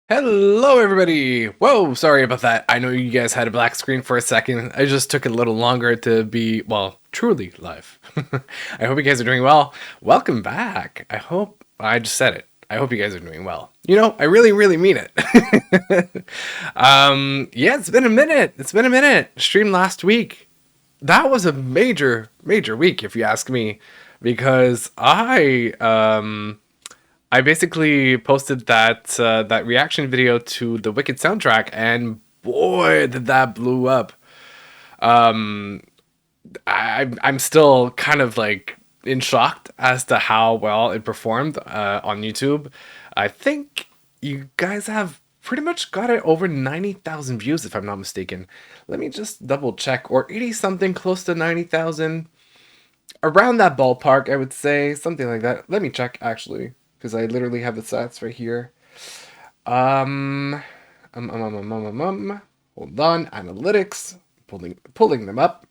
Hello, everybody! Whoa, sorry about that. I know you guys had a black screen for a second. I just took a little longer to be, well, truly live. I hope you guys are doing well. Welcome back. I just said it. I hope you guys are doing well. I really, really mean it. Yeah, it's been a minute. It's been a minute. Stream last week. That was a major, major week, if you ask me, because I basically posted that reaction video to the Wicked soundtrack, and boy, did that blew up. I'm still kind of like in shocked as to how well it performed on YouTube. I think you guys have pretty much got it over 90,000 views, if I'm not mistaken. Let me just double check, or 80 something, close to 90,000, around that ballpark, I would say, something like that. Let me check actually, because I literally have the stats right here. Um, Hold on, analytics, pulling them up.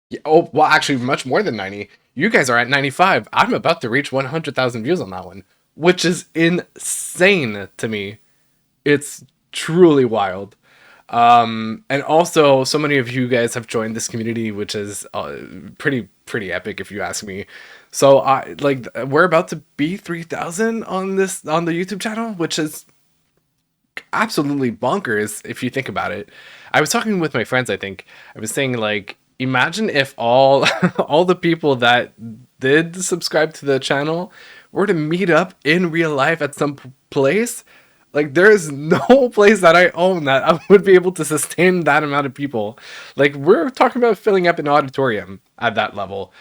Yeah, oh, well, actually, much more than 90. You guys are at 95. I'm about to reach 100,000 views on that one, which is insane to me. It's truly wild. And also, so many of you guys have joined this community, which is pretty epic, if you ask me. So, we're about to be 3,000 on the YouTube channel, which is absolutely bonkers if you think about it. I was talking with my friends. I think I was saying, like, imagine if all all the people that did subscribe to the channel were to meet up in real life at some place. Like, there is no place that I own that I would be able to sustain that amount of people. Like, we're talking about filling up an auditorium at that level.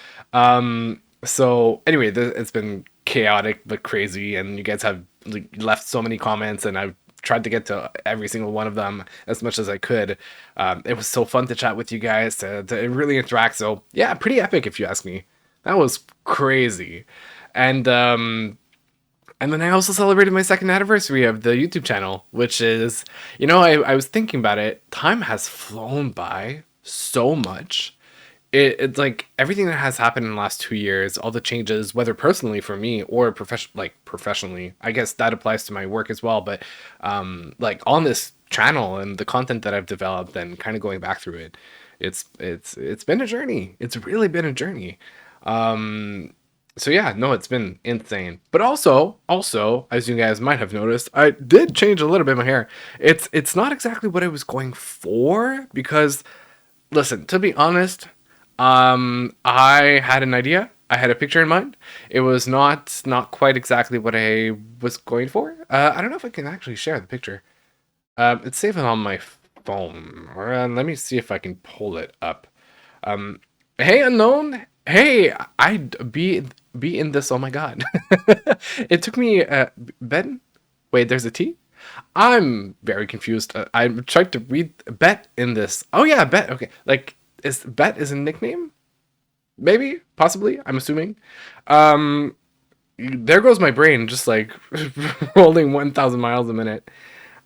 So anyway, it's been chaotic but crazy, and you guys have, like, left so many comments, and I've tried to get to every single one of them as much as I could. It was so fun to chat with you guys, to really interact. So yeah, pretty epic, if you ask me. That was crazy. And um and then I also celebrated my second anniversary of the YouTube channel, which is, I was thinking about it. Time has flown by so much. It's like everything that has happened in the last 2 years, all the changes, whether personally for me or professionally. I guess that applies to my work as well. But like, on this channel and the content that I've developed and kind of going back through it, it's been a journey. It's really been a journey. So yeah, no, it's been insane. But also, as you guys might have noticed, I did change a little bit my hair. It's not exactly what I was going for, because, listen, to be honest, I had an idea. I had a picture in mind. It was not quite exactly what I was going for. I don't know if I can actually share the picture. It's saved on my phone. Let me see if I can pull it up. Um, hey, unknown. Hey, I'd be in this. Oh my god. It took me Ben. Wait, there's a T. I'm very confused. I tried to read bet in this. Oh yeah, bet. Okay, like, is bet is a nickname? Maybe, possibly. I'm assuming. Um, there goes my brain, just like rolling 1,000 miles a minute.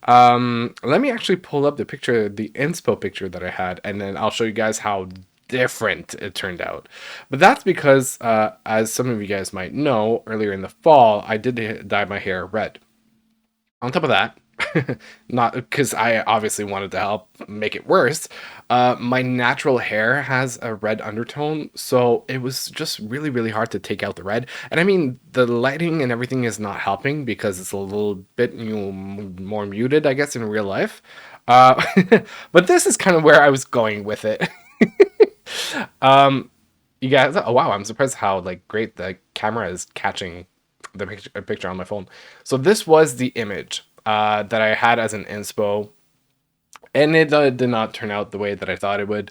Let me actually pull up the picture, the inspo picture that I had, and then I'll show you guys how different it turned out. But that's because, as some of you guys might know, earlier in the fall, I did dye my hair red. On top of that, not because I obviously wanted to help make it worse, my natural hair has a red undertone, so it was just really, really hard to take out the red. And I mean, the lighting and everything is not helping because it's a little bit, more muted, I guess, in real life. Uh, but this is kind of where I was going with it. um, you guys, oh wow, I'm surprised how, like, great the camera is catching the picture on my phone. So this was the image that I had as an inspo, and it did not turn out the way that I thought it would,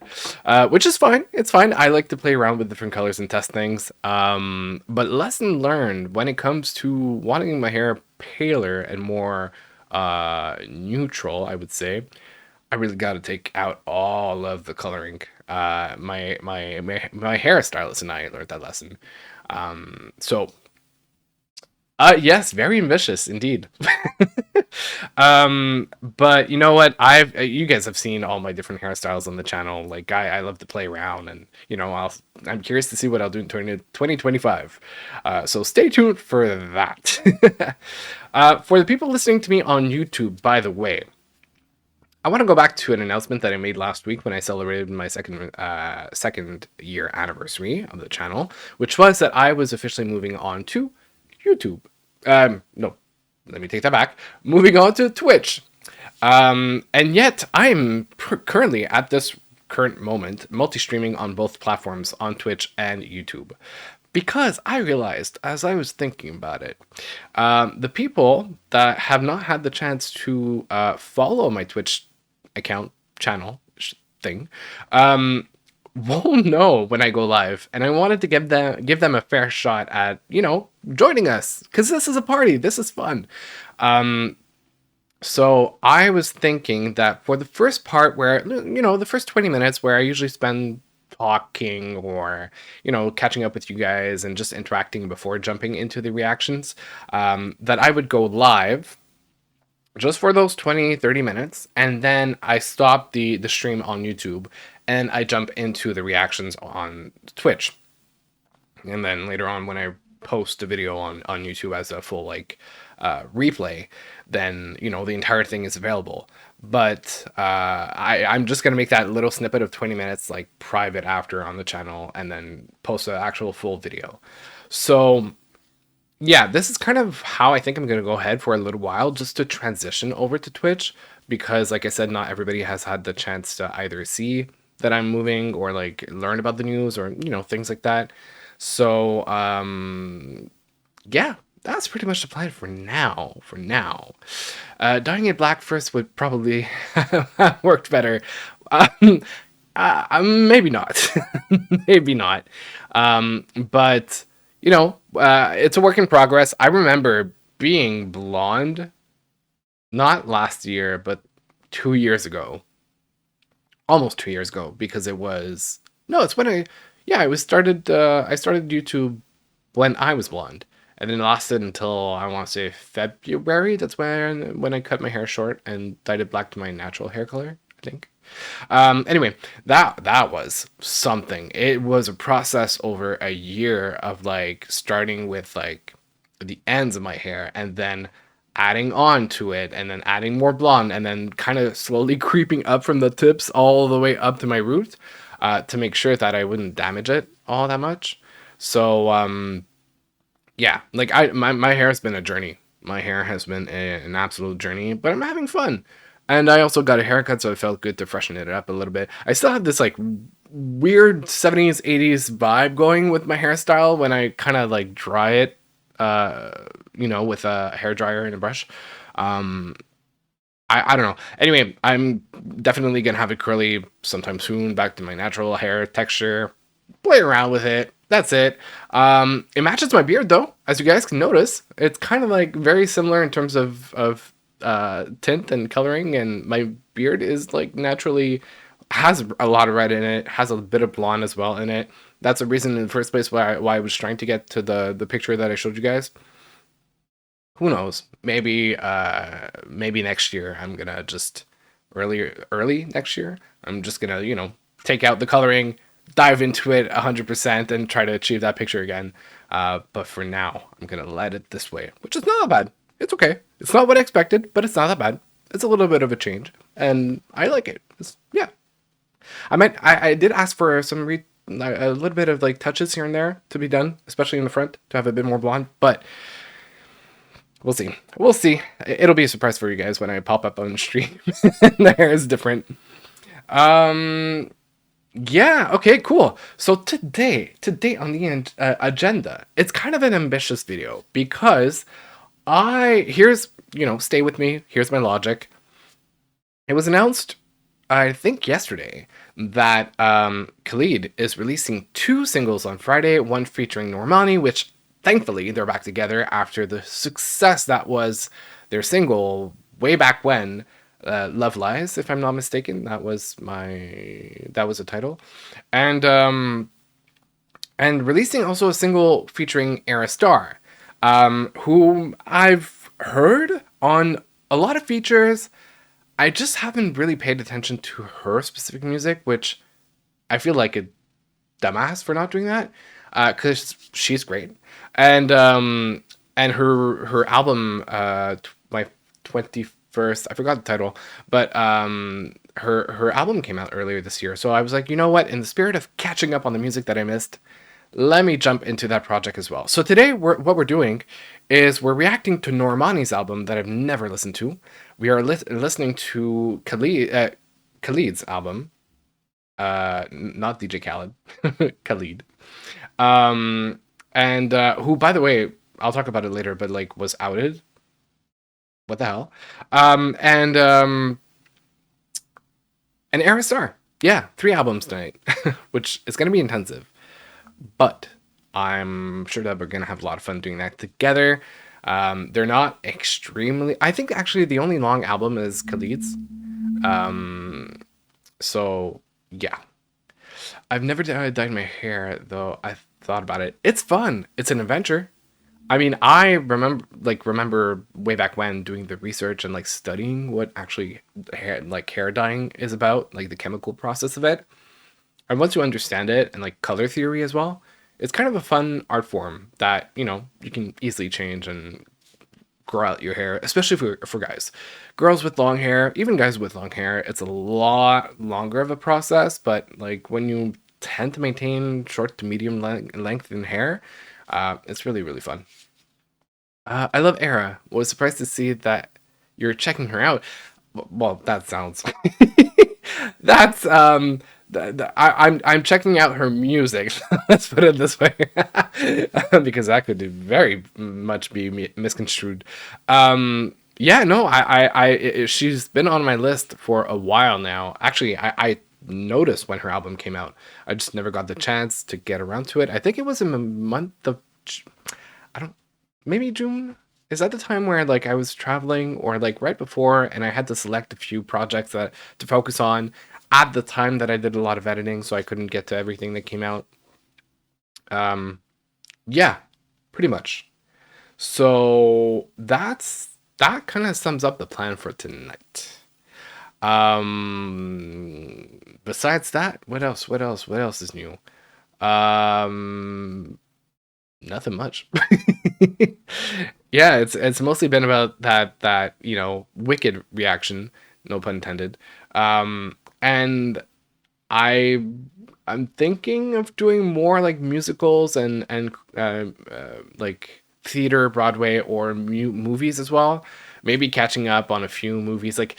which is fine. It's fine. I like to play around with different colors and test things. But lesson learned when it comes to wanting my hair paler and more neutral, I would say. I really got to take out all of the coloring. My hairstylist and I learned that lesson. So Yes, very ambitious indeed. But you know what? You guys have seen all my different hairstyles on the channel. Like I love to play around, and I'm curious to see what I'll do in 2025. So stay tuned for that. For the people listening to me on YouTube, by the way, I want to go back to an announcement that I made last week when I celebrated my second year anniversary of the channel, which was that I was officially moving on to YouTube. No, let me take that back. Moving on to Twitch. And yet I'm currently at this current moment multi-streaming on both platforms on Twitch and YouTube. Because I realized as I was thinking about it, the people that have not had the chance to follow my Twitch account channel thing won't know when I go live, and I wanted to give them a fair shot at joining us because this is a party. This is fun. So I was thinking that for the first part, where the first 20 minutes, where I usually spend talking or catching up with you guys and just interacting before jumping into the reactions, that I would go live just for those 20-30 minutes, and then I stop the stream on YouTube and I jump into the reactions on Twitch. And then later on, when I post the video on YouTube as a full replay, then the entire thing is available. But I'm just gonna make that little snippet of 20 minutes like private after on the channel, and then post the actual full video. So yeah, this is kind of how I think I'm going to go ahead for a little while, just to transition over to Twitch, because like I said, not everybody has had the chance to either see that I'm moving or like learn about the news or things like that. So yeah, that's pretty much the plan for now. Dying it black first would probably have worked better. Um, maybe not. Maybe not. But it's a work in progress. I remember being blonde, not last year, but 2 years ago, almost 2 years ago, because it was no, it's when I started YouTube when I was blonde, and then it lasted until I want to say February. That's when I cut my hair short and dyed it black to my natural hair color, I think. Anyway, that was something. It was a process over a year of like starting with like the ends of my hair and then adding on to it and then adding more blonde and then kind of slowly creeping up from the tips all the way up to my root, to make sure that I wouldn't damage it all that much. So yeah, like my hair has been a journey. My hair has been an absolute journey, but I'm having fun. And I also got a haircut, so it felt good to freshen it up a little bit. I still have this like weird 70s, 80s vibe going with my hairstyle when I kind of like dry it, with a hair dryer and a brush. Um, I don't know. Anyway, I'm definitely gonna have it curly sometime soon, back to my natural hair texture. Play around with it. That's it. It matches my beard though, as you guys can notice. It's kind of like very similar in terms of tint and coloring, and my beard is like naturally has a lot of red in it, has a bit of blonde as well in it. That's a reason in the first place why I was trying to get to the picture that I showed you guys. Who knows? Maybe next year I'm gonna just early next year. I'm just gonna take out the coloring, dive into it 100%, and try to achieve that picture again. But for now, I'm gonna let it this way, which is not that bad. It's okay. It's not what I expected, but it's not that bad. It's a little bit of a change, and I like it. Yeah. I did ask for a little bit of like touches here and there to be done, especially in the front, to have a bit more blonde, but we'll see. We'll see. It'll be a surprise for you guys when I pop up on the stream. The hair is different. Um, yeah. Okay. Cool. So today on the agenda, it's kind of an ambitious video because here's stay with me. Here's my logic. It was announced, I think yesterday, that Khalid is releasing two singles on Friday, one featuring Normani, which thankfully they're back together after the success that was their single way back when, Love Lies, if I'm not mistaken. That was the title. And releasing also a single featuring Ayra Starr. whom I've heard on a lot of features. I just haven't really paid attention to her specific music, which I feel like a dumbass for not doing that, because she's great, and her album, my 21st, I forgot the title, but her album came out earlier this year, so I was like, you know what, in the spirit of catching up on the music that I missed, let me jump into that project as well. So today, what we're doing is we're reacting to Normani's album that I've never listened to. We are listening to Khalid's album, not DJ Khaled, Khalid. And who, by the way, I'll talk about it later, but like was outed. What the hell? And and Ayra Starr. Yeah, 3 albums tonight, which is gonna be intensive, but I'm sure that we're gonna have a lot of fun doing that together. They're not extremely. I think actually the only long album is Khalid's. Um, so yeah, I've never dyed my hair though. I thought about it. It's fun. It's an adventure. I mean, I remember way back when doing the research and like studying what actually hair dyeing is about, like the chemical process of it. And once you understand it and like color theory as well, it's kind of a fun art form that, you can easily change and grow out your hair, especially for guys. Girls with long hair, even guys with long hair, it's a lot longer of a process, but like when you tend to maintain short to medium length in hair, it's really, really fun. I love Ayra. Was surprised to see that you're checking her out. Well, that sounds. That's I'm checking out her music. Let's put it this way, because that could very much be misconstrued. Yeah, no, she's been on my list for a while now. Actually, I noticed when her album came out. I just never got the chance to get around to it. I think it was in the month of I don't maybe June. Is that the time where like I was traveling or like right before and I had to select a few projects that to focus on at the time that I did a lot of editing, so I couldn't get to everything that came out. Um yeah, pretty much. So that kind of sums up the plan for tonight. Besides that, what else? What else? What else is new? Um Nothing much. Yeah, it's mostly been about that wicked reaction, no pun intended. And I I'm thinking of doing more like musicals and like theater, Broadway, or movies as well. Maybe catching up on a few movies. Like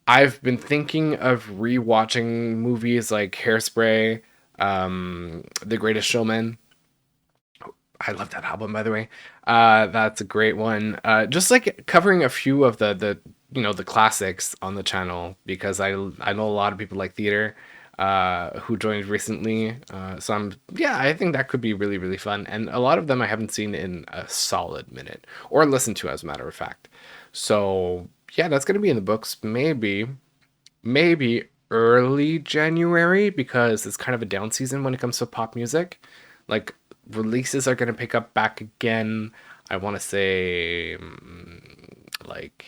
I've been thinking of rewatching movies like Hairspray, The Greatest Showman. I love that album, by the way. That's a great one. Just like covering a few of the classics on the channel because I know a lot of people like theater who joined recently. So I think that could be really, really fun. And a lot of them I haven't seen in a solid minute or listened to, as a matter of fact. So yeah, that's gonna be in the books. Maybe early January because it's kind of a down season when it comes to pop music. Like releases are going to pick up back again. I want to say like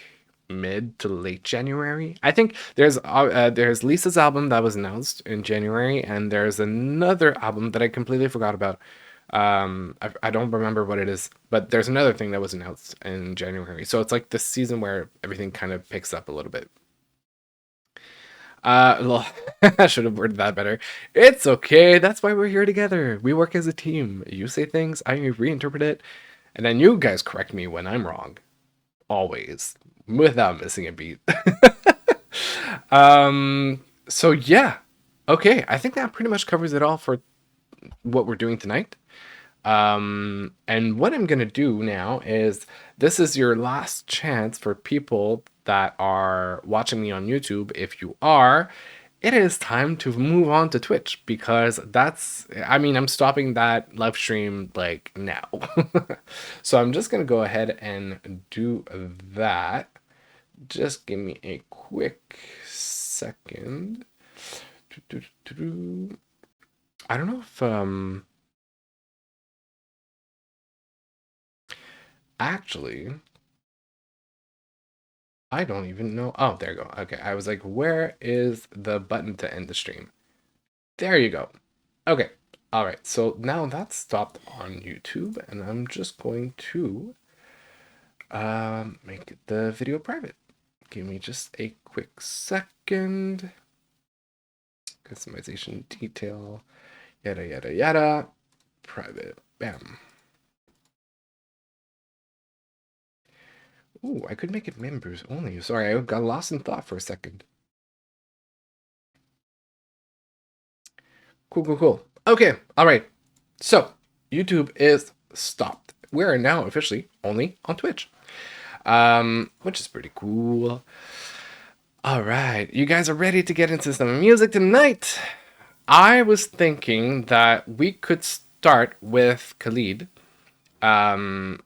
mid to late January. I think there's Lisa's album that was announced in January, and there's another album that I completely forgot about. I don't remember what it is, but there's another thing that was announced in January. So it's like this season where everything kind of picks up a little bit. Well, I should have worded that better. It's okay. That's why we're here together. We work as a team. You say things, I reinterpret it, and then you guys correct me when I'm wrong. Always, without missing a beat. So yeah. Okay, I think that pretty much covers it all for what we're doing tonight. And what I'm gonna do now is this is your last chance for people that are watching me on YouTube. If you are, it is time to move on to Twitch because I'm stopping that live stream like now. So I'm just gonna go ahead and do that. Just give me a quick second. I don't know if Actually, I don't even know. Oh, there you go. Okay, I was like, where is the button to end the stream? There you go. Okay. All right. So now that's stopped on YouTube, and I'm just going to make the video private. Give me just a quick second. Customization detail, yada yada yada. Private. Bam. Ooh, I could make it members only. Sorry, I got lost in thought for a second. Cool, cool, cool. Okay, all right. So, YouTube is stopped. We are now officially only on Twitch, which is pretty cool. All right, you guys are ready to get into some music tonight. I was thinking that we could start with Khalid,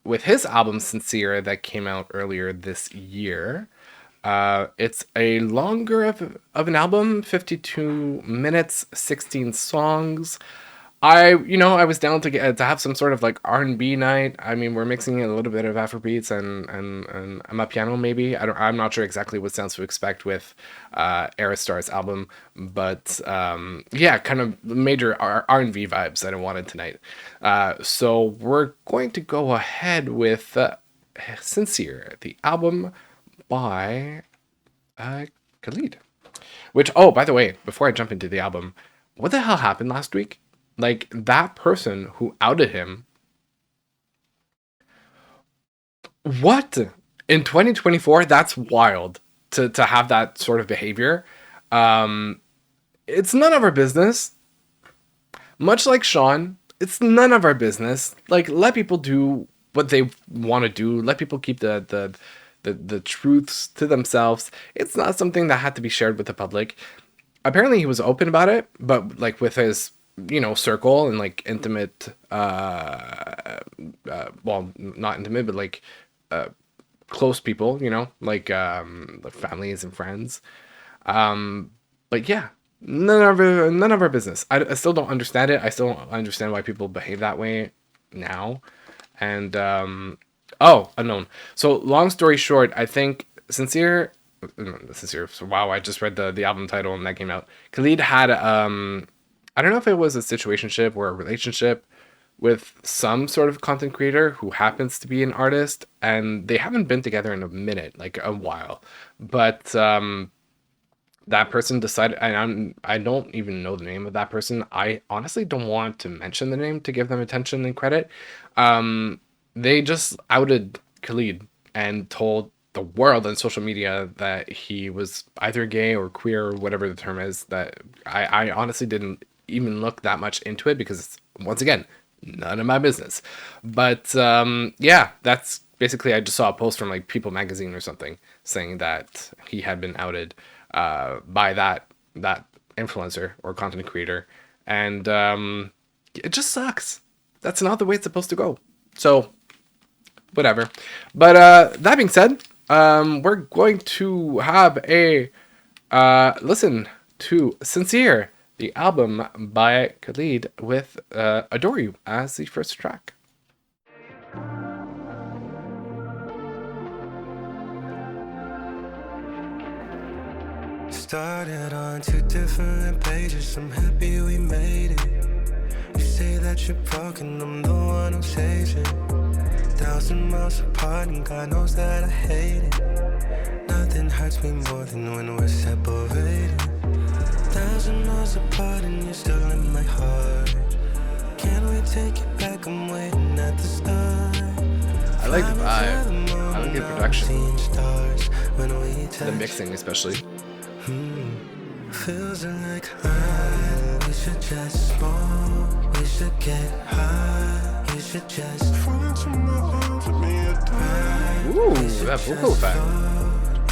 with his album Sincere that came out earlier this year. It's a longer of an album, 52 minutes, 16 songs. I was down to get to have some sort of like R&B night. I mean, we're mixing in a little bit of Afrobeats and Amapiano maybe. I'm not sure exactly what sounds to expect with Ayra Starr's album, but yeah, kind of major R&B vibes that I wanted tonight. So we're going to go ahead with Sincere, the album by Khalid. Which, oh, by the way, before I jump into the album, what the hell happened last week? Like, that person who outed him. What? In 2024? That's wild to have that sort of behavior. It's none of our business. Much like Sean, it's none of our business. Like, let people do what they want to do. Let people keep the truths to themselves. It's not something that had to be shared with the public. Apparently he was open about it, but like with his circle and like intimate well, not intimate, but like close people, like families and friends. But yeah, none of our business. I still don't understand it. I still don't understand why people behave that way now. And oh, unknown. So long story short, I think Sincere. Sincere. So wow, I just read the album title and that came out. Khalid had I don't know if it was a situationship or a relationship with some sort of content creator who happens to be an artist, and they haven't been together in a minute, like a while. But that person decided, and I don't even know the name of that person. I honestly don't want to mention the name to give them attention and credit. They just outed Khalid and told the world on social media that he was either gay or queer or whatever the term is. That I honestly didn't even look that much into it because, once again, none of my business. But yeah, that's basically, I just saw a post from like People magazine or something saying that he had been outed by that influencer or content creator, and it just sucks. That's not the way it's supposed to go. So whatever. But that being said, we're going to have a listen to Sincere, the album by Khalid, with Adore You as the first track. Started on two different pages. I'm happy we made it. You say that you're broken, I'm the one who saves it. 1,000 miles apart, and God knows that I hate it. Nothing hurts me more than when we're separated. 1,000 miles apart, and you're still in my heart. Can we take it back? I'm waiting at the start. I like the vibe. I like the production. The mixing, especially. Feels like we should just smoke, we should get high, you should just fall into my arms with me at ooh, that vocal effect.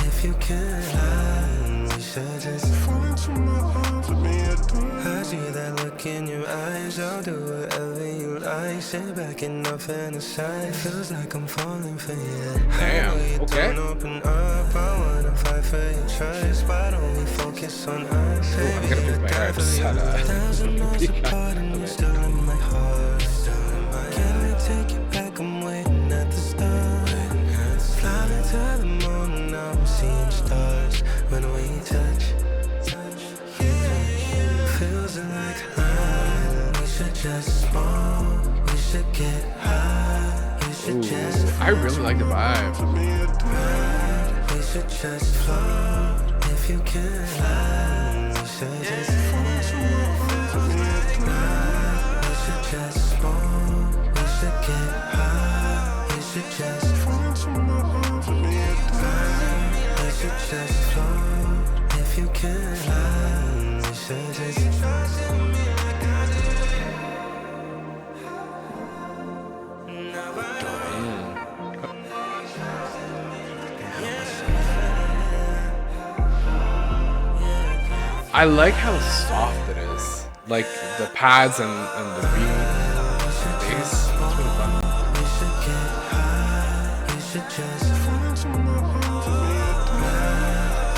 If you can fly, we should just fall into my arms with me at I see that look in your eyes, I'll do whatever you like. Sit back and I'll fantasize. Feels like I'm falling for you. Damn, okay. Don't open up, I wanna fight for your trust. Why don't we focus on us? Ooh, I'm gonna pick my hair. I just had a 1,000 miles apart and you're still in my heart. Can we take it back? I'm waiting at the start. like we should just smoke, we should get high, we should just Ooh, I really like the vibe. ride, we should just float. If you can fly, we should just ride, we should just smoke, we should get high, we should just ride, we should just float. If you can fly, we should just I like how soft it is. Like the pads and the beat and bass. It's really fun. we should get high, we should just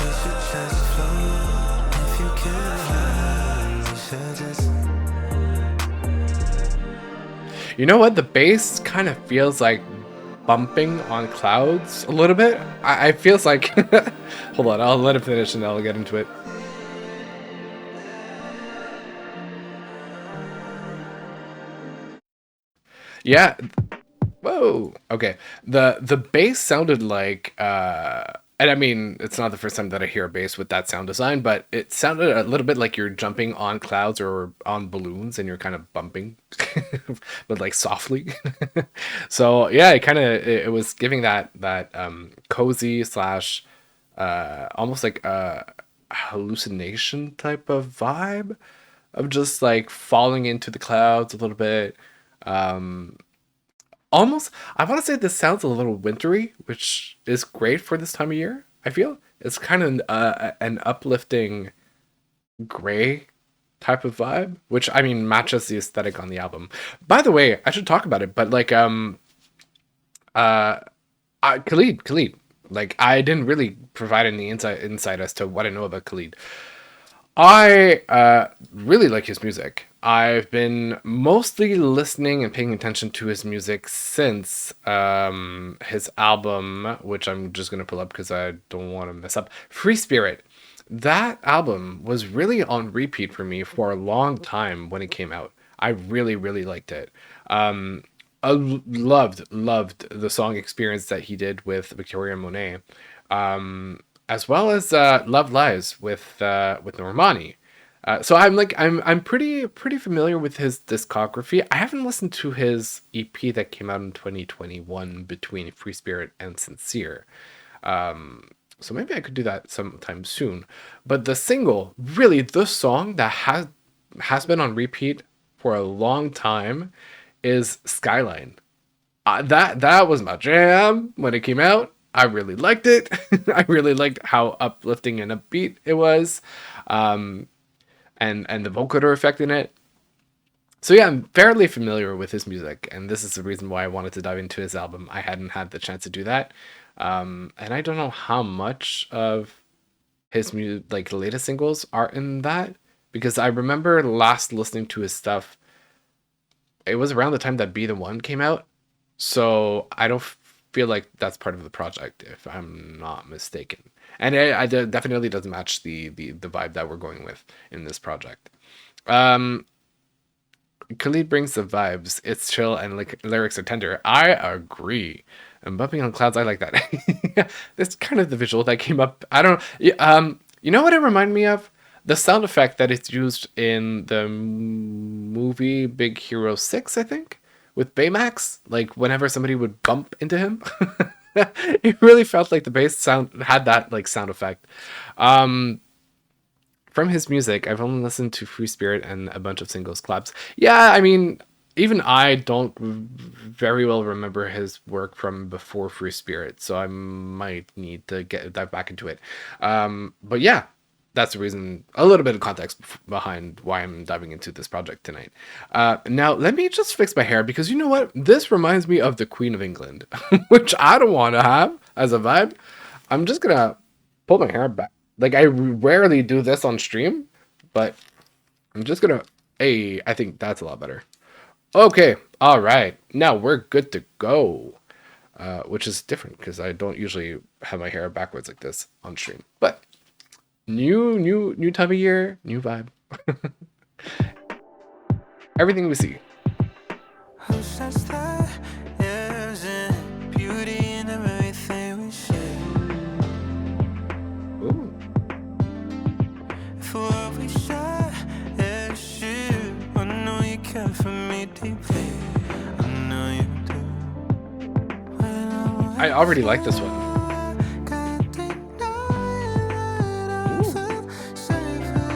we should just float. If you can fly, we should just You know what? The bass kind of feels like bumping on clouds a little bit. I feels like hold on, I'll let it finish and I'll get into it. Yeah. Whoa. Okay. The bass sounded like and I mean it's not the first time that I hear a bass with that sound design, but it sounded a little bit like you're jumping on clouds or on balloons and you're kind of bumping but like softly. So yeah, it was giving that cozy slash almost like a hallucination type of vibe of just like falling into the clouds a little bit. Almost, I want to say this sounds a little wintry, which is great for this time of year. I feel it's kind of an uplifting gray type of vibe, which I mean matches the aesthetic on the album. By the way, I should talk about it, but like uh Khalid, like I didn't really provide any insight as to what I know about Khalid. I really like his music. I've been mostly listening and paying attention to his music since his album, which I'm just gonna pull up because I don't want to mess up. Free Spirit. That album was really on repeat for me for a long time when it came out. I really, really liked it. I loved the song Experience that he did with Victoria Monet, as well as Love Lies with Normani. So I'm pretty familiar with his discography. I haven't listened to his EP that came out in 2021 between Free Spirit and Sincere. So maybe I could do that sometime soon. But the single, really the song that has been on repeat for a long time is Skyline. That was my jam when it came out. I really liked it. I really liked how uplifting and upbeat it was, and the vocoder effect in it. So yeah, I'm fairly familiar with his music, and this is the reason why I wanted to dive into his album. I hadn't had the chance to do that, and I don't know how much of his music, like the latest singles, are in that because I remember last listening to his stuff. It was around the time that Be the One came out, so I don't feel like that's part of the project, if I'm not mistaken. And definitely doesn't match the vibe that we're going with in this project. Um, Khalid brings the vibes. It's chill and like lyrics are tender. I agree. And bumping on clouds, I like that. That's kind of the visual that came up. I don't. You know what it reminded me of? The sound effect that is used in the movie Big Hero 6, I think, with Baymax. Like whenever somebody would bump into him, it really felt like the bass sound had that like sound effect. From his music, I've only listened to Free Spirit and a bunch of singles collabs. Yeah, I mean, even I don't very well remember his work from before Free Spirit, so I might need to dive back into it. But yeah, that's the reason, a little bit of context behind why I'm diving into this project tonight. Now, let me just fix my hair because you know what? This reminds me of the Queen of England, which I don't want to have as a vibe. I'm just gonna pull my hair back. Like, I rarely do this on stream, but I'm just gonna... Hey, I think that's a lot better. Okay, all right. Now we're good to go. Which is different because I don't usually have my hair backwards like this on stream. But new time of year, new vibe. everything we see. Who says there isn't beauty in everything we see? Ooh. If what we say is true, I know you care for me deeply. I know you do. When I'm I with already you, like this one. I can't deny that I Ooh. feel safer.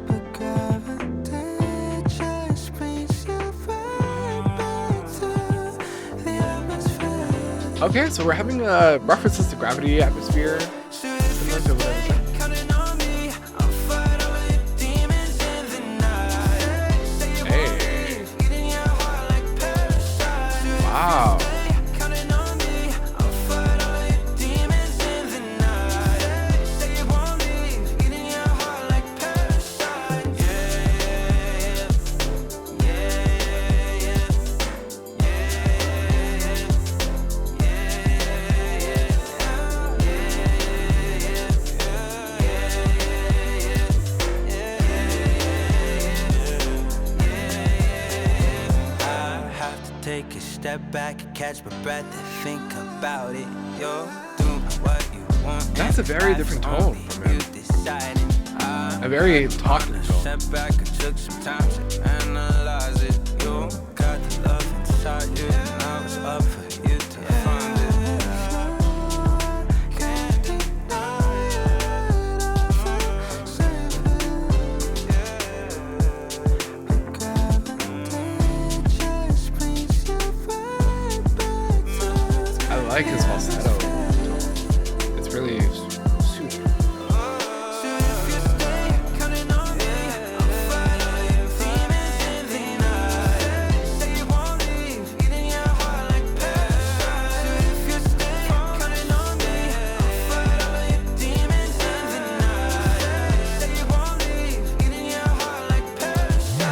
But gravity just brings you right back to the atmosphere. Okay, so we're having references to gravity, atmosphere, So if you similar to what I was stay saying. counting on me, I'll fight all your demons in the night. Say you won't Hey, leave, eating your heart like parasite. So if you wow. stay counting on me, I'll fight all your demons in the night. Say you won't leave, eating your heart like parasite. Yeah, yeah, yeah, yeah, yeah, I have to take a step back and catch my breath and think about it. You're doing what you want. That's a very different tone from him. Deciding. A very talking tone. Step back and took some time to analyze it. You got the love inside you, now it's up for you to find it. Can't deny it, I feel safer. But gravity just brings you right back to I like his falsetto. It's really soothing. So if you stay counting on me, I'll fight all your demons in the night. Say you won't leave, eating your heart like parasite. So if you stay counting on me, I'll fight all your demons in the night. Say you won't leave, eating your heart like parasite.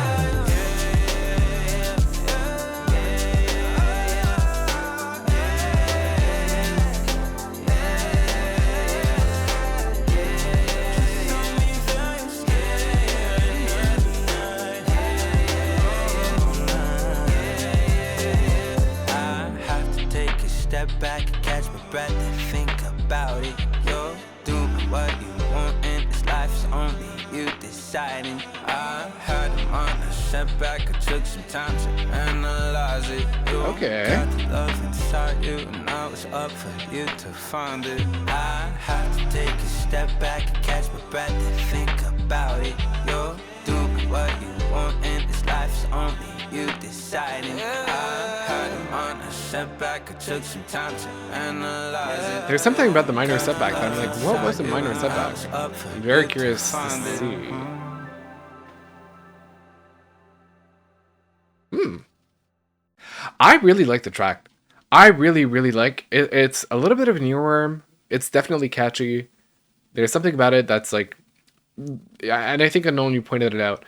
I have to take a step back and catch my breath and think about it. You're doing what you want in this life, it's only you deciding. I had a minor setback, I took some time to analyze it. You Okay. got the love inside you, and now it's up for you to find it. I have to take a step back and catch my breath and think about it. You're doing what you want in this life, it's only you deciding. I had a minor setback, I took some time to analyze it. There's something about the minor setback that I'm like, what was the minor setback? I'm very curious to see. I really like the track. I really, really like it. It's a little bit of an earworm. It's definitely catchy. There's something about it that's like, yeah, and I think Unknown, you pointed it out.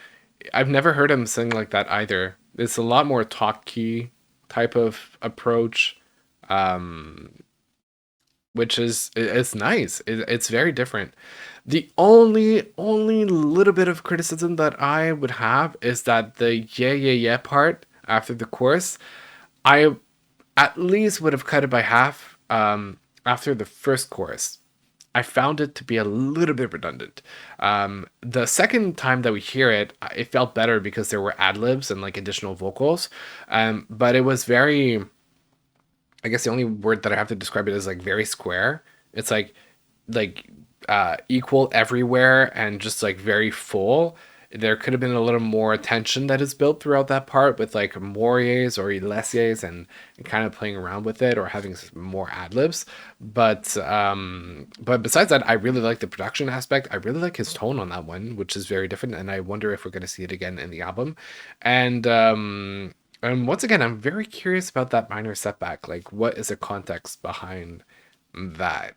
I've never heard him sing like that either. It's a lot more talk key type of approach, which is it's nice. It's very different. The only little bit of criticism that I would have is that the yeah yeah yeah part after the chorus, I at least would have cut it by half after the first chorus. I found it to be a little bit redundant. The second time that we hear it, it felt better because there were ad libs and like additional vocals. But it was very, I guess the only word that I have to describe it is like very square. It's like equal everywhere and just like very full. There could have been a little more tension that is built throughout that part with like more yays or less yays and kind of playing around with it or having more ad libs. But besides that, I really like the production aspect. I really like his tone on that one, which is very different. And I wonder if we're going to see it again in the album. And once again, I'm very curious about that minor setback. Like, what is the context behind that?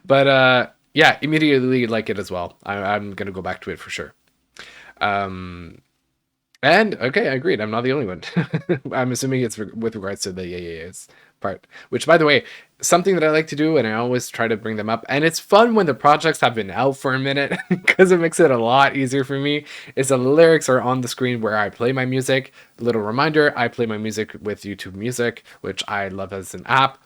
But yeah, immediately like it as well. I'm gonna go back to it for sure. Um, and okay, I agreed. I'm not the only one. I'm assuming it's with regards to the yeah yeah yeahs. part. Which, by the way, something that I like to do, and I always try to bring them up. And it's fun when the projects have been out for a minute because it makes it a lot easier for me. Is the lyrics are on the screen where I play my music. Little reminder: I play my music with YouTube Music, which I love as an app.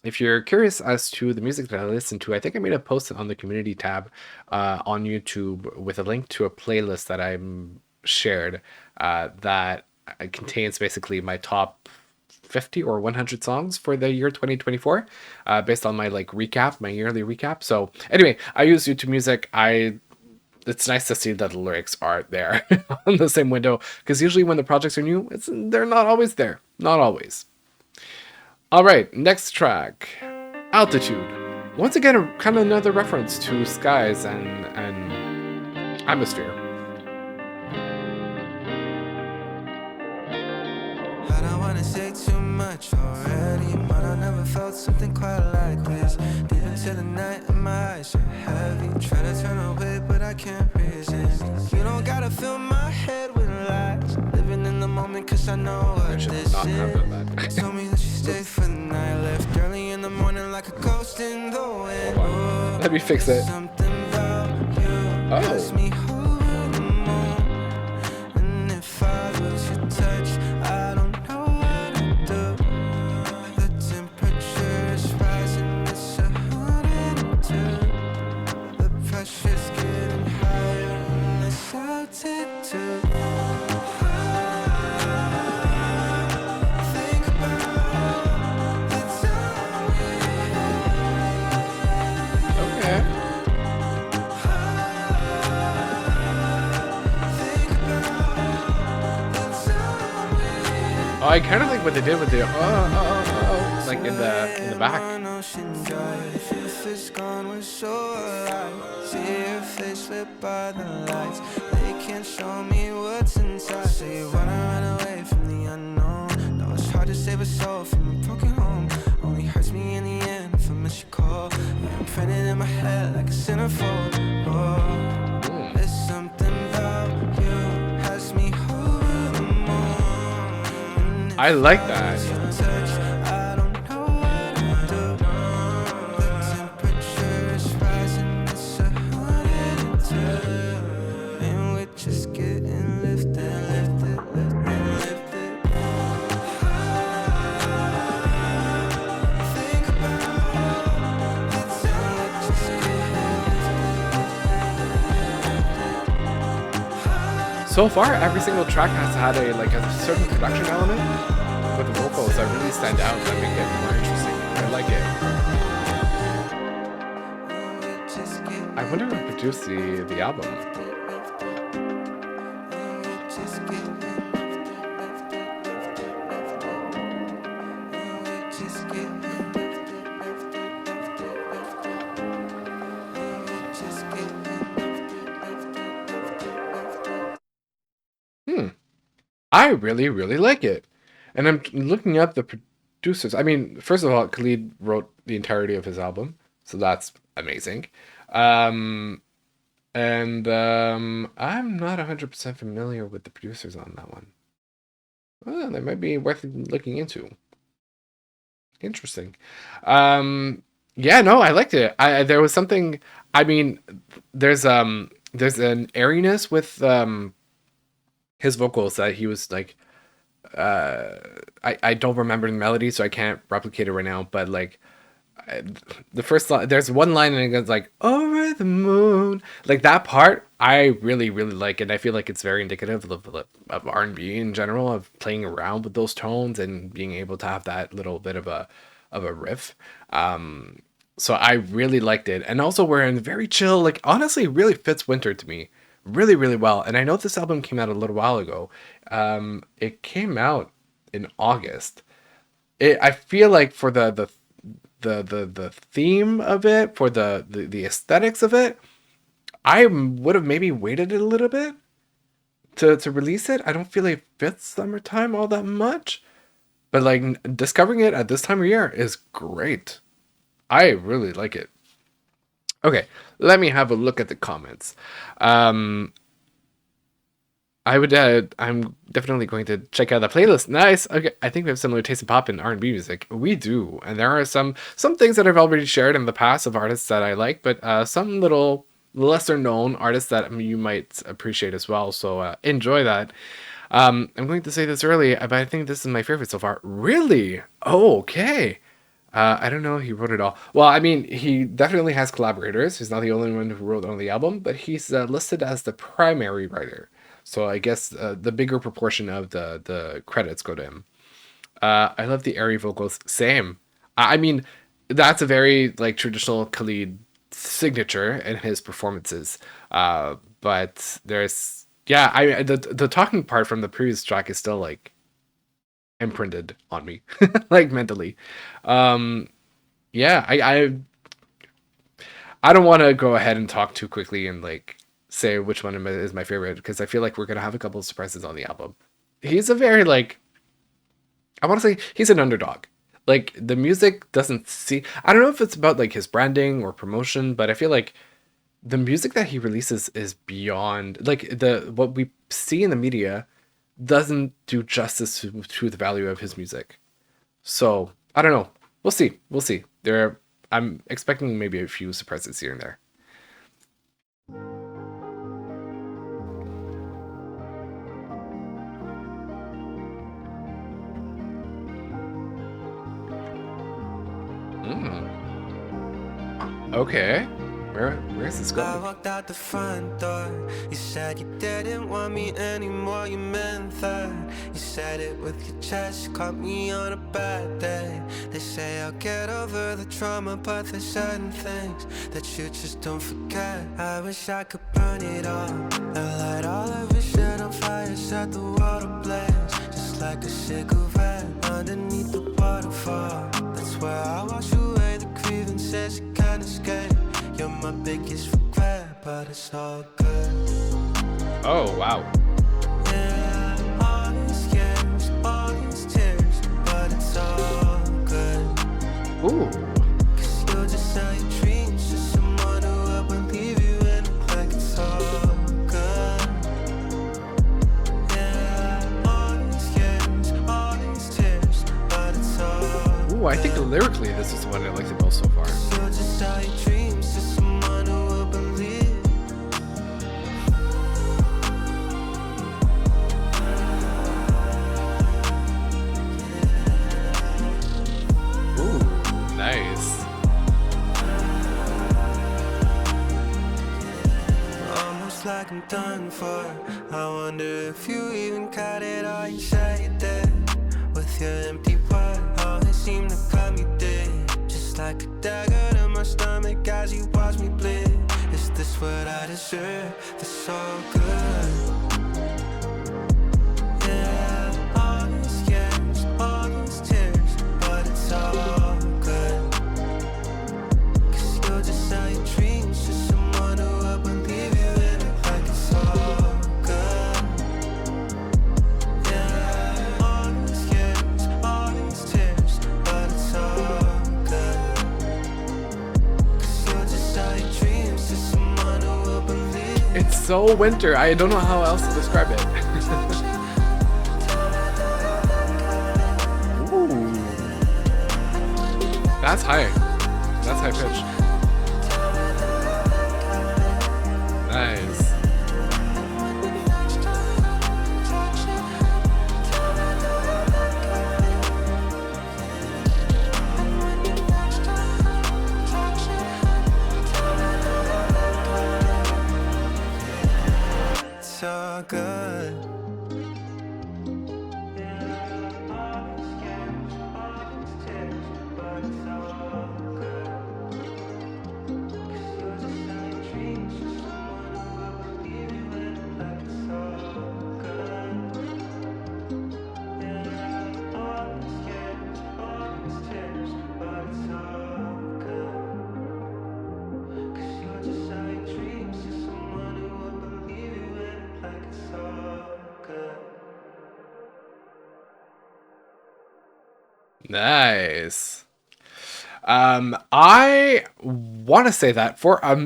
If you're curious as to the music that I listen to, I think I made a post on the community tab on YouTube with a link to a playlist that I'm shared that contains basically my top 50 or 100 songs for the year 2024 based on my like recap, my yearly recap. So anyway, I use YouTube Music. It's nice to see that the lyrics are there on the same window because usually when the projects are new, they're not always there. Not always. All right, next track, Altitude. Once again, kind of another reference to skies and atmosphere. I don't wanna say too much already, but I never felt something quite like this. Deep into the night and my eyes are heavy. Try to turn away, but I can't resist. You don't gotta fill my head with lies. Living in the moment, cause I know what this is. Told me that you stayed for the night. Left early in the morning like a ghost in the wind. Let me fix it. Something about you has me over the moon. And if I lose your touch, I don't know what to do. The temperature is rising, it's 102. The pressure's getting higher in this altitude. Think about the time we Okay. Oh, I kind of like what they did with the like in the back. If it's gone, we're so alive. See your face lit by the lights. They can't show me what's inside. So you wanna run away from the unknown. No, it's hard to save a soul from a broken home. Only hurts me in the end if I miss your call. Yeah, I'm printed in my head like a centerfold. Oh, there's something about you has me over the moon. I like that. So far, every single track has had a certain production element with the vocals that really stand out that make it more interesting. I like it. I wonder who produced the album. I really, really like it. And I'm looking up the producers. I mean, first of all, Khalid wrote the entirety of his album, so that's amazing. Um, and I'm not 100% familiar with the producers on that one. Well, that might be worth looking into. Interesting. Yeah, no, I liked it. There was something. I mean, there's an airiness with his vocals that he was like I don't remember the melody, so I can't replicate it right now, but like the first line, there's one line and it goes like over the moon, like that part I really really like, and I feel like it's very indicative of R&B in general, of playing around with those tones and being able to have that little bit of a riff. So I really liked it, and also we're in very chill, like honestly really fits winter to me really really well. And I know this album came out a little while ago. It came out in August. I feel like for the theme of it, for the aesthetics of it, I would have maybe waited a little bit to release it. I don't feel like it fits summertime all that much, but like discovering it at this time of year is great. I really like it. Okay, let me have a look at the comments. Um, I would. I'm definitely going to check out that playlist. Nice. Okay, I think we have similar taste in pop and R&B music. We do, and there are some things that I've already shared in the past of artists that I like, but some little lesser known artists that you might appreciate as well. So enjoy that. I'm going to say this early, but I think this is my favorite so far. Really? Oh, okay. I don't know. He wrote it all. Well, I mean, he definitely has collaborators. He's not the only one who wrote on the album, but he's listed as the primary writer. So I guess the bigger proportion of the credits go to him. I love the airy vocals. Same. I mean, that's a very like traditional Khalid signature in his performances. But there's yeah, the talking part from the previous track is still like imprinted on me, like mentally. Um, yeah, I don't want to go ahead and talk too quickly and like say which one is my favorite because I feel like we're gonna have a couple of surprises on the album. He's a very like I want to say he's an underdog. Like the music doesn't see. I don't know if it's about like his branding or promotion, but I feel like the music that he releases is beyond like the what we see in the media doesn't do justice to the value of his music. So I don't know. We'll see. We'll see. I'm expecting maybe a few surprises here and there. Mm, okay. Where's this I going? walked out the front door. You said you didn't want me anymore, you meant that. You said it with your chest, caught me on a bad day. They say I'll get over the trauma, but there's certain things that you just don't forget. I wish I could burn it all and light all of your shit on fire, set the world ablaze. Just like a cigarette underneath the waterfall. That's where I wash away the grievances you can't escape. You're my biggest regret, but it's all good. Oh wow. Yeah, all these years, all these tears, but it's all good. Ooh. Cause you'll just sell your dreams to someone who will believe you and act like it's all good. Yeah, all these years, all these tears, but it's all Ooh, I think good. lyrically this is the one I like the most so far. You'll just sell your dreams to someone who will believe. Ooh, nice. Almost like I'm done for. I wonder if you even got it all you say you did. With your empty word, always seem to cut me dead. Just like a dagger to my stomach as you watch me bleed. Is this what I deserve? This so good. Yeah, all these years, all these tears, but it's all good. Cause you'll just sell your dreams to someone who will believe you and act like it's all good. Yeah, all these years, all these tears, but it's all good. Cause you'll just sell your dreams to someone who will believe. It's so winter. I don't know how else to describe it. Ooh. That's high. That's high pitch. Nice. It's all good. Nice. I want to say that for a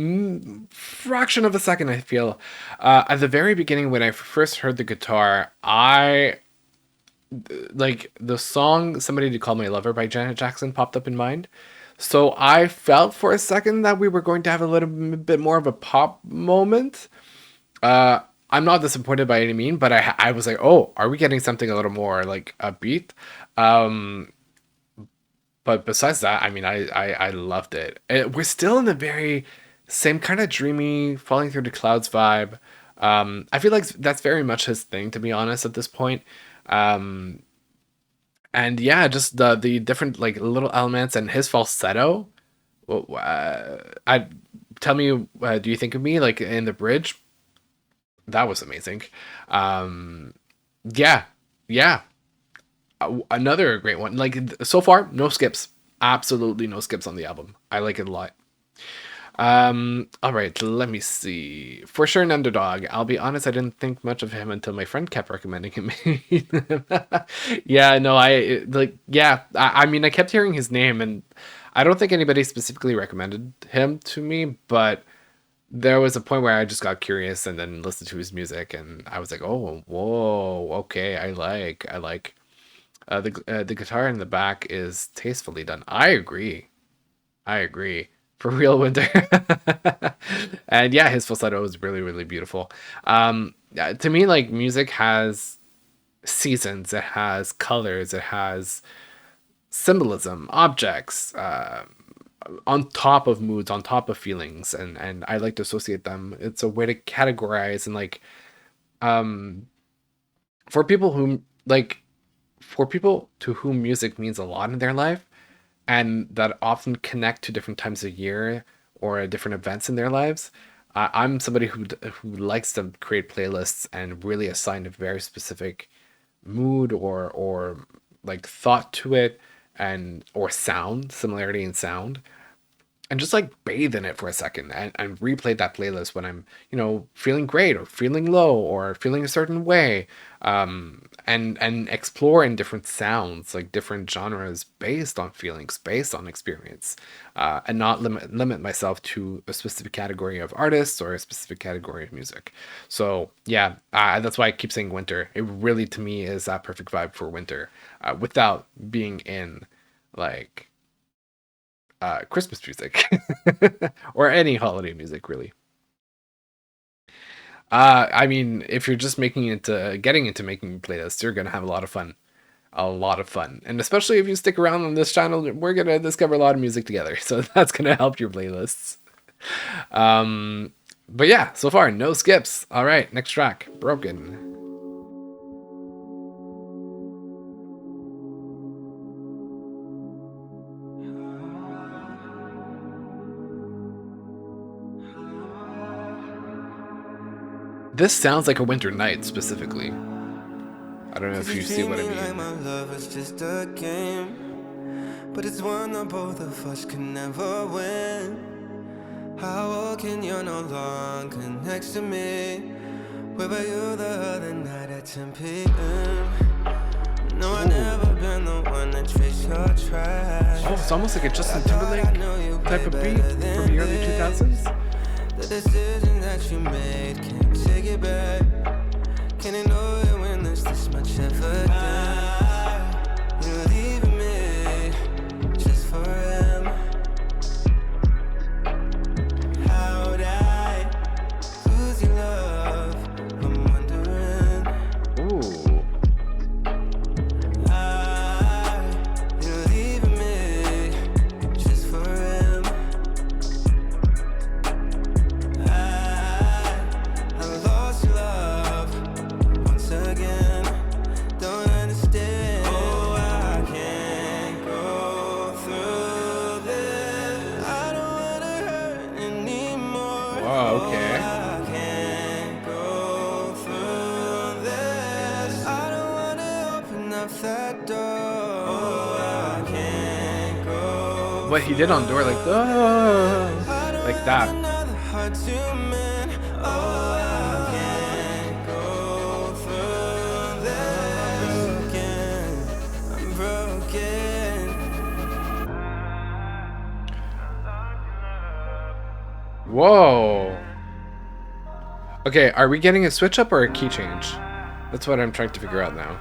fraction of a second, I feel at the very beginning when I first heard the guitar, I like the song "Somebody to Call My Lover" by Janet Jackson popped up in mind. So I felt for a second that we were going to have a little bit more of a pop moment. Uh, I'm not disappointed by any mean, but I was like, oh, are we getting something a little more like upbeat? Um, but besides that, I mean, I loved it. We're still in the very same kind of dreamy, falling through the clouds vibe. I feel like that's very much his thing, to be honest, at this point. Um, and yeah, just the different like little elements and his falsetto. I tell me, do you think of me like in the bridge? That was amazing. Um, yeah, yeah, another great one. Like so far, no skips. Absolutely no skips on the album. I like it a lot. All right, let me see. For sure, an underdog. I'll be honest, I didn't think much of him until my friend kept recommending him. Yeah, no, I mean, I kept hearing his name, and I don't think anybody specifically recommended him to me, but there was a point where I just got curious and then listened to his music, and I was like, oh, whoa, okay, I like. The guitar in the back is tastefully done. I agree. I agree. For real, Winter. And yeah, his falsetto is really, really beautiful. To me, like music has seasons, it has colors, it has symbolism, objects, on top of moods, on top of feelings, and I like to associate them. It's a way to categorize and like um for people who like for people to whom music means a lot in their life and that often connect to different times of year or different events in their lives. I'm somebody who likes to create playlists and really assign a very specific mood or like thought to it and or sound similarity in sound and just like bathe in it for a second and replay that playlist when I'm, feeling great or feeling low or feeling a certain way. And explore in different sounds, like different genres based on feelings, based on experience, and not limit myself to a specific category of artists or a specific category of music. So yeah, that's why I keep saying winter. It really to me is that perfect vibe for winter, without being in like Christmas music or any holiday music, really. I mean, if you're just getting into making playlists, you're gonna have a lot of fun, and especially if you stick around on this channel, we're gonna discover a lot of music together. So that's gonna help your playlists. Um, but yeah, so far no skips. All right, next track, Broken. This sounds like a winter night specifically. I don't know if you see what I mean. My love is just a game, but it's one that both of us can never win. How can you no longer next to me? Where were you the other night at 10 p.m.? No, I've never been the one that trace your trash. Oh, it's almost like a Justin Timberlake type of beat from the early 2000s. The decision that you made, can't take it back. Can you know it when there's this much effort? You're leaving me just for him. How'd I lose your love? I'm wondering. Ooh. You're leaving me just for him. I lost your love once again. Don't understand. Oh, I can't go through this. I don't wanna hurt anymore. Wow, okay. I can't go through this. I don't wanna open up that door. Oh, I can't go. What he did on Door, like, like that. Another heart to mend. Oh, I can't go through this again. I'm broken. Whoa. Okay, are we getting a switch up or a key change? That's what I'm trying to figure out now.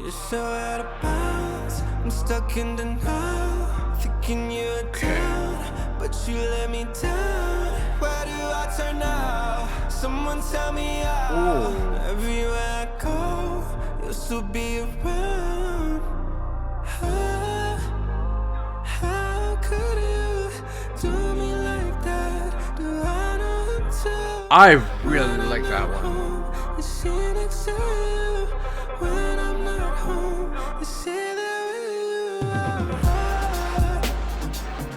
You're so out of bounds. I'm stuck in denial, thinking you're down, but you let me down. Where do I turn now? Someone tell me how. Everywhere I go, you'll still be around. How could you do me like that? Do I know how to? I really like that one. When I'm not home, you say that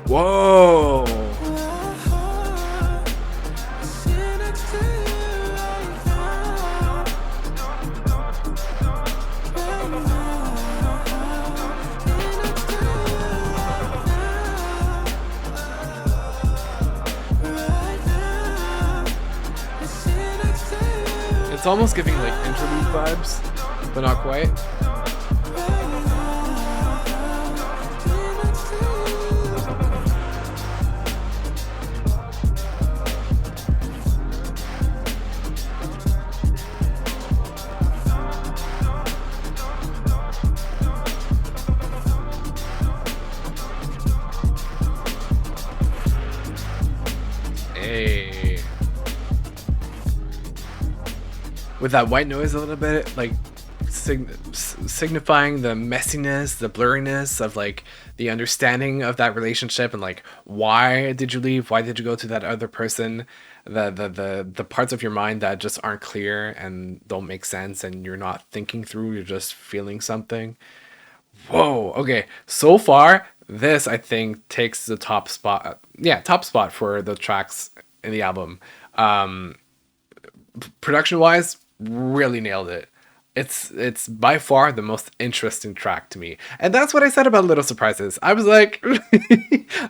Whoa. It's almost giving like interlude vibes, but not quite. Hey. With that white noise a little bit, like signifying the messiness, the blurriness of like the understanding of that relationship, and like why did you leave? Why did you go to that other person? The parts of your mind that just aren't clear and don't make sense, and you're not thinking through. You're just feeling something. Whoa. Okay. So far, this I think takes the top spot. Yeah, top spot for the tracks in the album. Production wise, really nailed it. It's by far the most interesting track to me, and that's what I said about Little Surprises. I was like,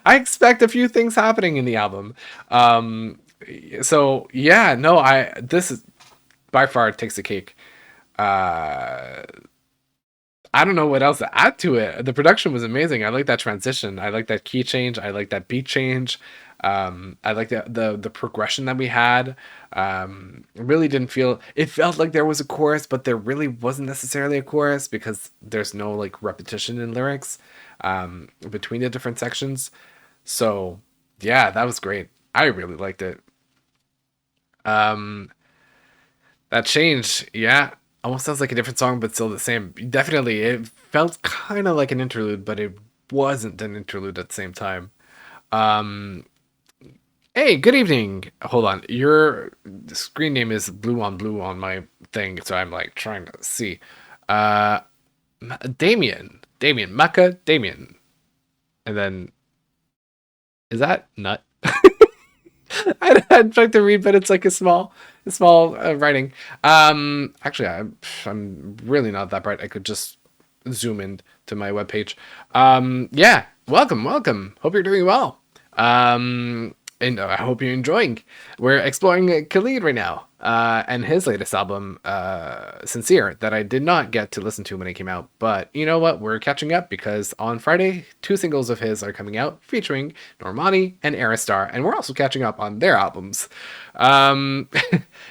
I expect a few things happening in the album. So yeah, no, I this is by far takes the cake. Uh, I don't know what else to add to it. The production was amazing. I like that transition. I like that key change. I like that beat change. I like the progression that we had. It really didn't feel. It felt like there was a chorus, but there really wasn't necessarily a chorus because there's no like repetition in lyrics between the different sections. So yeah, that was great. I really liked it. Um, that change, yeah, almost sounds like a different song, but still the same. Definitely, it felt kind of like an interlude, but it wasn't an interlude at the same time. Um, hey, good evening. Hold on, your screen name is blue on my thing, so I'm like trying to see. Uh, Damien, Mecca, Damien, and then is that Nut? I tried to read, but it's like a small writing. Actually, I'm really not that bright. I could just zoom in to my webpage. Yeah, welcome. Hope you're doing well. And I hope you're enjoying. We're exploring Khalid right now, and his latest album, Sincere, that I did not get to listen to when it came out. But you know what? We're catching up because on Friday, 2 singles of his are coming out featuring Normani and Ayra Starr, and we're also catching up on their albums. No,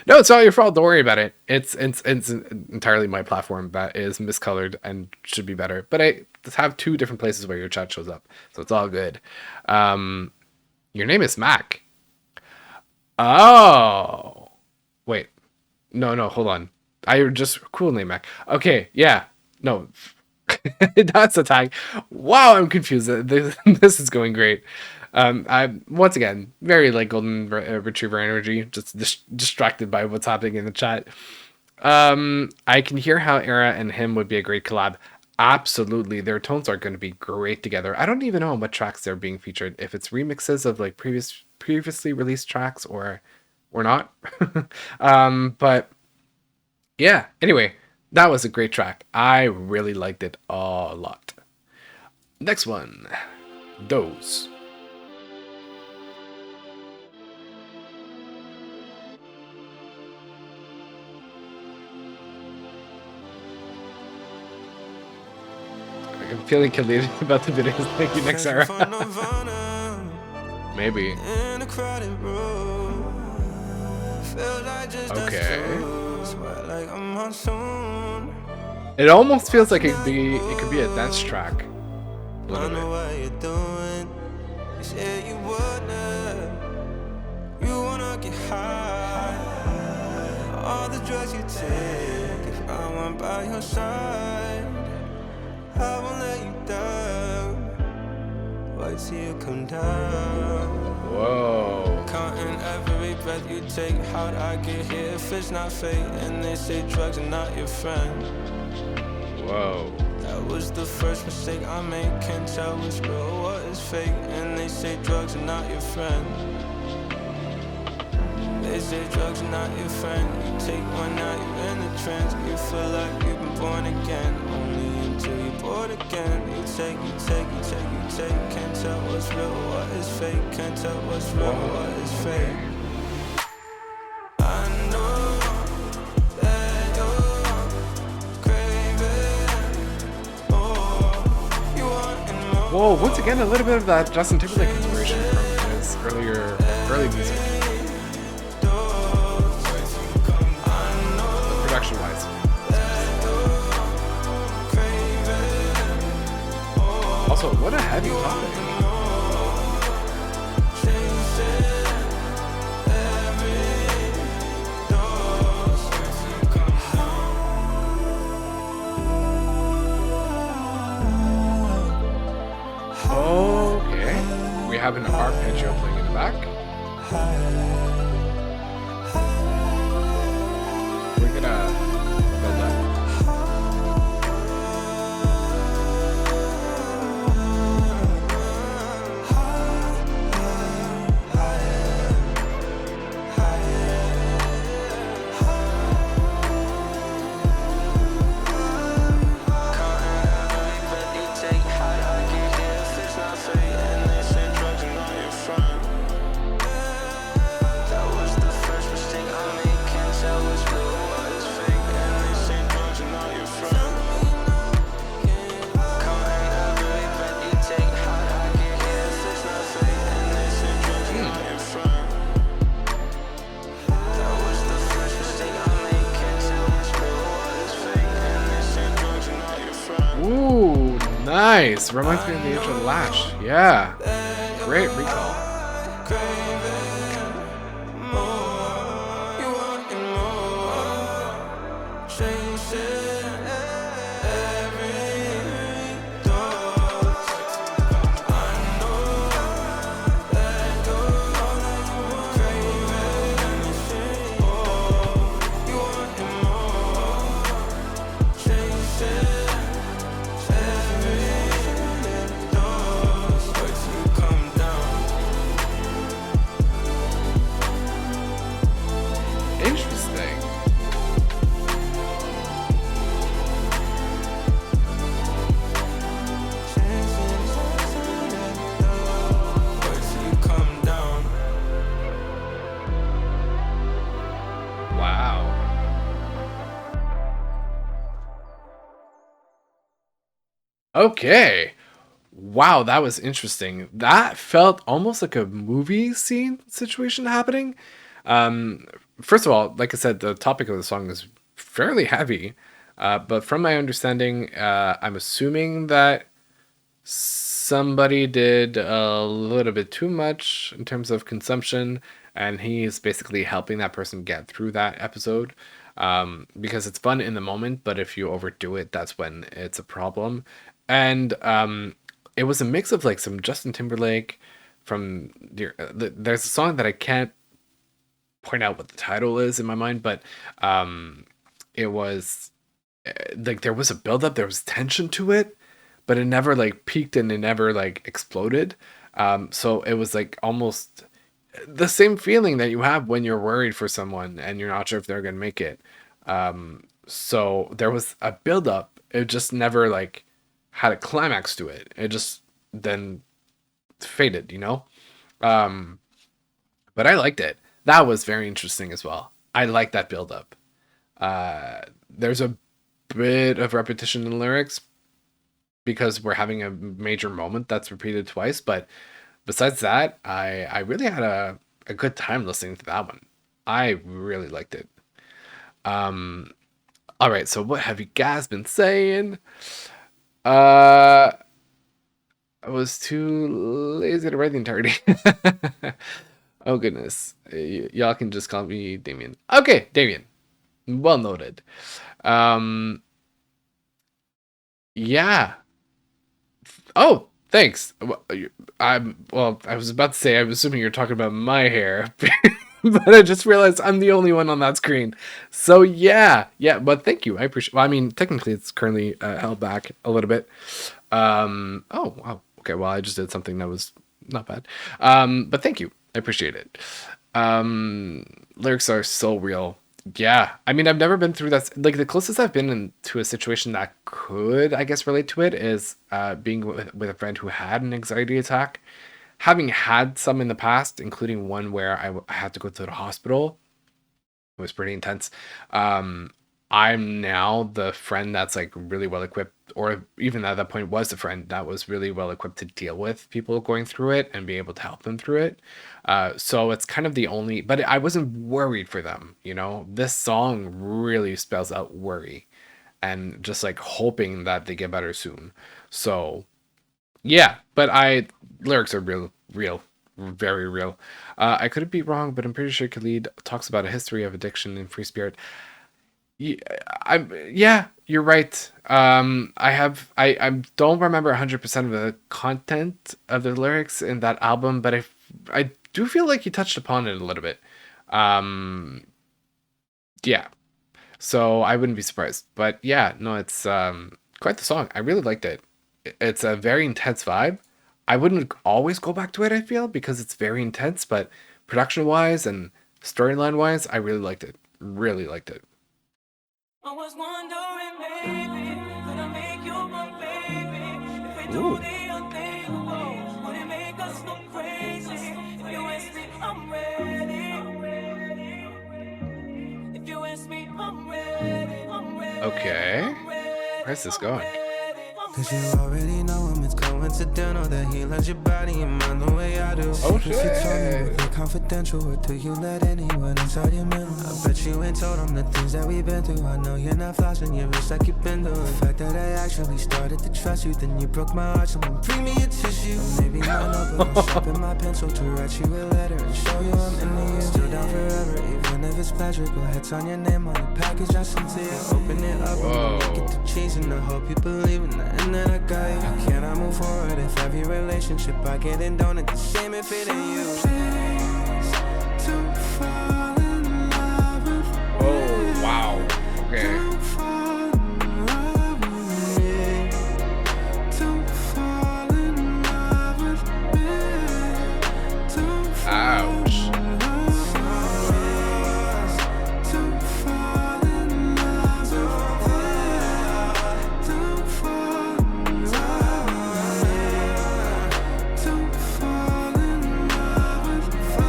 it's not your fault. Don't worry about it. It's entirely my platform that is miscolored and should be better. But I have 2 different places where your chat shows up, so it's all good. Your name is Mac. Oh, wait. No, hold on. I just cool name Mac. Okay, yeah. No, that's a tag. Wow, I'm confused. This is going great. I'm once again very like golden retriever energy, just distracted by what's happening in the chat. I can hear how Era and him would be a great collab. Absolutely, their tones are going to be great together. I don't even know on what tracks they're being featured. If it's remixes of like previously released tracks or not. But yeah. Anyway, that was a great track. I really liked it a lot. Next one, Those. feeling Khalid about the videos. Thank you, next Searching era. for Nirvana Maybe. in a crowded room. Feels like just us Okay. two. Swear like a monsoon. It almost feels like it could be a dance track. A little I bit. know what you're doing. You said you wouldn't. You wanna get high. All the drugs you take. If I went by your side, I won't let you down. Wait till you come down. Whoa. Counting every breath you take. How'd I get here if it's not fate? And they say drugs are not your friend. Whoa. That was the first mistake I made. Can't tell what's real, what is fake. And they say drugs are not your friend. They say drugs are not your friend. You take one out, you're in the trance. You feel like you've been born again. Only until you're bored again. You take. Can't tell what's real, what is fake. Can't tell what's real, what is fake. I know that you're craving more. You want more. Whoa, once again, a little bit of that Justin Timberlake inspiration from his early music. Production wise. Also, what a heavy topic. Okay. We have an arpeggio playing in the back. We're gonna build up. Ooh, nice. Reminds me of the intro to Lash. Yeah. Great recall. Interesting. Wow. Okay. Wow, that was interesting. That felt almost like a movie scene situation happening. Um, First of all, like I said, the topic of the song is fairly heavy. But from my understanding, I'm assuming that somebody did a little bit too much in terms of consumption, and he's basically helping that person get through that episode. Because it's fun in the moment, but if you overdo it, that's when it's a problem. And it was a mix of like some Justin Timberlake from there's a song that I can't point out what the title is in my mind, but it was like there was a buildup, there was tension to it, but it never like peaked and it never like exploded. So it was like almost the same feeling that you have when you're worried for someone and you're not sure if they're gonna make it. So there was a buildup. It just never like had a climax to it. It just then faded, you know? Um, but I liked it. That was very interesting as well. I like that buildup. There's a bit of repetition in the lyrics, because we're having a major moment that's repeated twice. But besides that, I really had a good time listening to that one. I really liked it. Um, all right, so what have you guys been saying? Uh, I was too lazy to write the entirety. Oh goodness, y'all can just call me Damien. Okay, Damien. Well noted. Um, yeah. Oh, thanks. Well, I was about to say I'm assuming you're talking about my hair, but I just realized I'm the only one on that screen. So yeah. But thank you. I appreciate. Well, I mean, technically it's currently held back a little bit. Oh wow. Okay. Well, I just did something that was not bad. But thank you. I appreciate it. Lyrics are so real. Yeah, I mean, I've never been through that. Like the closest I've been into a situation that could, I guess, relate to it is being with a friend who had an anxiety attack. Having had some in the past, including one where I had to go to the hospital. It was pretty intense. Um, I'm now the friend that's like really well equipped, or even at that point was the friend that was really well equipped to deal with people going through it and be able to help them through it. So it's kind of the only, but I wasn't worried for them. This song really spells out worry and just like hoping that they get better soon. So yeah, but lyrics are real, very real. I could be wrong, but I'm pretty sure Khalid talks about a history of addiction in Free Spirit. Yeah, yeah, you're right. I don't remember 100% of the content of the lyrics in that album, but I do feel like you touched upon it a little bit. Um, yeah, so I wouldn't be surprised. But yeah, no, it's quite the song. I really liked it. It's a very intense vibe. I wouldn't always go back to it, I feel, because it's very intense, but production wise and storyline wise, I really liked it. Really liked it. I was wondering, maybe, could I make you my baby? If we do Ooh. the unthinkable, would it make us go crazy? If you ask me, I'm ready. If you ask me, I'm ready. I'm ready. Okay. I'm ready. Where's this I'm going? ready. Cause you already know him, it's coincidental that he loves your body and mind the way I do. Oh If you told me, shit. would be confidential, or do you let anyone inside your mental? I bet you ain't told him the things that we've been through. I know you're not flossing your wrist like you've been doing. The fact that I actually started to trust you, then you broke my heart, so bring me a tissue. Or maybe my notebook, I'll sharpen my pencil to write you a letter and show you I'm into you. Still down forever, even if it's pleasurable. Heads on your name on the package I sent to you. Open it up, Whoa. and get the cheese, and I hope you believe in that. And then I got you. How can I move forward if every relationship I get in don't it the same if it ain't you? Please, to fall in love with me. Oh wow. Okay. Don't fall in love with me. Don't fall in love with me. Don't fall Ouch. in love with me. Don't fall in love with me. Don't fall in love with me. Don't fall in love with me.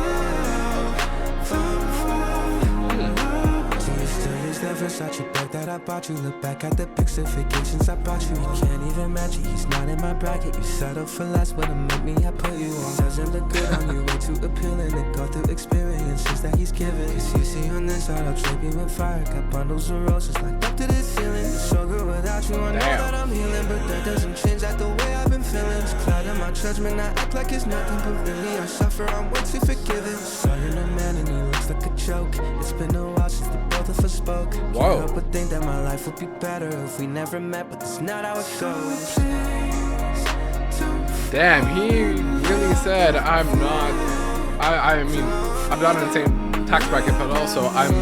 Don't fall in love. Do you still use that Versace bag that I bought you? Look back at the pics of vacations I bought you. You can't even match it, he's not in my bracket. You settle for less, but to make me, I put you on. Doesn't look good on you, way too appealing to go through experiences that he's given. Cause you see on this side, I'll drape you with fire. Got bundles of roses like up to the ceiling. It's so good without you, I know Damn. that I'm healing, but that doesn't change that the way I've been feeling. It's clouding my judgment, I act like it's nothing, but really I suffer, I'm way too forgiving. Saw you in a man and he looks like a joke. It's been a while since the both of us spoke. Whoa. Can't help but think that my life would be better if we never met, but that's not how it goes. Damn, he really said I'm not. I mean, I'm not in the same tax bracket, but also I'm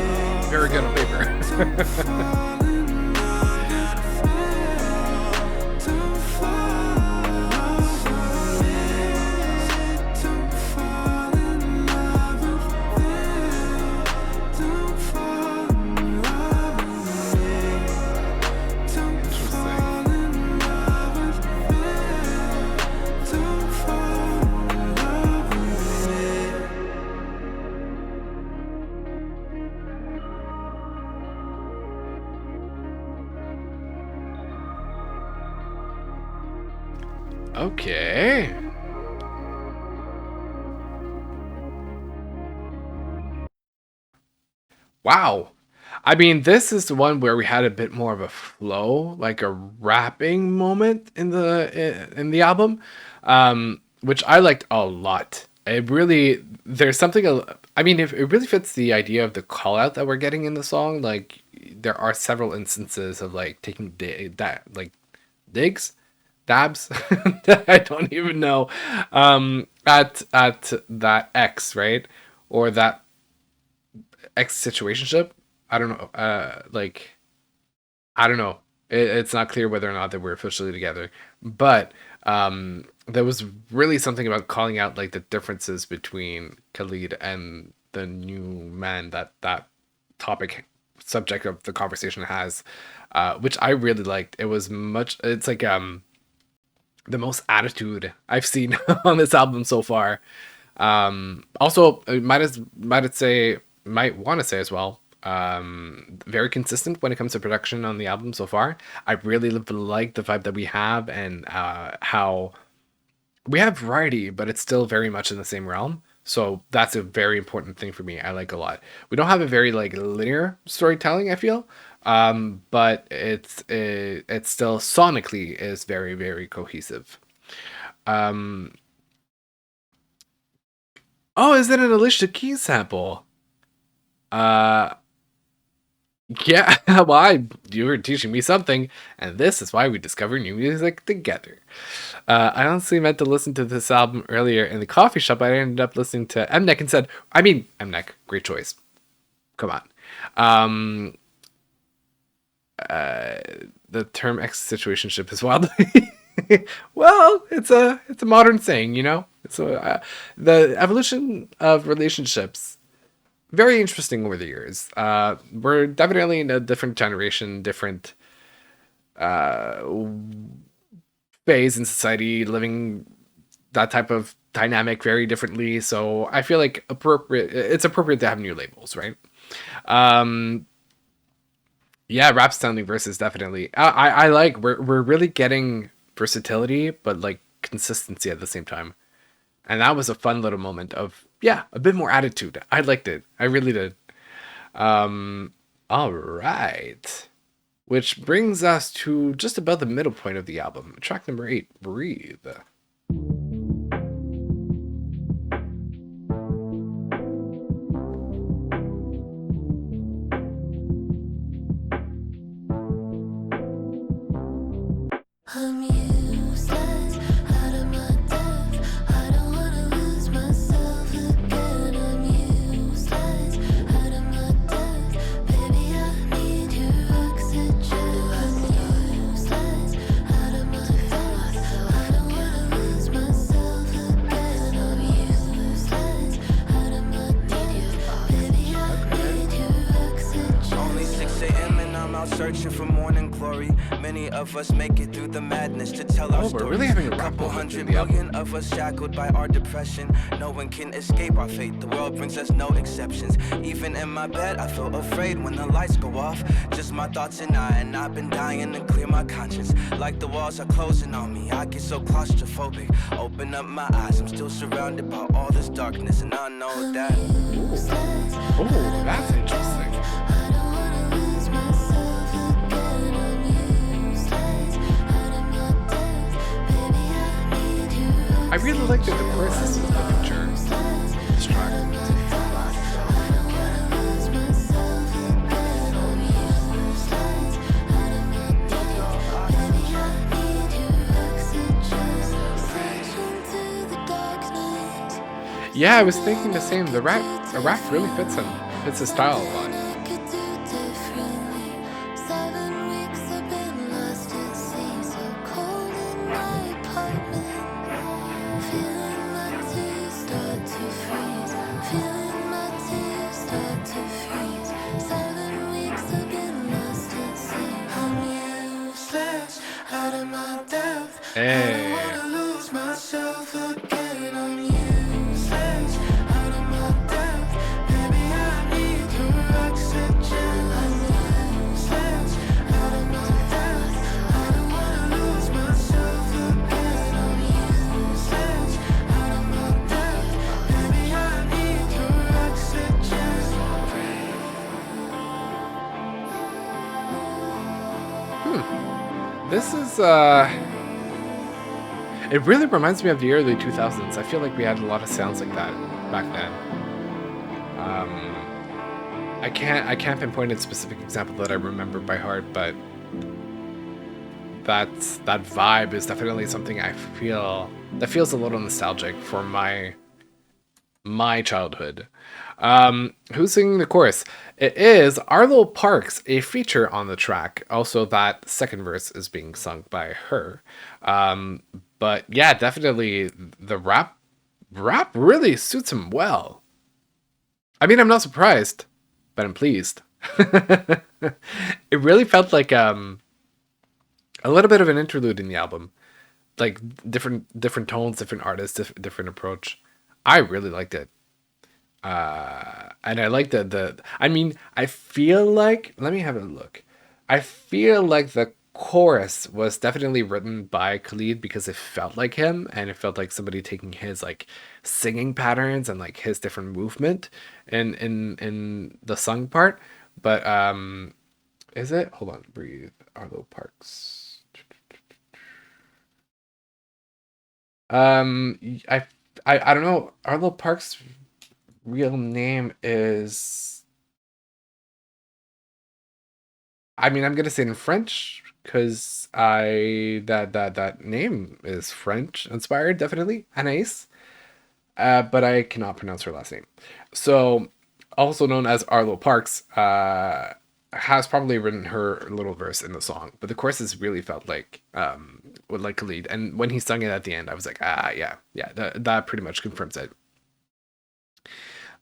very good on paper. Okay. Wow. I mean, this is the one where we had a bit more of a flow, like a rapping moment in the album, which I liked a lot. It really there's something. I mean, it really fits the idea of the call out that we're getting in the song. Like there are several instances of like taking that like digs, dabs. I don't even know at that X, right, or that X situationship. I don't know. Like I don't know. It's not clear whether or not that we're officially together, but there was really something about calling out like the differences between Khalid and the new man that topic subject of the conversation has, which I really liked. It was much. It's like the most attitude I've seen on this album so far. Also, might want to say as well. Very consistent when it comes to production on the album so far. I really like the vibe that we have and how we have variety, but it's still very much in the same realm. So that's a very important thing for me. I like a lot. We don't have a very like linear storytelling, I feel, but it's still sonically is very very cohesive. Um, oh, is it an Alicia Keys sample? Uh, yeah. Well, you were teaching me something, and this is why we discover new music together. I honestly meant to listen to this album earlier in the coffee shop. I ended up listening to Mnek and said, I mean, Mnek, great choice. Come on. Um, uh, the term ex situationship is wild. Well, it's a modern saying, you know. The evolution of relationships very interesting over the years. We're definitely in a different generation, different uh, phase in society, living that type of dynamic very differently. So I feel like it's appropriate to have new labels, right? Um, yeah, rap sounding versus definitely. I like we're really getting versatility, but like consistency at the same time. And that was a fun little moment of yeah, a bit more attitude. I liked it. I really did. All right. Which brings us to just about the middle point of the album. Track number 8, Breathe. I'm useless, out of my depth. I don't wanna lose myself again. I'm useless, out of my depth. Baby, I need your oxygen. I'm useless, out of my depth. I don't wanna lose myself again. I'm useless, out of my depth. Baby, I need your oxygen. Only 6 a.m. and I'm out searching for morning glory. Many of us make it through the madness to tell our stories. We're really having a rap Couple moment in hundred the album. million of us shackled by our depression. No one can escape our fate. The world brings us no exceptions. Even in my bed, I feel afraid when the lights go off. Just my thoughts and I've been dying to clear my conscience. Like the walls are closing on me. I get so claustrophobic. Open up my eyes, I'm still surrounded by all this darkness, and I know that. Oh, that's interesting. I really like that the chorus is the picture. This track. Yeah, I was thinking the same. The rap really fits him. Fits his style a lot. Hey. This is it really reminds me of the early 2000s. I feel like we had a lot of sounds like that back then. I can't pinpoint a specific example that I remember by heart, but that vibe is definitely something I feel that feels a little nostalgic for my childhood. Who's singing the chorus? It is Arlo Parks, a feature on the track. Also, that second verse is being sung by her. But yeah, definitely the rap really suits him well. I mean, I'm not surprised, but I'm pleased. It really felt like a little bit of an interlude in the album, like different tones, different artists, different approach. I really liked it. And I like I mean, I feel like, let me have a look. I feel like the chorus was definitely written by Khalid because it felt like him, and it felt like somebody taking his like singing patterns and like his different movement in the sung part. But is it? Hold on, breathe. Arlo Parks. I don't know. Arlo Parks' real name is, I mean, I'm gonna say it in French because that name is French inspired, definitely. Anais. But I cannot pronounce her last name. So, also known as Arlo Parks, has probably written her little verse in the song, but the choruses really felt like would like Khalid. And when he sung it at the end, I was like, yeah, that pretty much confirms it.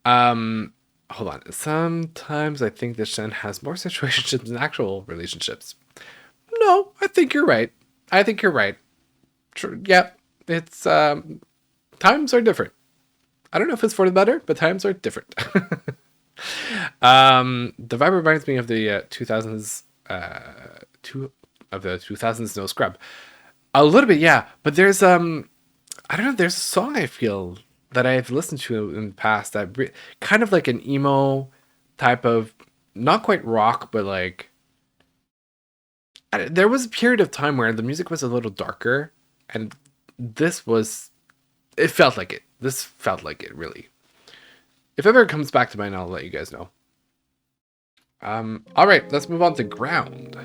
Hold on. Sometimes I think that Shen has more situationships than actual relationships. No, I think you're right. I think you're right. Yeah, it's times are different. I don't know if it's for the better, but times are different. The vibe reminds me of the 2000s, of the 2000s No Scrub. A little bit, yeah. But there's I don't know. There's a song I feel that I've listened to in the past that kind of like an emo type of, not quite rock, but like there was a period of time where the music was a little darker, and it felt like it. This felt like it, really. If ever it comes back to mind, I'll let you guys know. All right, let's move on to Ground.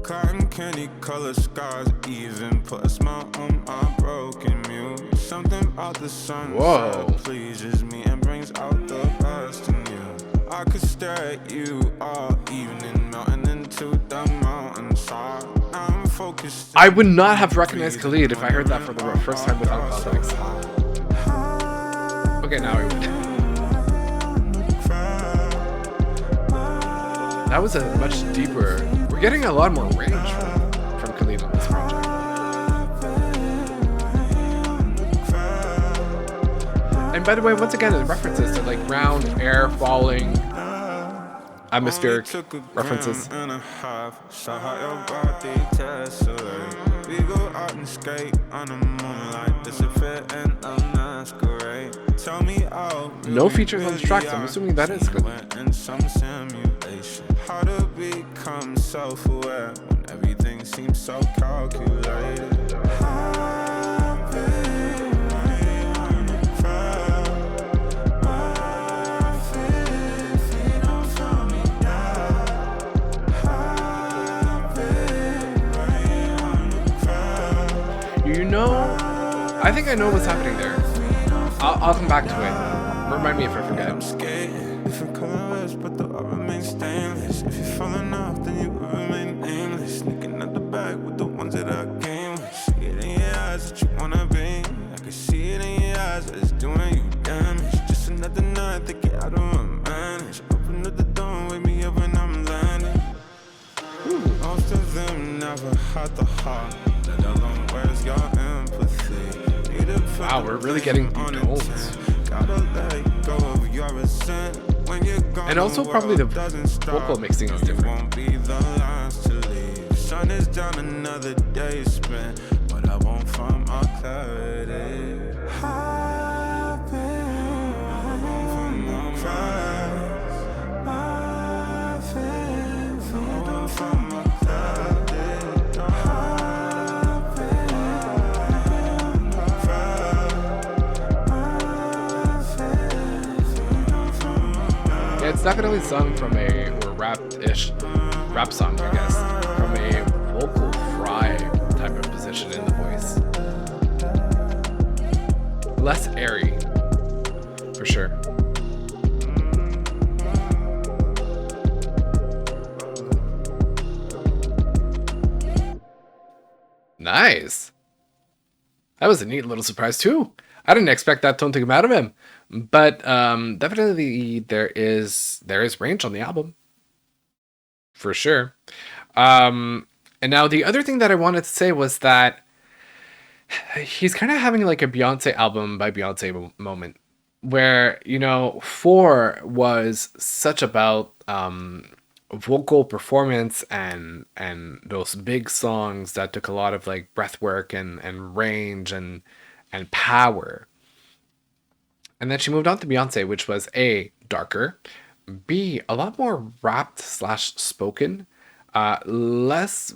Cotton candy color skies even put a smile on my broken mute. Something about the sunset pleases me and brings out the best in you. I could stare at you all evening, melting into the mountainside. I'm focused. I would not have recognized Khalid if I heard that for the first time without context. Okay, now I would. That was a much deeper. We're getting a lot more range from Khalid on this project. And by the way, once again, it references to like ground, air, falling, atmospheric references. We go out and skate on the moonlight, disappear in a masquerade. Tell me no features on the track, so I'm assuming that is good. How to become self-aware when everything seems so calculated. You know, I think I know what's happening there. I'll come back to it. Remind me if I forget. I'm scared. Different colors, but the art remains stainless. If you're falling off, then you will remain nameless. Sneaking out the back with the ones that I came with. See it in your eyes that you wanna be. I can see it in your eyes that it's doing you damage. Just another night to get out of my manage. Open up the door, wake me up when I'm landing. Most of them never had the heart. Let alone where's your empathy. Wow, we're really getting deep tones. And also probably the vocal mixing is different. Sun is down, another day spent, but I won't find my clarity. definitely sung from a, or rapped-ish, rap song, I guess, from a vocal fry type of position in the voice. Less airy, for sure. Nice. That was a neat little surprise too. I didn't expect that tone to come out of him, but definitely there is range on the album for sure. And now the other thing that I wanted to say was that he's kind of having like a Beyonce album by Beyonce moment, where Four was such about vocal performance and those big songs that took a lot of like breath work and range and power. And then she moved on to Beyonce, which was A, darker, B, a lot more rapped slash spoken, less,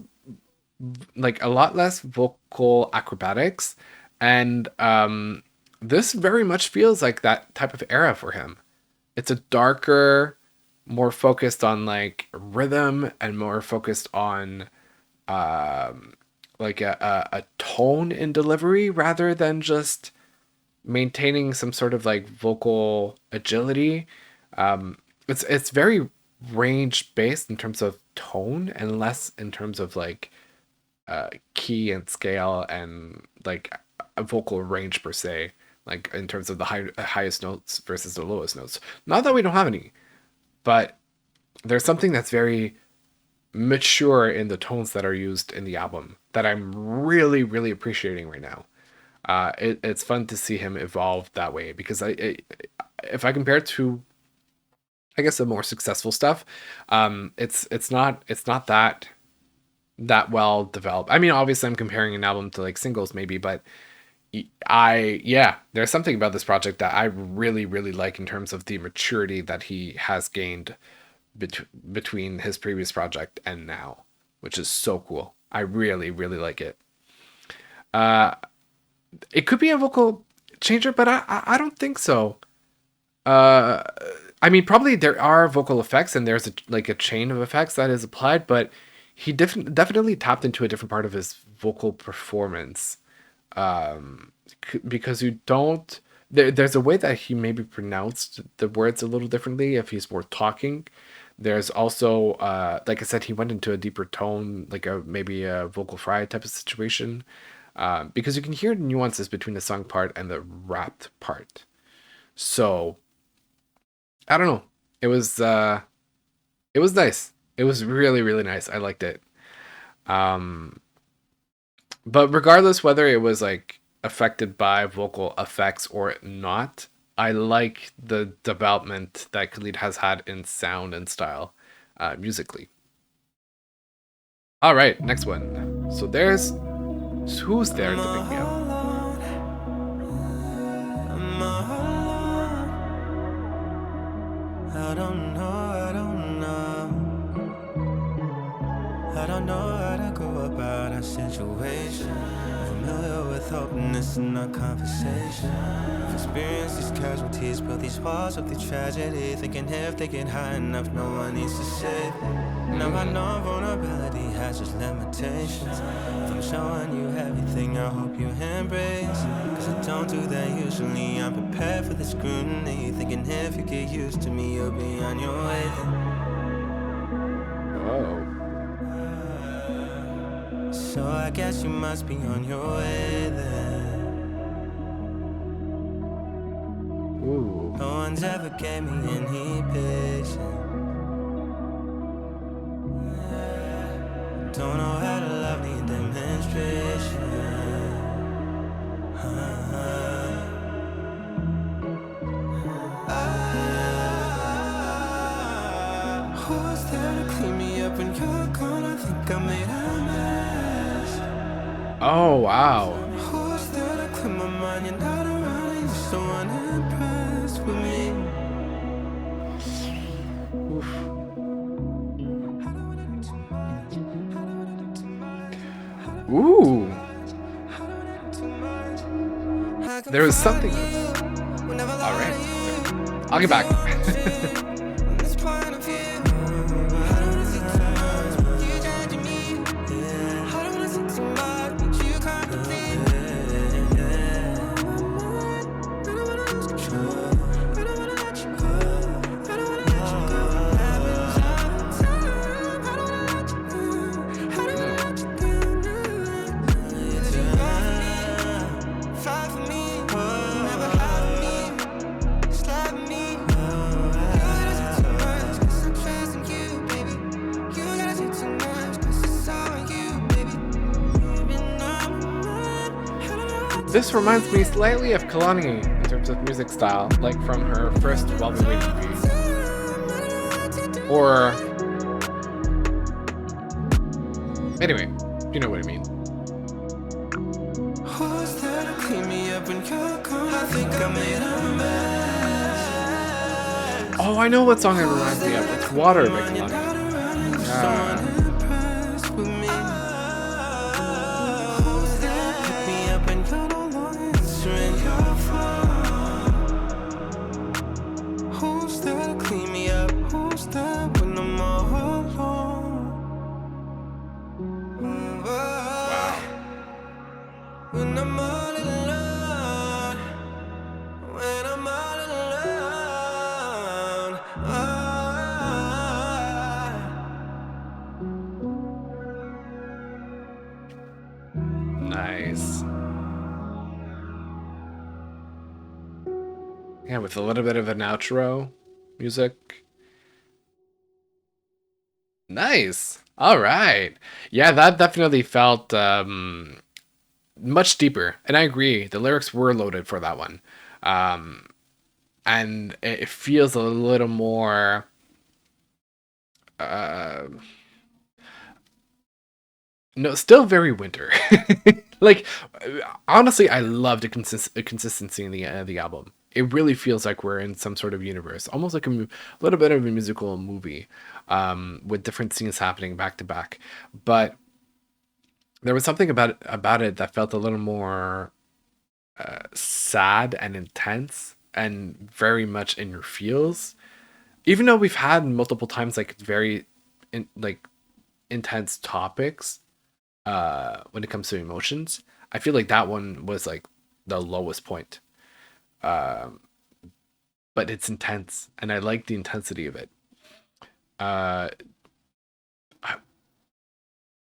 like a lot less vocal acrobatics. And this very much feels like that type of era for him. It's a darker, more focused on like rhythm and more focused on like a tone in delivery rather than just maintaining some sort of like vocal agility. It's very range based in terms of tone and less in terms of like key and scale and like a vocal range per se, like in terms of the highest notes versus the lowest notes. Not that we don't have any, but there's something that's very mature in the tones that are used in the album that I'm really, really appreciating right now. It's fun to see him evolve that way because if I compare it to, I guess, the more successful stuff, it's not that well developed. I mean, obviously, I'm comparing an album to like singles, maybe, but yeah, there's something about this project that I really, really like in terms of the maturity that he has gained between his previous project and now, which is so cool. I really, really like it. It could be a vocal changer, but I don't think so. Uh, I mean, probably there are vocal effects and there's like a chain of effects that is applied, but he definitely tapped into a different part of his vocal performance. Because you don't, there's a way that he maybe pronounced the words a little differently if he's more talking. There's also, like I said, he went into a deeper tone, like maybe a vocal fry type of situation, because you can hear the nuances between the sung part and the rapped part. So I don't know. It was nice. It was really, really nice. I liked it. Um, but regardless whether it was like affected by vocal effects or not, I like the development that Khalid has had in sound and style, musically. All right, next one. So there's who's there to pick me up. I don't know, I don't know. I don't know how to go about our situation. Familiar with openness in our conversation. I've experienced these casualties, built these walls of the tragedy. Thinking if they get high enough, no one needs to save me. Now I know vulnerability has its limitations. If I'm showing you everything, I hope you embrace. Cause I don't do that usually, I'm prepared for the scrutiny. Thinking if you get used to me, you'll be on your way then. Oh. So I guess you must be on your way then. Ooh. No one's ever gave me any patience. Don't know how to love, need demonstration. Who's there to clean me up when you're gone? I think I made a mess. Oh wow. Who's there to clear my mind? You're not around and you're so unimpressed with me. Oof. Ooh. There was something. All right. I'll get back. This reminds me slightly of Kalani in terms of music style, like from her first While We Wait movie. Or anyway, you know what I mean. Who's there to clean me up when you're gone? I think I made a mess. Oh, I know what song it reminds me of. It's Water by Kalani. Impressed with me. Who's there to pick me up when you're no longer answering your phone? Who's there to clean me up? Who's there when I'm all alone? Wow. When I'm all alone, when I'm all alone, Nice. Yeah, with a little bit of an outro music. Nice. All right. Yeah, that definitely felt much deeper. And I agree. The lyrics were loaded for that one. And it feels a little more uh no, still very winter. Like honestly, I love the consistency in the album. It really feels like we're in some sort of universe, almost like a little bit of a musical movie, with different scenes happening back to back. But there was something about it that felt a little more sad and intense and very much in your feels. Even though we've had multiple times like very like intense topics when it comes to emotions, I feel like that one was like the lowest point. Um, but it's intense, and I like the intensity of it. Uh,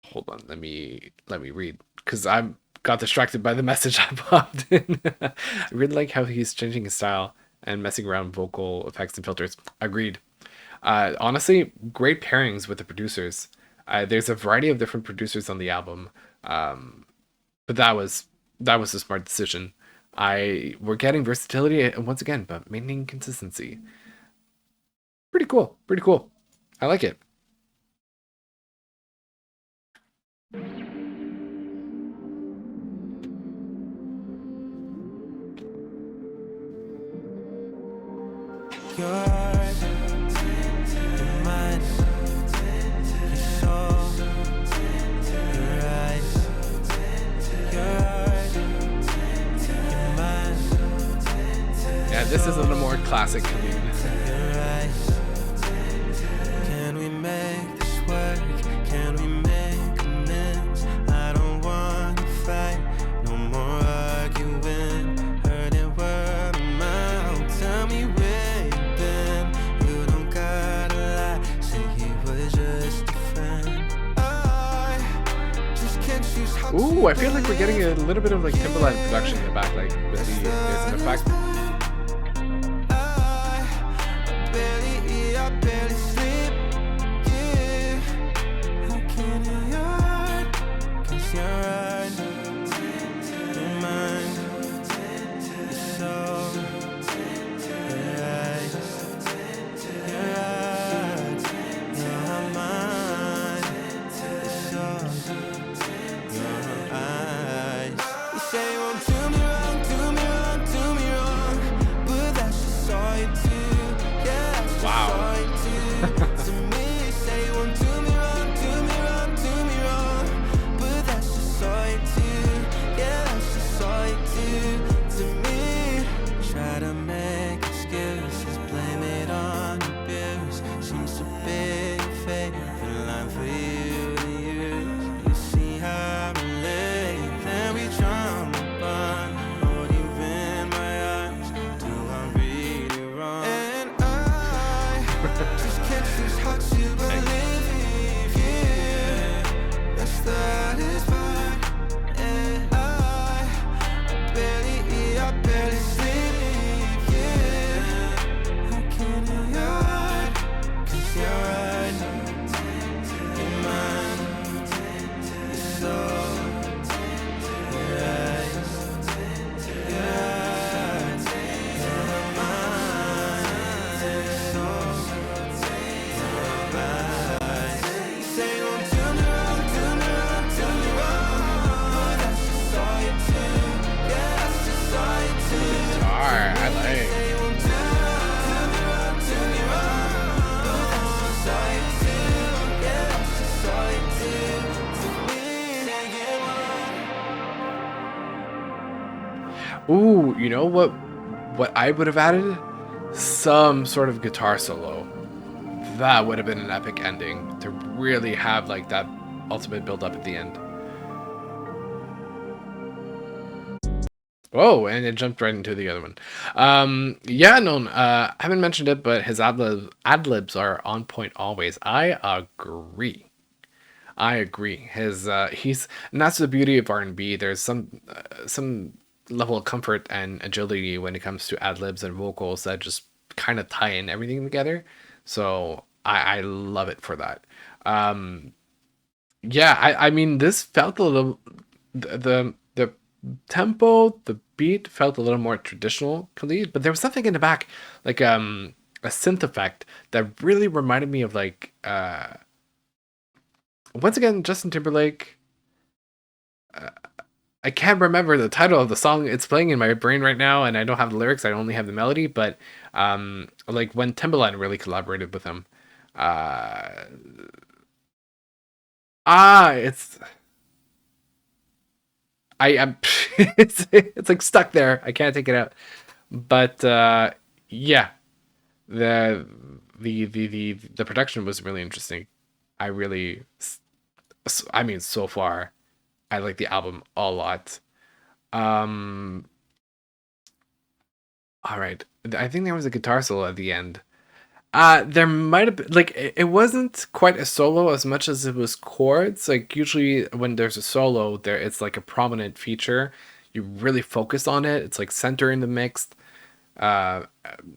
hold on, let me read because I got distracted by the message I popped in. I really like how he's changing his style and messing around vocal effects and filters. Agreed. Honestly, great pairings with the producers. There's a variety of different producers on the album, but that was a smart decision. We're getting versatility once again, but maintaining consistency. Pretty cool. Pretty cool. I like it. your heart, your mind, your soul, your eyes, your heart, your mind, Yeah, this is a little more classic Khalid. your eyes. Can we make this work? Can we make amends? I don't wanna fight, no more arguing. Hurting word of mouth. Tell me where you've been. You don't gotta lie. Say he was just a friend. I just can't choose how to Ooh, I feel like we're getting a little bit of like Timberland production in the back, like with there's an effect. I barely sleep. Yeah, I can't hear your heart, 'cause you're right. Your mind, your soul, your eyes, your heart, your mind, your soul, your eyes. You say you won't do me wrong, do me wrong, do me wrong, but that's just all you do. Yeah, that's just Wow. all you do. Ooh, you know what? What I would have added? Some sort of guitar solo. That would have been an epic ending to really have like that ultimate build up at the end. Oh, and it jumped right into the other one. Yeah, no, I haven't mentioned it, but his ad libs are on point always. I agree. I agree. He's and that's the beauty of R&B. There's some level of comfort and agility when it comes to ad libs and vocals that just kind of tie in everything together. So I love it for that. Um, yeah, I mean this felt a little the tempo, the beat felt a little more traditional, Khalid, but there was something in the back, like a synth effect that really reminded me of like once again Justin Timberlake. I can't remember the title of the song. It's playing in my brain right now, and I don't have the lyrics. I only have the melody. But like when Timbaland really collaborated with him. Uh, it's I am it's like stuck there. I can't take it out. But yeah, the the production was really interesting. I really, I mean, so far, I like the album a lot. Um, all right, I think there was a guitar solo at the end. There might have been like it wasn't quite a solo as much as it was chords. Like usually when there's a solo, there it's like a prominent feature. You really focus on it. It's like center in the mix. Uh,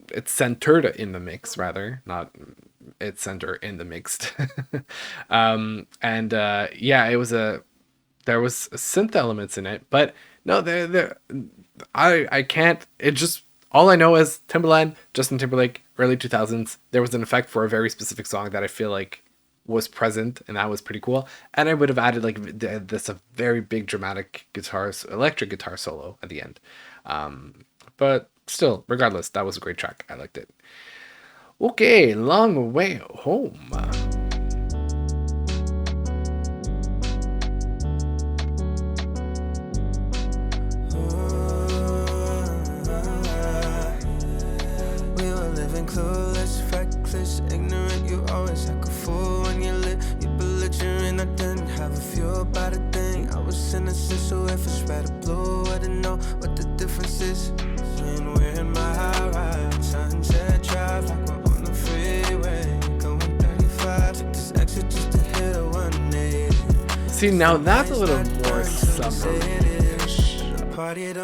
it's centered in the mix rather, not it's center in the mixed. And yeah, it was a there was synth elements in it, but no, there I can't. It just all I know is Timbaland, Justin Timberlake, early 2000s. There was an effect for a very specific song that I feel like was present, and that was pretty cool. And I would have added like this a very big dramatic electric guitar solo at the end. But still, regardless, that was a great track. I liked it. Okay, long way home. We were living clueless, reckless, ignorant. You always act a fool when you lit. You belligerent, I didn't have a few about a thing. I was innocent, so if it's red or blue, I didn't know what the difference is. When we're in my high ride, sunset drive, like we're on the freeway, going 35. Took this exit just to hit a 180. See, now that's a little more summer-ish.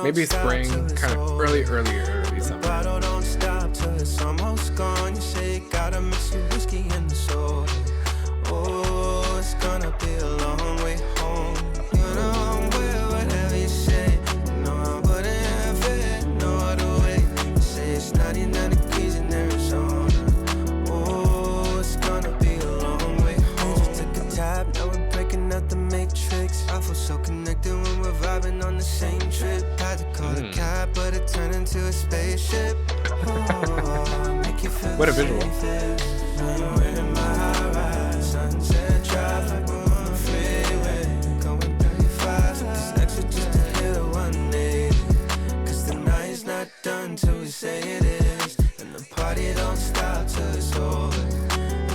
Maybe spring, kind of early summer. Bottle don't stop till it's almost gone. You say you gotta mix your whiskey and the soda. Oh, it's gonna be a long way home. You know I'm with whatever you say. No, I wouldn't have it no other way. You say it's 99 degrees in Arizona. Oh, it's gonna be a long way home. Just took a tap, now we're breaking out the matrix. I feel so connected when we're vibing on the same trip. Had to call a cab, but it turned into a spaceship. Oh, make you feel What a visual. sunset drive like we're on the freeway, going 35. Took this exit just to hit a 180. Cause the night's not done till we say it is. And the party don't stop till it's over.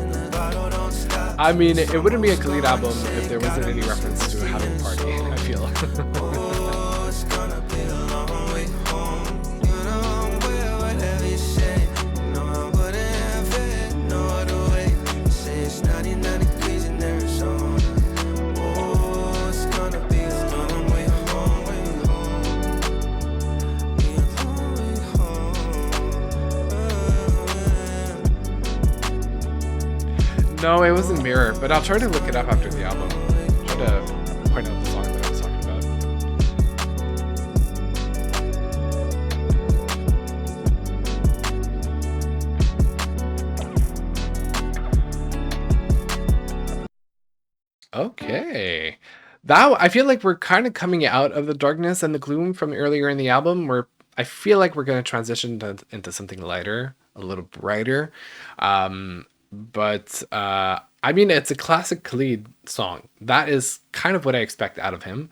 And the bottle don't stop. I mean, it wouldn't be a Khalid album if there wasn't any reference to having a party, I feel. Oh, it's gonna be a long way home. You know I'm with whatever you say. No, I wouldn't have it no other way. You say it's 99 degrees in Arizona. Oh, it's gonna be a long way home. Be a long way home. No, it wasn't Mirror, but I'll try to look it up after the album. Try to point out the song that I was talking about. Okay. That I feel like we're kind of coming out of the darkness and the gloom from earlier in the album. Where I feel like we're going to transition into something lighter, a little brighter. But I mean, it's a classic Khalid song. That is kind of what I expect out of him.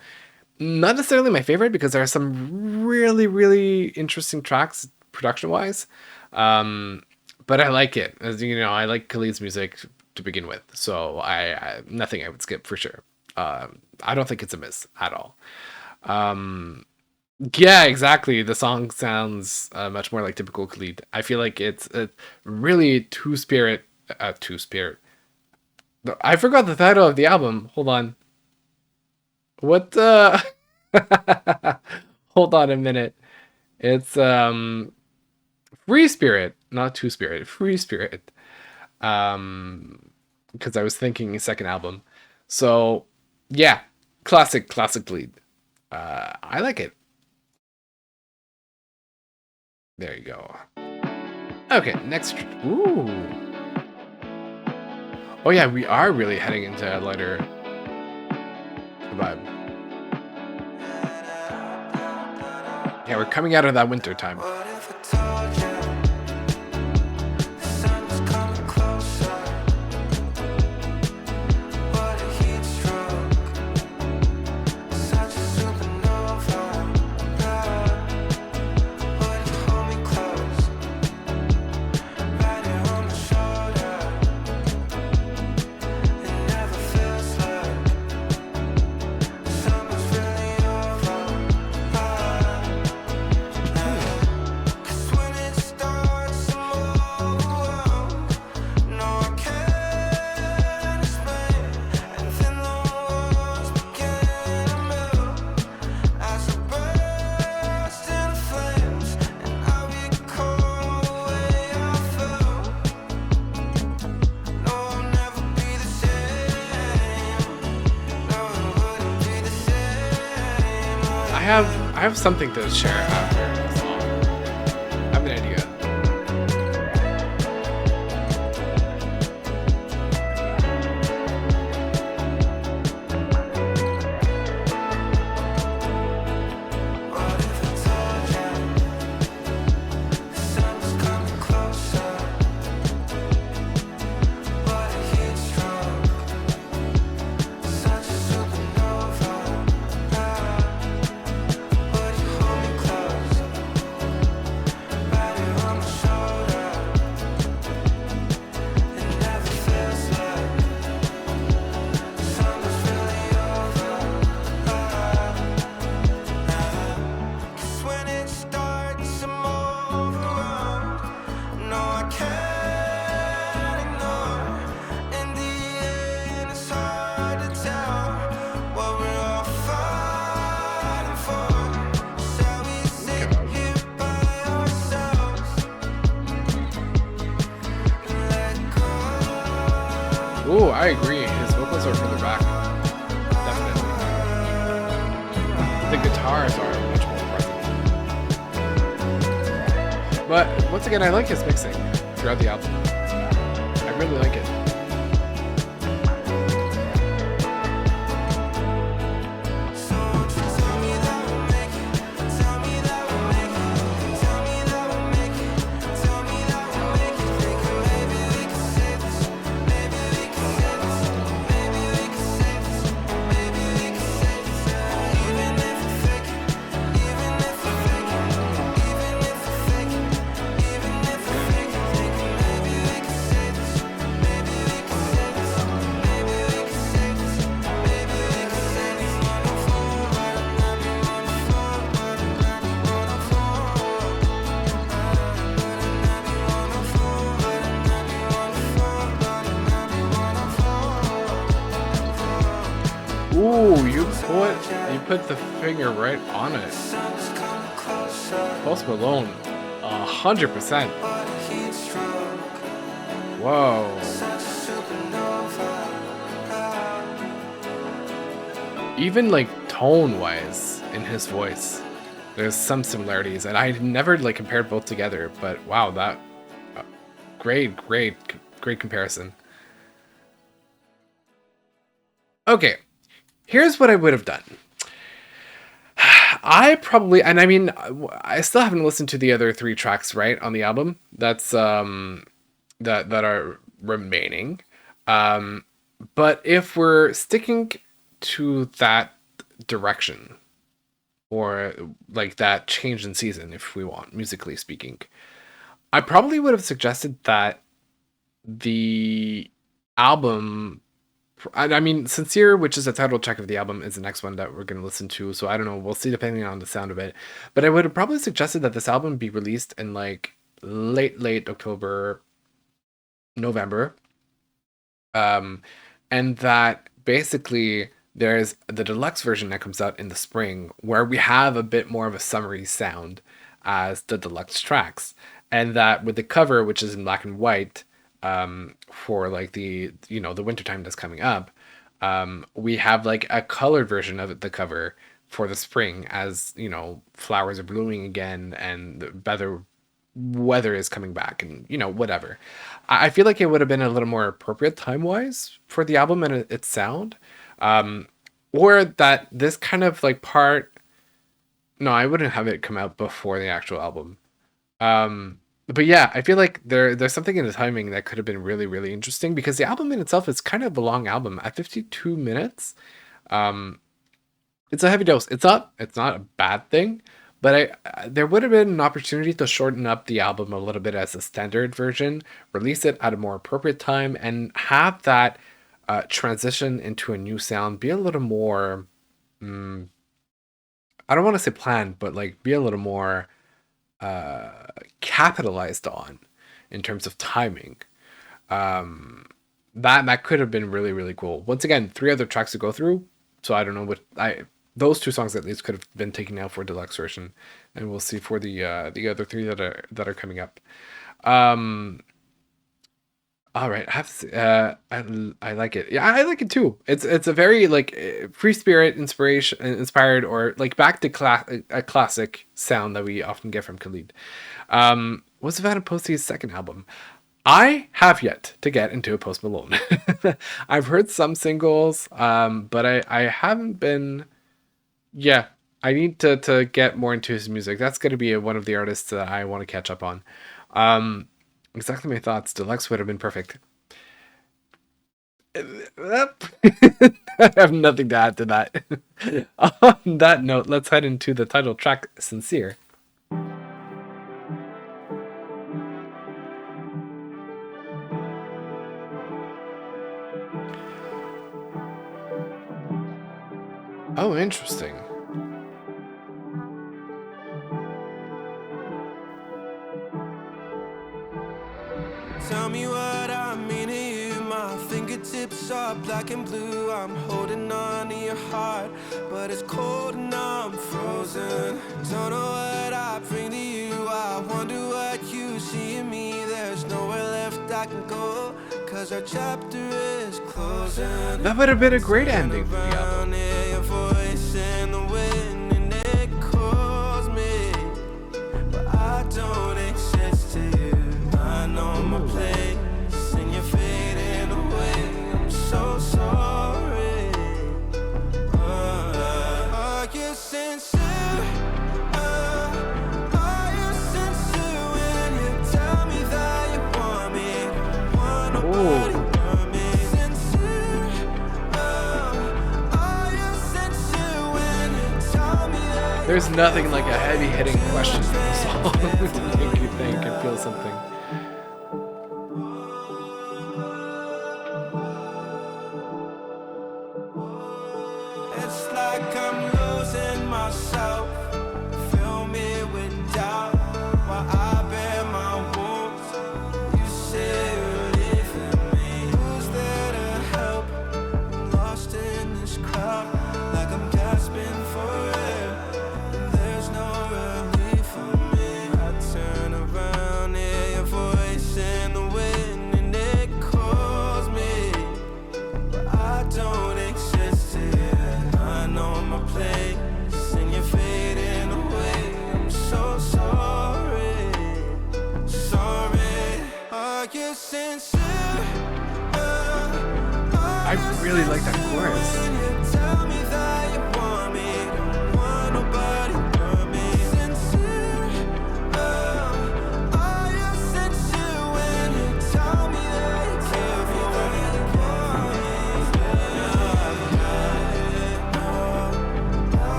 Not necessarily my favorite because there are some really, really interesting tracks production wise. Um, but I like it. As you know, I like Khalid's music to begin with, so I nothing I would skip for sure. I don't think it's a miss at all. Yeah, exactly. The song sounds much more like typical Khalid. I feel like it's a really two spirit. Two spirit. I forgot the title of the album. Hold on. What? Hold on a minute. It's Free Spirit, not Two Spirit. Free Spirit. Um, because I was thinking second album. So yeah, classic lead. I like it. There you go. Okay, next. Ooh. Oh yeah, we are really heading into a lighter vibe. Yeah, we're coming out of that winter time. What if I told you the sun was coming closer? What a heat stroke, such a supernova. Would you hold me close, right here on my shoulder? It never feels like summer's really over. Cause when it starts to move around, no, I can't explain. And then the walls begin to melt as I burst into flames, and I recall the way I felt. No, I'll never be the same. No, it wouldn't be the same. I have something to share after the song. I have an idea. What if I told you the sun was coming closer? What a heat stroke, such a supernova. Would you hold me close, right here on my shoulder? It never feels like summer's really over. Cause when it starts to move around, no, I can't ignore. In the end, it's hard to tell what we're all fighting for. Shall we sit here by ourselves and let go? Ooh, I agree. His vocals are further back. Definitely. The guitars are much more present. But once again, I like his mixing throughout the album. I really like it. So won't you tell me that we'll make it? Tell me that we'll make it. Tell me that we'll make it. Tell me that we'll make it. Thinking maybe we can save this. Maybe we can save this. Maybe we can save this. Maybe we can save this. Even if we fake it. Even if we fake it. Even if we fake it. Even if we fake it. Thinking maybe we can save this. Maybe we can save this. Maybe we can save this. Maybe we can save this. On the phone, but I'm not me on the phone, but I'm not me on the phone. But I'm not me on the phone, but I'm not me on the phone, but I'm not me on the phone. Ooh, you put the finger right on it. Sun's coming closer, Post Malone, 100%. what a heat stroke, Whoa. such a supernova. Even like tone wise in his voice, there's some similarities, and I never like compared both together. But wow, that great comparison. Okay, here's what I would have done. I probably, and I mean, I still haven't listened to the other three tracks right on the album. That's that are remaining. But if we're sticking to that direction, or like that change in season, if we want, musically speaking. I probably would have suggested that the album, I mean, Sincere, which is the title track of the album, is the next one that we're going to listen to. So I don't know. We'll see depending on the sound of it. But I would have probably suggested that this album be released in like late October, November. Um, and that basically there's the deluxe version that comes out in the spring where we have a bit more of a summery sound as the deluxe tracks. And that with the cover, which is in black and white, for like the wintertime that's coming up, we have like a colored version of the cover for the spring as flowers are blooming again and the better weather is coming back and whatever. I feel like it would have been a little more appropriate time wise for the album and its sound, um, or that this kind of like part. No, I wouldn't have it come out before the actual album. But yeah, I feel like there's something in the timing that could have been really really interesting because the album in itself is kind of a long album at 52 minutes. Um, it's a heavy dose. It's not a bad thing, but there would have been an opportunity to shorten up the album a little bit as a standard version, release it at a more appropriate time, and have that transition into a new sound be a little more. Mm, I don't want to say planned, but like be a little more uh, capitalized on in terms of timing. Um, that could have been really really cool. Once again, three other tracks to go through, so I don't know what I those two songs at least could have been taken out for deluxe version, and we'll see for the other three that are coming up. Um, all right, I have to say, I like it. Yeah, I like it too. It's a very like free spirit inspiration inspired or like back to a classic sound that we often get from Khalid. Was Savannah Post's second album. I have yet to get into a Post Malone. I've heard some singles, but I haven't been. Yeah, I need to get more into his music. That's going to be one of the artists that I want to catch up on. Um, exactly my thoughts. Deluxe would have been perfect. I have nothing to add to that. On that note, let's head into the title track, Sincere. Oh, interesting. Tell me what I mean to you. My fingertips are black and blue. I'm holding on to your heart, but it's cold and I'm frozen. Don't know what I bring to you. I wonder what you see in me. There's nowhere left I can go, 'cause our chapter is closing. That would have been a great ending for the album. Your voice in the wind and it calls me, but I don't exist to you. I know my place and you're fading away. I'm so sorry. Are you sincere? Are you sincere when you tell me that you want me? Don't want nobody but me. Sincere? Are you sincere when you tell me that There's nothing like a heavy hitting question in the song to make you think and feel something. it's like I'm losing myself? Fill me with doubt while I bear my wounds. You say you're leaving me. Who's there to help? I'm lost in this crowd, like I'm gasping for air, and there's no relief for me. I turn around, hear your voice in the wind, and it calls me, but I don't exist here. I know my place, and you're fading away. I'm so sorry, sorry. Are you sincere? I really like that chorus. When you tell me that you want me, don't want nobody but me. Sincere? Are you sincere when you tell me that you care for me?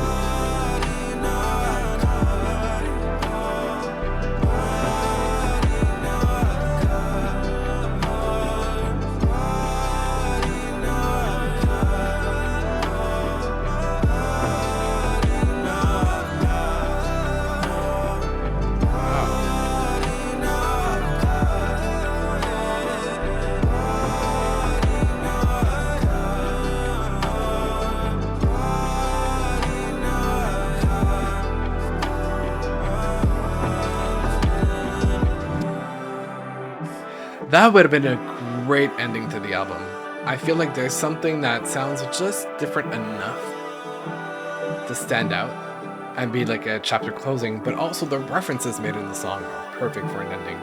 Nobody That would have been a great ending to the album. I feel like there's something that sounds just different enough to stand out and be like a chapter closing, but also the references made in the song are perfect for an ending.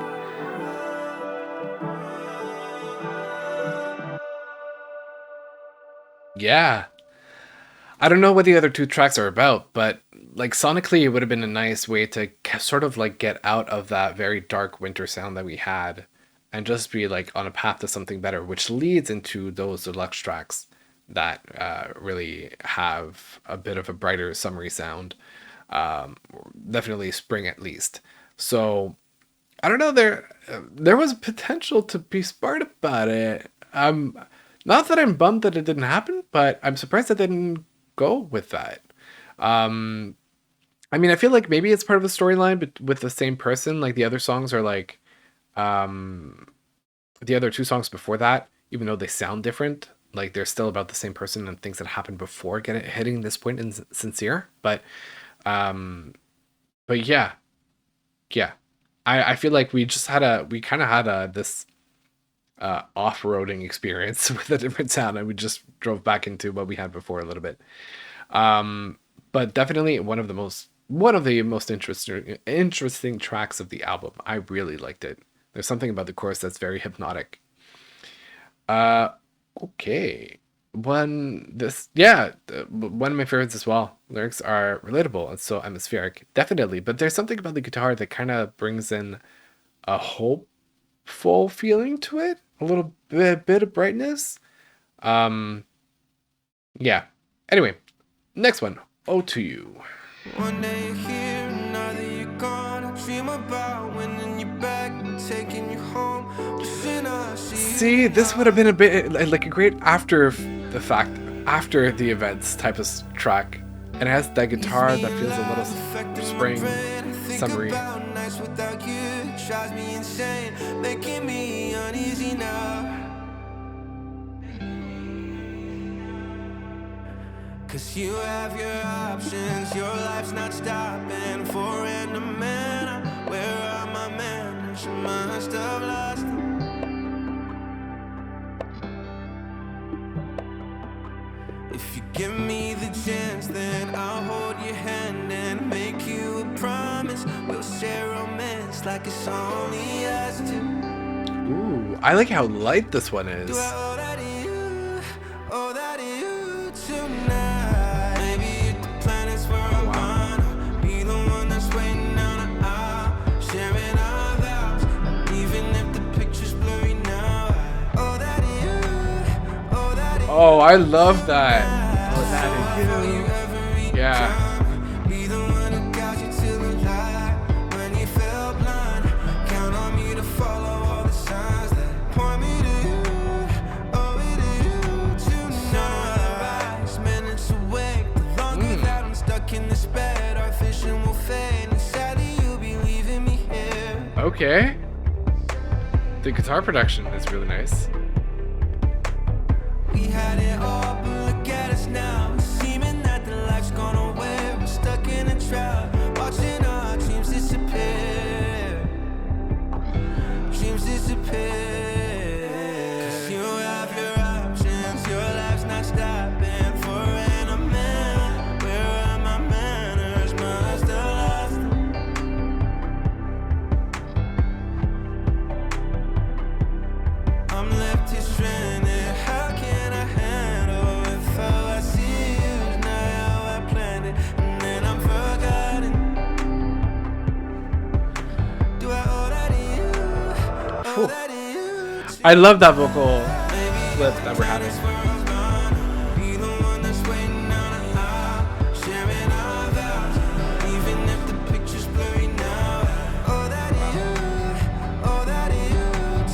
Yeah. I don't know what the other two tracks are about, but like sonically, it would have been a nice way to sort of like get out of that very dark winter sound that we had and just be like on a path to something better, which leads into those deluxe tracks that really have a bit of a brighter summery sound. Um, Definitely spring at least. So I don't know. There was potential to be smart about it. Not that I'm bummed that it didn't happen, but I'm surprised that they didn't go with that. Um, I mean, I feel like maybe it's part of the storyline, but with the same person. Like the other songs are like um, the other two songs before that, even though they sound different, like they're still about the same person and things that happened before hitting this point in sincere. Um, but yeah, yeah. I feel like we kind of had this off-roading experience with a different sound, and we just drove back into what we had before a little bit. Um, but definitely one of the most interesting tracks of the album. I really liked it. There's something about the chorus that's very hypnotic. Uh, okay. One of my favorites as well. Lyrics are relatable and so atmospheric, definitely. But there's something about the guitar that kind of brings in a hopeful feeling to it, a little bit of brightness. Um, yeah. Anyway, next one. Oh, to you. One day you're here, another you're gone. I dream about when you're back, taking you home. See, this would have been a bit like a great after the fact, after the events type of track. And it has that guitar that feels a little spring, summery. Drives me insane, making me uneasy now. Cause you have your options, your life's not stopping for random man. Where are my manners? You must have lost them. If you give me the chance, then I'll hold your hand and make you a promise. We'll share romance like it's only us two. Ooh, I like how light this one is. Do I owe that to you? Owe that to you tonight? Maybe if the planets were gone, be the one that's waiting on an hour, sharing our vows. Even if the picture's blurry now, I owe that to you. Owe that to you. Oh, I love that. Oh, that is you. Yeah. Be the one who got you to the light when you felt blind. Count on me to follow all the signs that point me to you. Owe it to you tonight. Rise, minutes awake. The longer that I'm stuck in this bed, our vision will fade, and sadly you'll be leaving me here. Okay. The guitar production is really nice. We had it all, but look at us now. Seeming that the life's gone away. We're stuck in a trap, watching our dreams disappear. Dreams disappear. Cause you have your options, your life's not stopping for random man. Where are my manners? Must have lost them. I'm left here stranded. How can I handle if all I see is not how I planned it, and then I'm forgotten? Do I owe that to you? Owe that to you? I love that vocal flip that we're having. Be the one that's waiting on an hour, sharing our vows. Even if the picture's blurry now, I owe that to you. Owe that to you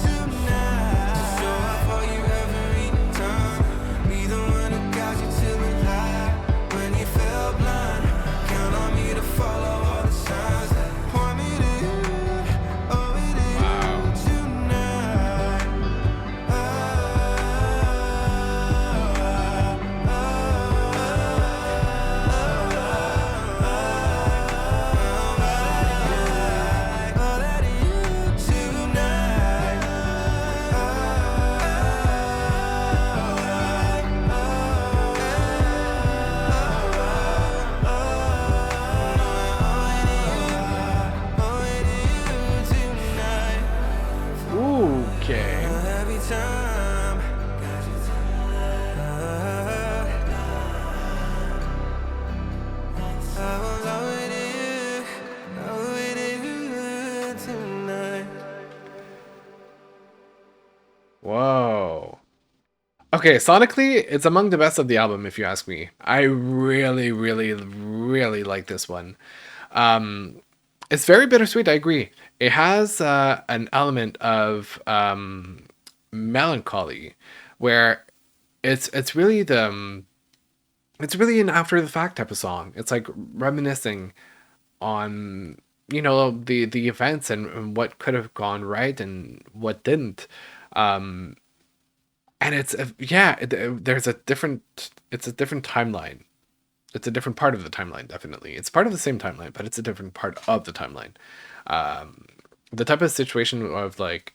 tonight. To show up for you every time. Be the one who got you to the light when you felt blind. Count on me to follow all the signs that point me to you. Owe it to you tonight. Okay, sonically, it's among the best of the album, if you ask me. I really, really, really like this one. It's very bittersweet. I agree. It has an element of melancholy, where it's really it's really an after the fact type of song. It's like reminiscing on the events and what could have gone right and what didn't. Um, and there's a different it's a different timeline. It's a different part of the timeline, definitely. It's part of the same timeline, but it's a different part of the timeline. Um, the type of situation of like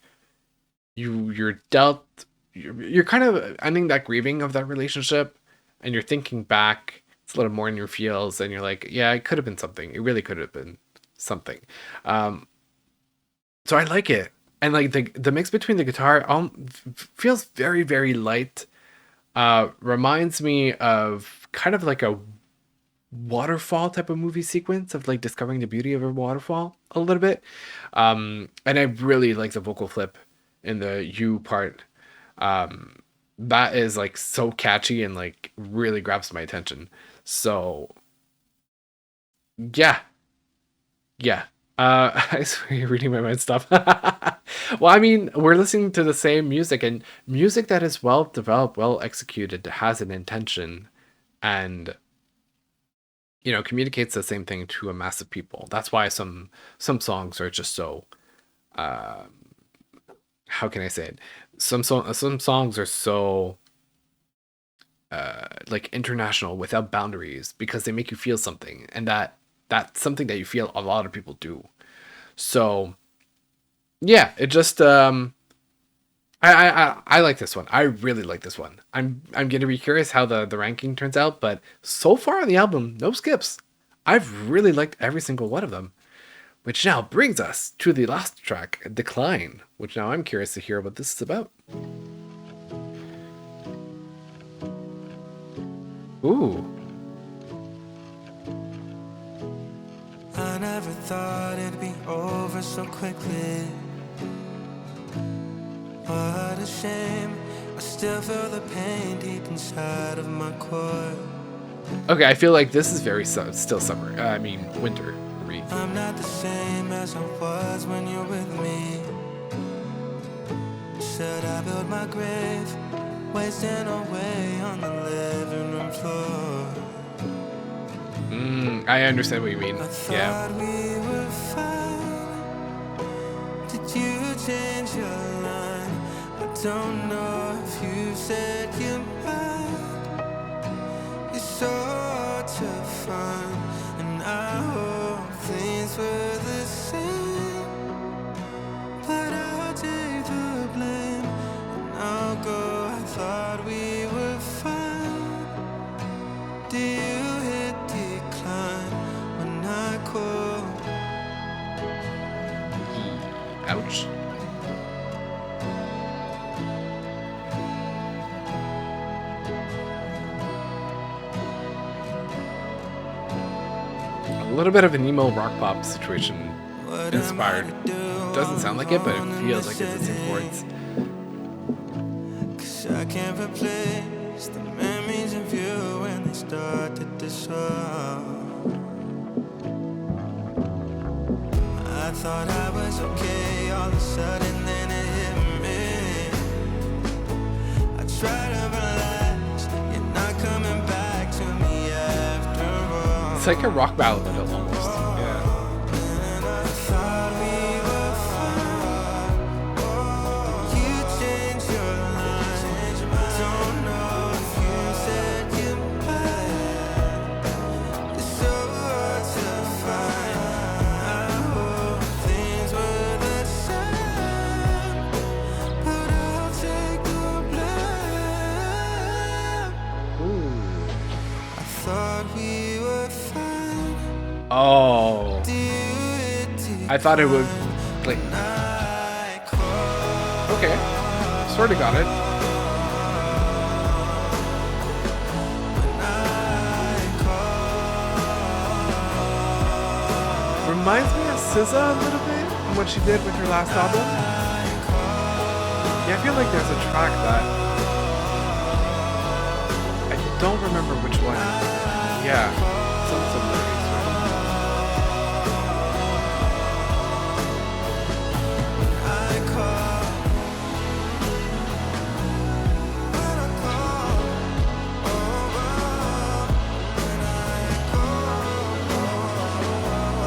you're dealt you're kind of ending that grieving of that relationship, and you're thinking back. It's a little more in your feels, and you're like, yeah, it could have been something. It really could have been something. Um, so I like it, and like the mix between the guitar feels very very light. Reminds me of kind of like a waterfall type of movie sequence of like discovering the beauty of a waterfall a little bit. And I really like the vocal flip in the you part. um that is like so catchy and like really grabs my attention. So yeah, yeah. I swear you're reading my mind stuff. Well, I mean, we're listening to the same music, and music that is well developed, well executed, has an intention, and communicates the same thing to a mass of people. That's why some songs are just so uh, how can I say it? Some songs are so like international, without boundaries, because they make you feel something, and that's something that you feel a lot of people do. So yeah, it just I like this one. I really like this one. I'm gonna be curious how the ranking turns out, but so far on the album, no skips. I've really liked every single one of them. Which now brings us to the last track, Decline, which now I'm curious to hear what this is about. Ooh. I never thought it'd be over so quickly. What a shame. I still feel the pain deep inside of my core. Okay, I feel like this is very still summer. I mean, winter for me. I'm not the same as I was when you're with me. Should I build my grave, wasting away on the living room floor? I understand what you mean. I thought Yeah. we were fine. Did you change your line? I don't know if you said you're mine. You're so hard to find, and I hope things were the same. But I'll take the blame, and I'll go. I thought we were fine. Do you hit decline when I call? Ouch. A little bit of an emo rock pop situation inspired. Doesn't sound like it, but it feels like it's the same chords. 'Cause I can't replace the memories of you when they start to dissolve. I thought I was okay, all of a sudden then it hit me. I try to relax, you're not coming back to me after all. It's like a rock ballad almost. Yeah. And I thought we were fine. You changed your line. Don't know if you said goodbye. It's so hard to find. I hope things were the same, but I'll take the blame. I thought we were fine. Oh. I thought it would, like, okay, sort of got it. Reminds me of SZA a little bit, and what she did with her last album. Yeah, I feel like there's a track that don't remember which one. Yeah, some similarities, right? I call when I call over when I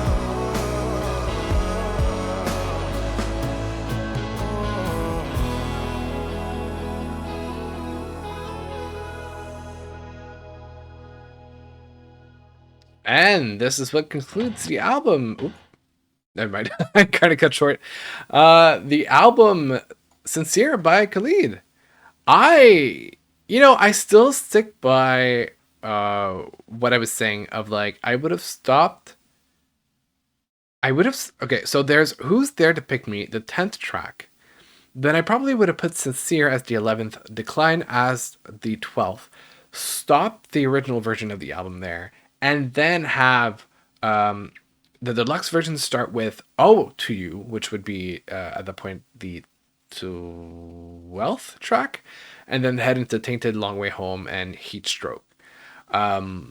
And this is what concludes the album. Oop, never mind. I kind of cut short. The album Sincere by Khalid. I, I still stick by what I was saying of like, I would have stopped. Okay, so there's Who's There to Pick Me, the 10th track. Then I probably would have put Sincere as the 11th, Decline as the 12th, stop the original version of the album there, and then have the deluxe version start with Oh to You, which would be at the point the 12th track, and then head into Tainted, Long Way Home, and Heat Stroke. Yeah,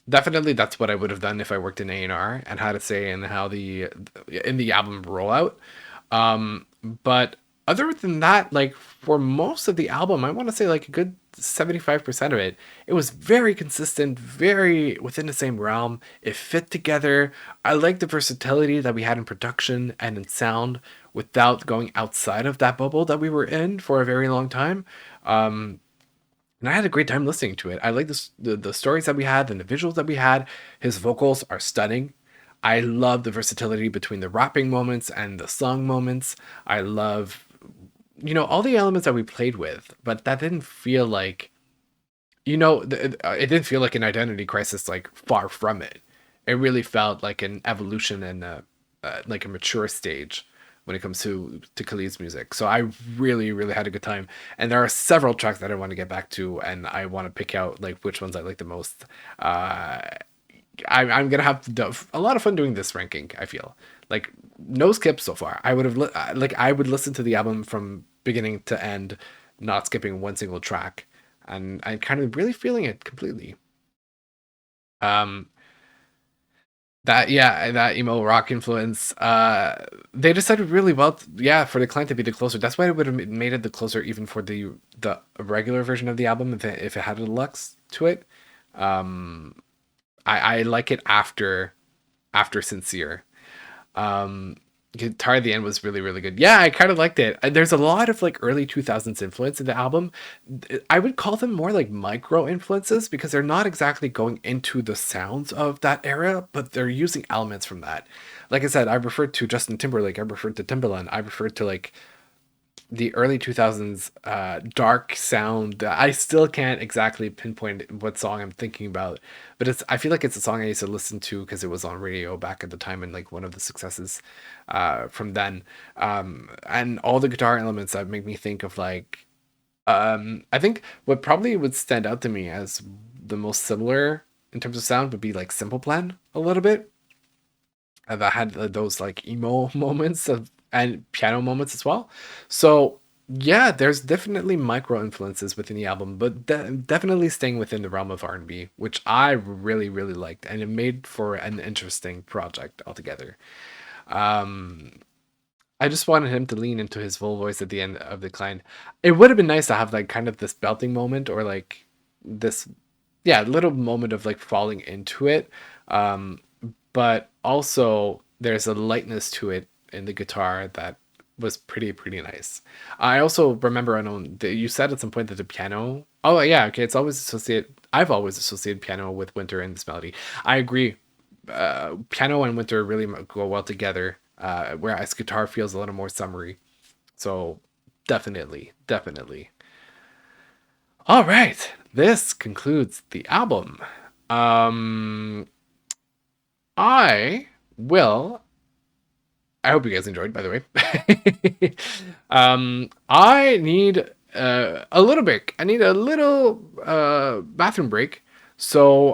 definitely that's what I would have done if I worked in A&R and had a say in how in the album rollout. But other than that, like for most of the album, I want to say like a good 75% of it, it was very consistent, very within the same realm. It fit together. I like the versatility that we had in production and in sound without going outside of that bubble that we were in for a very long time. And I had a great time listening to it. I like the stories that we had and the visuals that we had. His vocals are stunning. I love the versatility between the rapping moments and the song moments. I love, all the elements that we played with, but that didn't feel like, it didn't feel like an identity crisis, like far from it. It really felt like an evolution and like a mature stage when it comes to Khalid's music. So I really, really had a good time. And there are several tracks that I want to get back to, and I want to pick out like which ones I like the most. I'm gonna have a lot of fun doing this ranking. I feel like no skips so far. I would have like I would listen to the album from beginning to end, not skipping one single track, and I'm kind of really feeling it completely. Um, that emo rock influence. They decided really well, yeah, for the client to be the closer. That's why it would have made it the closer even for the regular version of the album if it had a deluxe to it. Um, I like it after Sincere. Guitar at the end was really, really good. Yeah, I kind of liked it. There's a lot of like early 2000s influence in the album. I would call them more like micro influences because they're not exactly going into the sounds of that era, but they're using elements from that. Like I said, I referred to Justin Timberlake, I referred to Timbaland, I referred to like the early 2000s dark sound. I still can't exactly pinpoint what song I'm thinking about, but I feel like it's a song I used to listen to because it was on radio back at the time and like one of the successes from then. And all the guitar elements that make me think of like I think what probably would stand out to me as the most similar in terms of sound would be like Simple Plan a little bit. That had those like emo moments and piano moments as well. So yeah, there's definitely micro influences within the album, but definitely staying within the realm of R&B, which I really really liked, and it made for an interesting project altogether. Um, I just wanted him to lean into his full voice at the end of Decline. It would have been nice to have like kind of this belting moment or like this, yeah, little moment of like falling into it. Um, but also there's a lightness to it in the guitar that was pretty nice. I also remember I know that you said at some point that the piano. Oh yeah, okay. It's always associated. I've always associated piano with Winter in this melody. I agree. Piano and Winter really go well together. Whereas guitar feels a little more summery. So definitely. All right, this concludes the album. Um, I will. I hope you guys enjoyed, by the way. I need a little break. I need a little bathroom break. So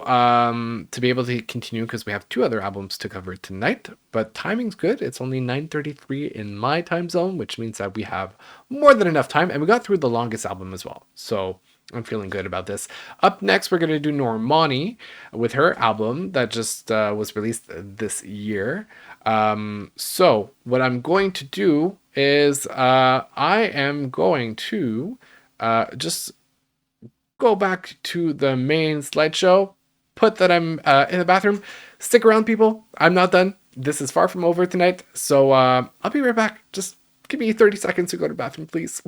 to be able to continue, because we have two other albums to cover tonight, but timing's good. It's only 9:33 in my time zone, which means that we have more than enough time, and we got through the longest album as well. So I'm feeling good about this. Up next, we're going to do Normani with her album that just was released this year. So, what I'm going to do is I am going to just go back to the main slideshow, put that I'm in the bathroom. Stick around, people. I'm not done. This is far from over tonight. So, I'll be right back. Just give me 30 seconds to go to the bathroom, please.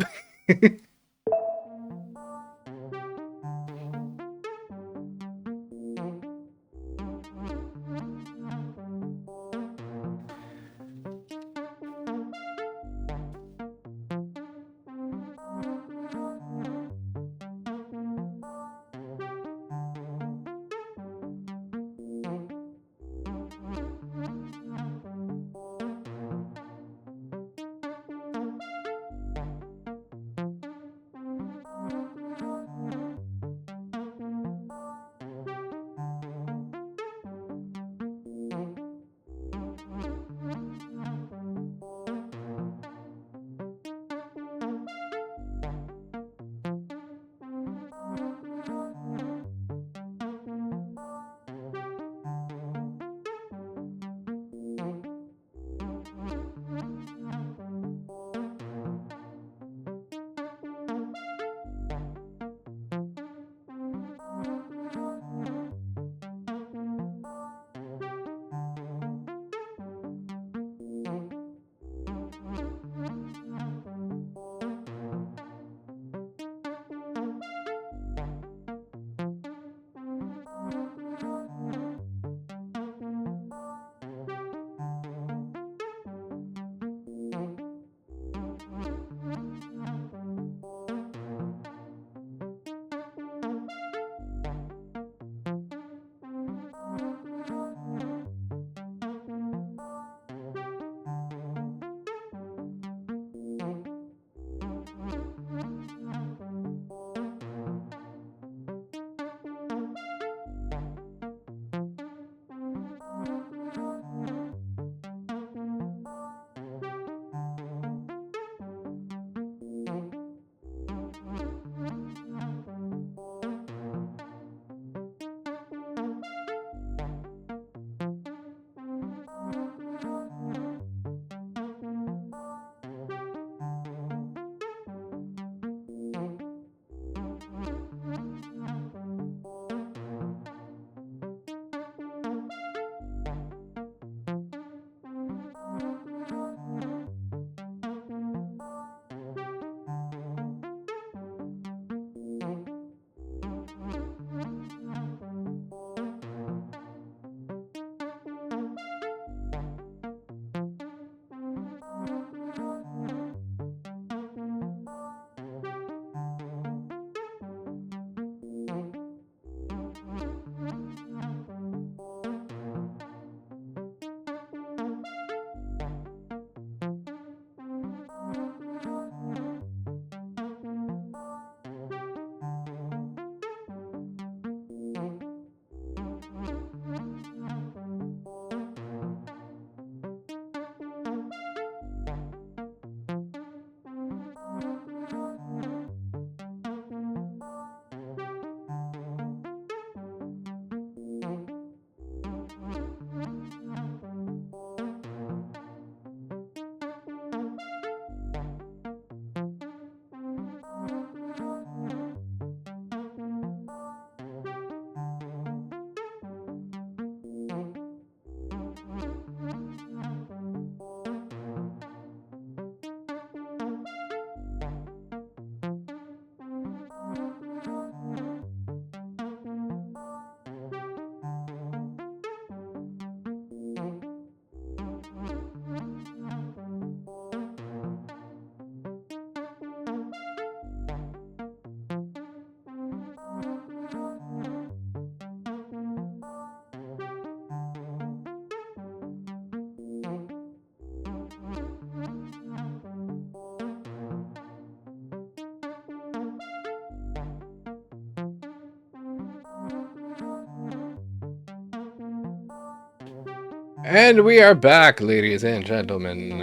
And we are back, ladies and gentlemen.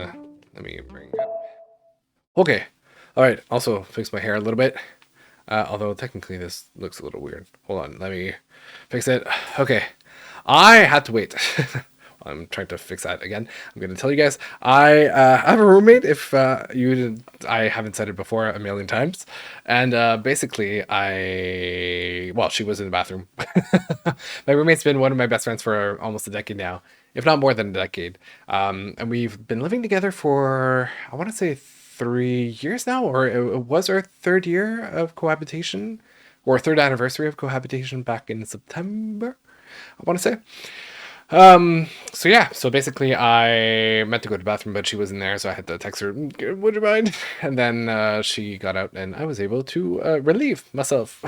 Let me bring it. Okay. All right. Also, fix my hair a little bit. Although technically this looks a little weird. Hold on, let me fix it. Okay, I had to wait. I'm trying to fix that again. I'm going to tell you guys, I have a roommate. If I haven't said it before a million times. And basically, well, she was in the bathroom. My roommate's been one of my best friends for almost a decade now, if not more than a decade. And we've been living together for, I want to say 3 years now, or it was our third year of cohabitation, or third anniversary of cohabitation back in September, I want to say. So yeah, so basically I meant to go to the bathroom, but she was in there, so I had to text her, would you mind? And then she got out and I was able to relieve myself.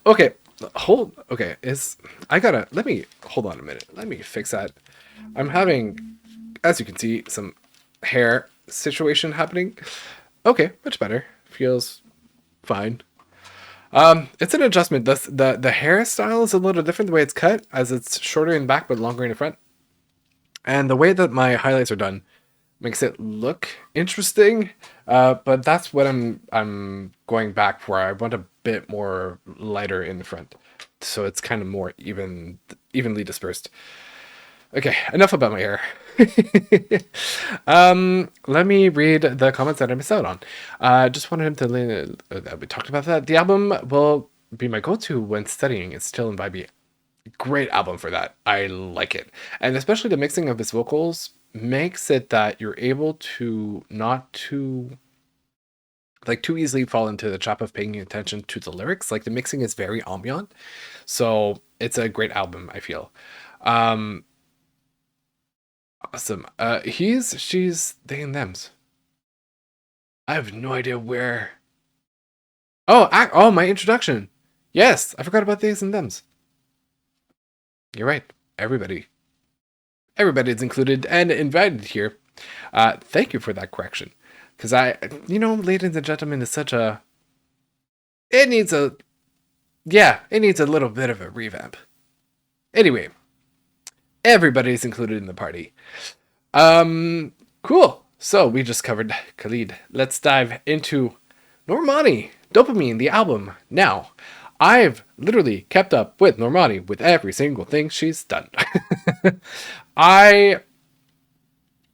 Okay, okay, let me, hold on a minute. Let me fix that. I'm having, as you can see, some hair situation happening. Okay, much better. Feels fine. It's an adjustment. The hairstyle is a little different the way it's cut, as it's shorter in the back but longer in the front. And the way that my highlights are done makes it look interesting. But that's what I'm going back for. I want a bit more lighter in the front, so it's kind of more evenly dispersed. Okay, enough about my hair. Let me read the comments that I missed out on. Just wanted him to. We talked about that. The album will be my go-to when studying. It's still in vibey. Great album for that. I like it, and especially the mixing of his vocals makes it that you're able to not too too easily fall into the trap of paying attention to the lyrics. Like the mixing is very ambient, so it's a great album, I feel. Um, Awesome. She's, they, and thems. I have no idea where. Oh, my introduction. Yes, I forgot about these and thems. You're right. Everybody's included and invited here. Thank you for that correction. Because ladies and gentlemen, is such a. It needs a. Yeah, it needs a little bit of a revamp. Anyway, everybody's included in the party. Cool. So we just covered Khalid. Let's dive into Normani, Dopamine, the album. Now, I've literally kept up with Normani with every single thing she's done. I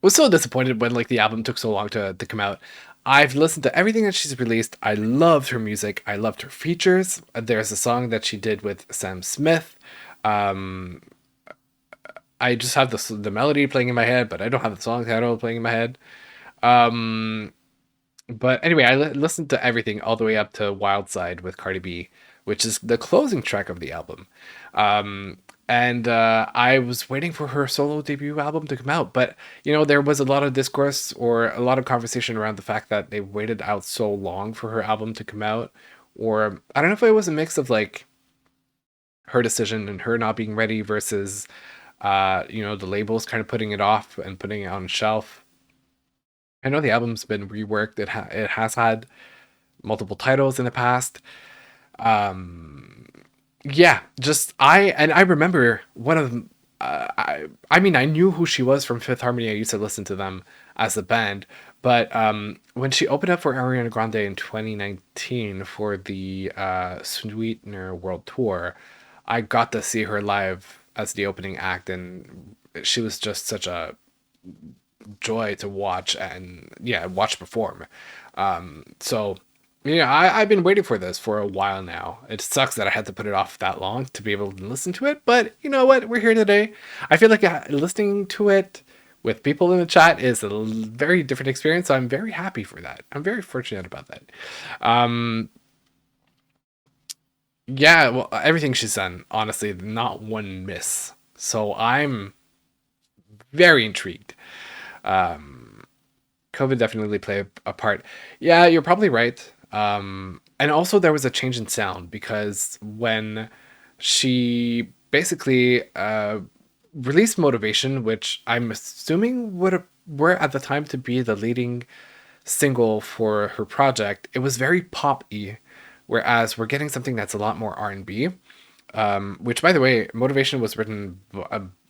was so disappointed when the album took so long to come out. I've listened to everything that she's released. I loved her music. I loved her features. There's a song that she did with Sam Smith. I just have the melody playing in my head, but I don't have the song title playing in my head. But anyway, I listened to everything all the way up to Wild Side with Cardi B, which is the closing track of the album. And I was waiting for her solo debut album to come out, but there was a lot of discourse or a lot of conversation around the fact that they waited out so long for her album to come out, or I don't know if it was a mix of her decision and her not being ready versus the labels kind of putting it off and putting it on shelf. I know the album's been reworked. It has had multiple titles in the past. Yeah, I remember one of them. I mean, I knew who she was from Fifth Harmony. I used to listen to them as a band, but when she opened up for Ariana Grande in 2019 for the Sweetener World Tour, I got to see her live as the opening act, and she was just such a joy to watch and watch perform. So I've been waiting for this for a while now. It sucks that I had to put it off that long to be able to listen to it, but you know what, we're here today. I feel like listening to it with people in the chat is a very different experience, so I'm very happy for that. I'm very fortunate about that. Yeah, well, everything she's done, honestly, not one miss. So I'm very intrigued. COVID definitely played a part. Yeah, you're probably right. And also there was a change in sound because when she basically released Motivation, which I'm assuming were at the time to be the leading single for her project, it was very pop-y. Whereas we're getting something that's a lot more R&B, which, by the way, Motivation was written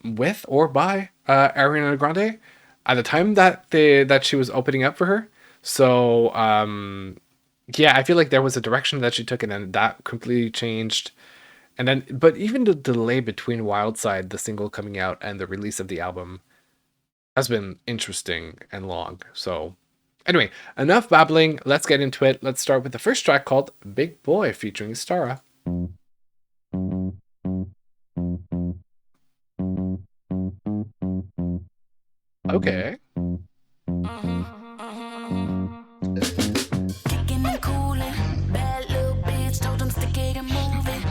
with or by Ariana Grande at the time that she was opening up for her. So yeah, I feel like there was a direction that she took, and then that completely changed. And then, but even the delay between Wildside, the single coming out, and the release of the album has been interesting and long. So, anyway, enough babbling. Let's get into it. Let's start with the first track called Big Boy featuring Starr. Okay. Kicking and cooling, bad little bitch, told him stick it and move it.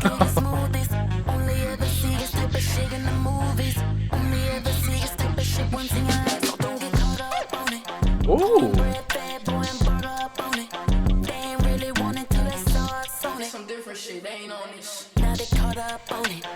Think it the smoothest, only ever see this type of shit in the movies. Only ever see this type of shit once in your life, so don't get caught up on it. Ooh. Bread, bad boy, and brought up on it. They ain't really want it till they saw us on it. Some different shit, they ain't on this. Now they caught up on it.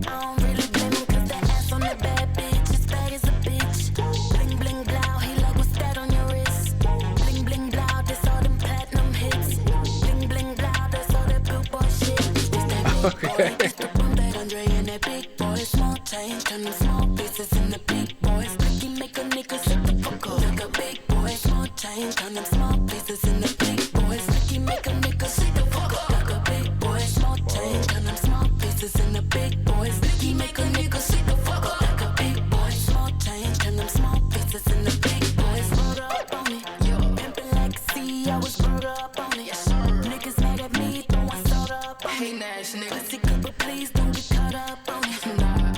I don't really blame them, cause that ass on the bad bitch is bad as a bitch. Bling bling blow, he like what's that on your wrist? Bling bling blow, that's all them platinum hits. Bling bling blow, that's all that billboard shit. It's that big boy, it's the bump that Andre and that big boy. Small change, turn them small pieces into big boys. Ricky make a nigga sit the fuck up like a big boy. Small change, turn them small pieces into big boys. Ricky make a nigga sit the fuck up like a big boy. Small change, turn them small pieces into big boys. Ricky make a nigga sit the fuck up like a big boy. Small change, turn them small pieces into big boys. Brought up on it, yo. Pimpin' like a C, I was brought up on it. Yes, sir. Niggas mad at me, throwing soda up on it. Hey, Nash, nigga. Pussy good, but please don't get caught up on it.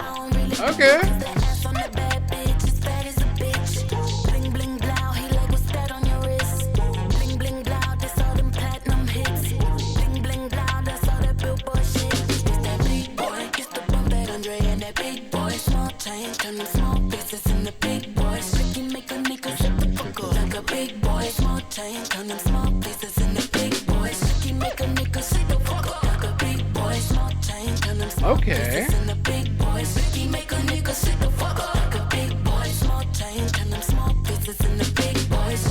I don't really Okay. that ass on the bad bitch, as bad as a bitch. Bling bling blow, he like what's that on your wrist? Bling bling blow, that's all them platinum hits. Bling bling blow, that's all that billboard shit. It's that big boy, it's the bump that Andre and that big boy. Small change, turn them small pieces into big boys. Ricky make a nigga sit the fuck up like a big boy. Small change, turn them small pieces into big boys. Ricky make a nigga sit the fuck up like a big boy. Small change, turn them small Okay. pieces into big boys. Ricky make a nigga sit the fuck up like a big boy. Small change, turn them small pieces into big boys.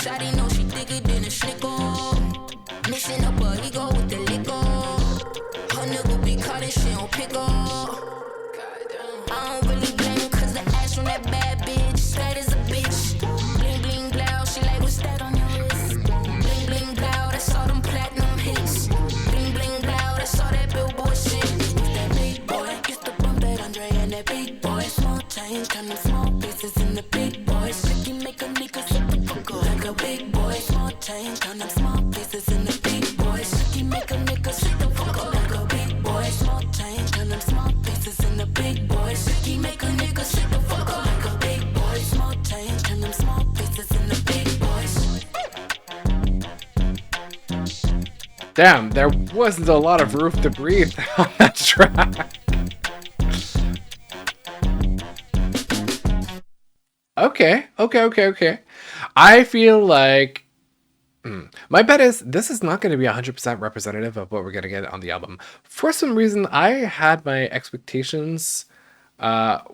Shawty know she dig it in a schnickle. Mixing up her ego with the liquor. Her nigga be caught and she don't pick up. I don't really blame him, cause the ass from that bad bitch, straight as a bitch. Bling bling blow, she like what's that on your wrist? Bling bling blow, that's all them platinum hits. Bling bling blow, that's all that billboard shit. It's that big boy, it's the bump that Andre and that big boy. Small change, turn them small pieces into big boys. Ricky make a nigga sit the fuck up like a big boy. Small change, turn them small pieces into big boys. Ricky make a nigga sit the fuck up like a big boy. Small change, turn them small pieces into big boys. Ricky make a nigga sit the fuck up like a big boy. Small change, turn them small pieces into big boys. Damn, there wasn't a lot of roof to breathe on that track. Okay. I feel like my bet is this is not going to be 100% representative of what we're going to get on the album. For some reason, I had my expectations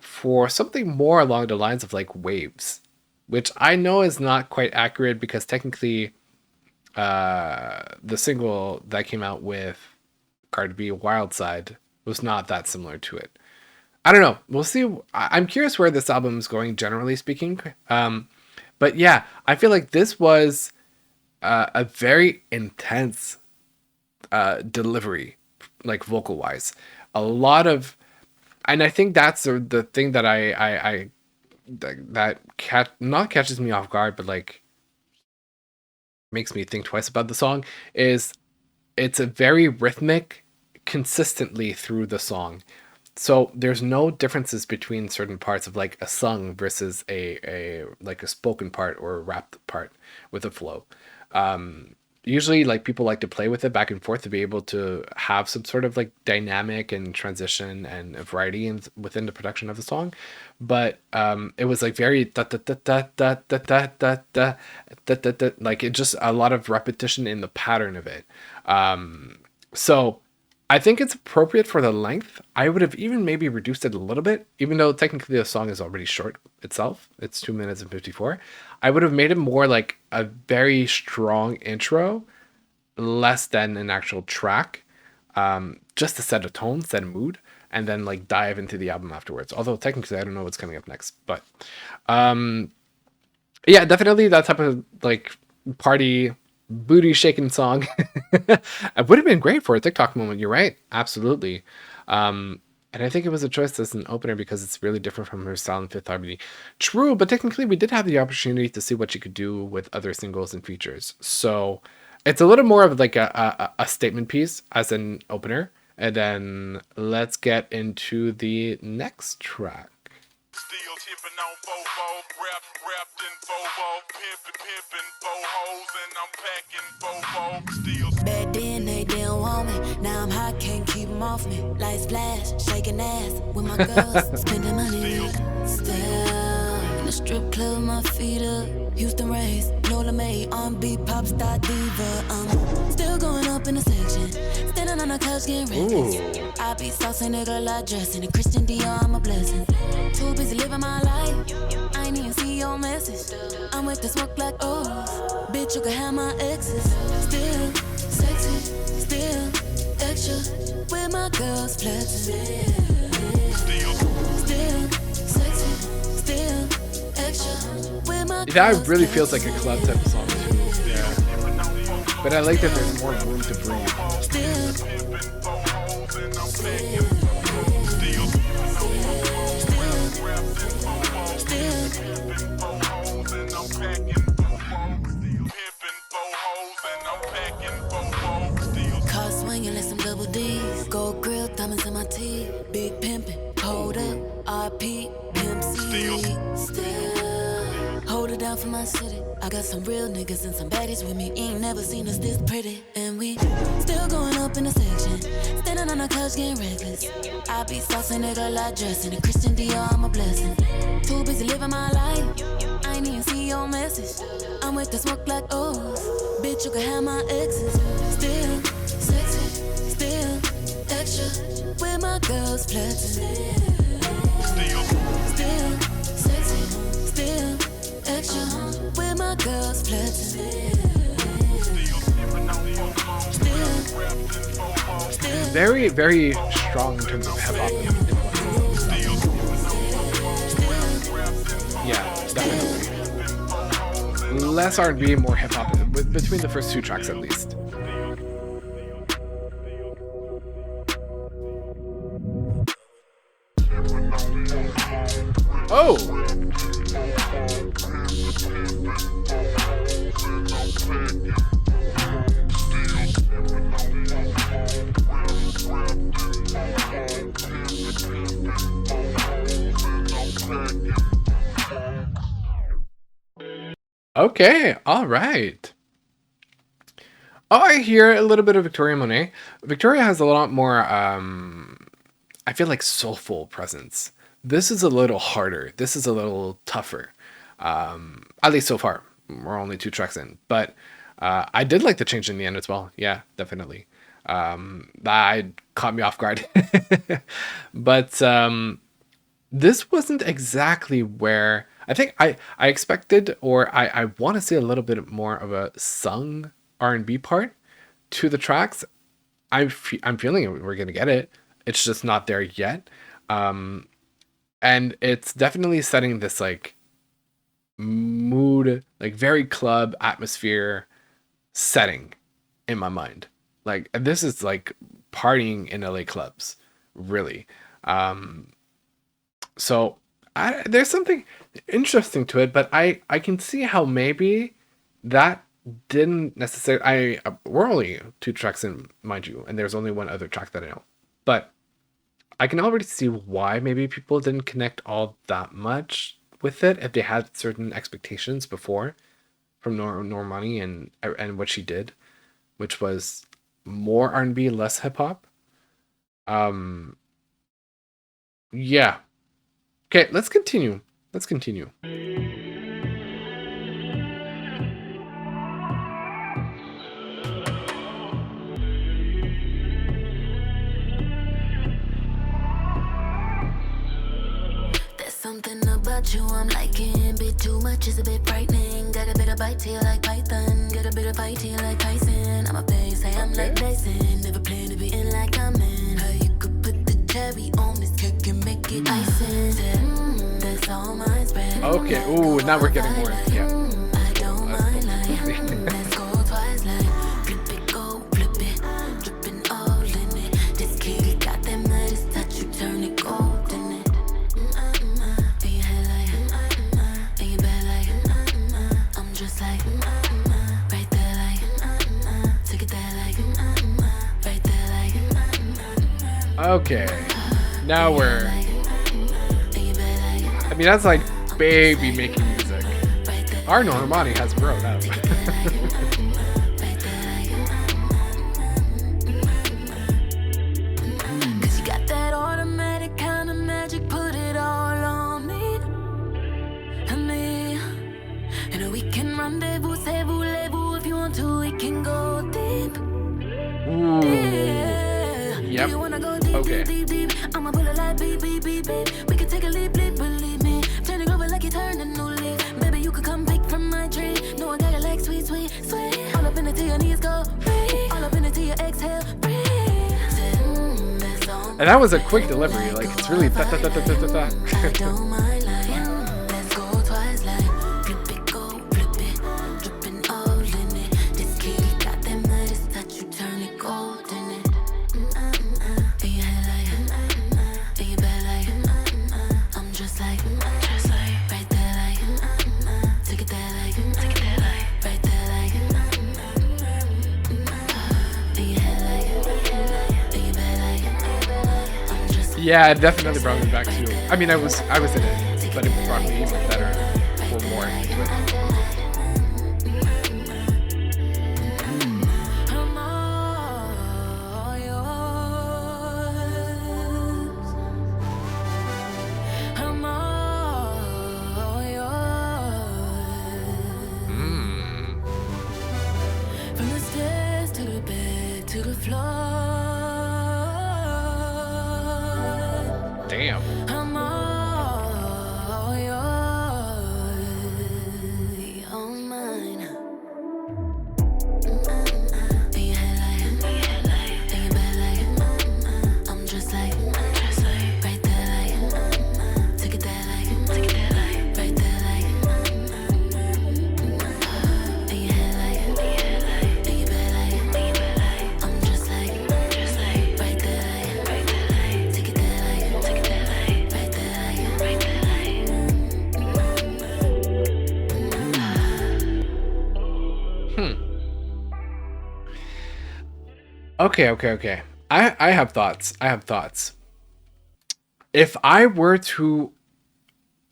for something more along the lines of like Waves, which I know is not quite accurate because technically the single that came out with Cardi B, Wild Side, was not that similar to it. I don't know. We'll see. I'm curious where this album is going, generally speaking. But yeah, I feel like this was a very intense delivery, like vocal wise. A lot of, and I think that's the thing that I not catches me off guard, but like makes me think twice about the song is it's a very rhythmic consistently through the song. So there's no differences between certain parts of like a sung versus a like a spoken part or a rapped part with a flow. Usually like people like to play with it back and forth to be able to have some sort of like dynamic and transition and a variety within the production of the song, but it was like very da, da, da, da, da, da, da, da, da, da, da, da, like it just a lot of repetition in the pattern of it. So I think it's appropriate for the length. I would have even maybe reduced it a little bit, even though technically the song is already short itself. It's 2 minutes and 54. I would have made it more like a very strong intro, less than an actual track, just to set a tone, set a mood, and then like dive into the album afterwards. Although technically I don't know what's coming up next, but yeah, definitely that type of like party booty shaking song. It would have been great for a TikTok moment. You're right. Absolutely. And I think it was a choice as an opener because it's really different from her style in Fifth Harmony. True, but technically we did have the opportunity to see what she could do with other singles and features. So it's a little more of like a statement piece as an opener. And then let's get into the next track. Still tipping on Bobo, wrapped in Bobo, pimping four hoes, and I'm packing Bobo. Still. Back then they didn't want me, now I'm hot, can't keep them off me. Lights flash, shaking ass with my girls, spending money. Still in the strip club, my feet up. Houston raised, Nola May, R&B pop star diva. I'm still going up in the section, standing on the couch getting reckless. I be saucing a girl I dress in a Christian Dior, I'm a blessing. Too busy living my life, I ain't even see your message. I'm with the smoke like oh, bitch you can have my exes. Still sexy, still extra, with my girls flexing. Still sexy, still extra, with my girls. That really feels like a club type of song too. Yeah. But I like that there's more room to breathe. Still. Car swinging like some double D's. Gold grill, diamonds in my teeth. Big pimpin', hold up, RP, Pimp C. Still, hold it down for my city. I got some real niggas and some baddies with me. Ain't never seen us this pretty. And we still going up in the section. Standing on the couch getting reckless. I be saucing a girl I dress in a Christian Dior, I'm a blessing. Too busy living my life, I ain't even see your message. I'm with the smoke like oh, bitch you can have my exes. Still sexy, still extra, with my girls flexing. Still sexy, still extra, with my girls flexing. Very, very strong in terms of hip hop. Yeah, definitely. Less R&B, more hip hop between the first two tracks at least. Oh! Okay, all right. Oh, I hear a little bit of Victoria Monet. Victoria has a lot more, I feel like soulful presence. This is a little harder. This is a little tougher. At least so far. We're only 2 tracks in. But I did like the change in the end as well. Yeah, definitely. That caught me off guard. But this wasn't exactly where I think I expected, or I want to see a little bit more of a sung R&B part to the tracks. I'm feeling we're gonna get it. It's just not there yet. And it's definitely setting this like mood, like very club atmosphere setting in my mind. Like this is like partying in LA clubs, really. So there's something interesting to it, but I can see how maybe that didn't necessarily. We're only 2 tracks in, mind you, and there's only one other track that I know. But I can already see why maybe people didn't connect all that much with it if they had certain expectations before from Normani and what she did, which was more R&B, less hip hop. Yeah. Okay, let's continue. There's something about you I'm liking. Bit too much is a bit frightening. Got a bigger bite to you like Python. Got a bigger fight to you like Tyson. I'm a face, say I'm like Dyson. Never plan to be in like I'm in. How you could put the cherry on this cake and make it icing. That's all mine spread. Okay, ooh, now we're getting more. Yeah. I don't mind like let's go twice Okay. Now we're... I mean, that's like baby making music. Our Normani has grown up. Cause you got that automatic kind of magic, put it all on me. And we can rendezvous, say voulez-vous. If you want to, we can go deep. Ooh. Yeah. Do you wanna go deep, Okay. deep, deep, deep? I'ma pull it like beep, beep, beep, beep. We can take a leap, leap, believe me. Turning over like you turned a new leaf. Baby, you could come pick from my tree. No, I got it like sweet, sweet, sweet. All up in it till your knees go breathe. All up in it till your exhale, breathe. And that was a quick delivery. Like, it's really da da da da da da da. I don't mind lying. Let's go twice like flip it, go flip it. Dripping all in it. This kitty got that Midas that you turn it gold in it. In your head like, in your bed like, I'm just like, right there like, take it there like, right there like, in your head like, in your bed like, I'm just like. Yeah, it definitely brought me back to... I mean, I was in it, but it brought me even better or more into it. I'm all yours. I'm all yours. From the stairs to the bed to the floor. Damn. I'm all yours. All mine. In your head like, in your bed like, I'm just like, right there like, take it there like, right there like, in your head like, in your bed like, I'm just like, right there like, take it there like, right there like. Okay. I have thoughts. If I were to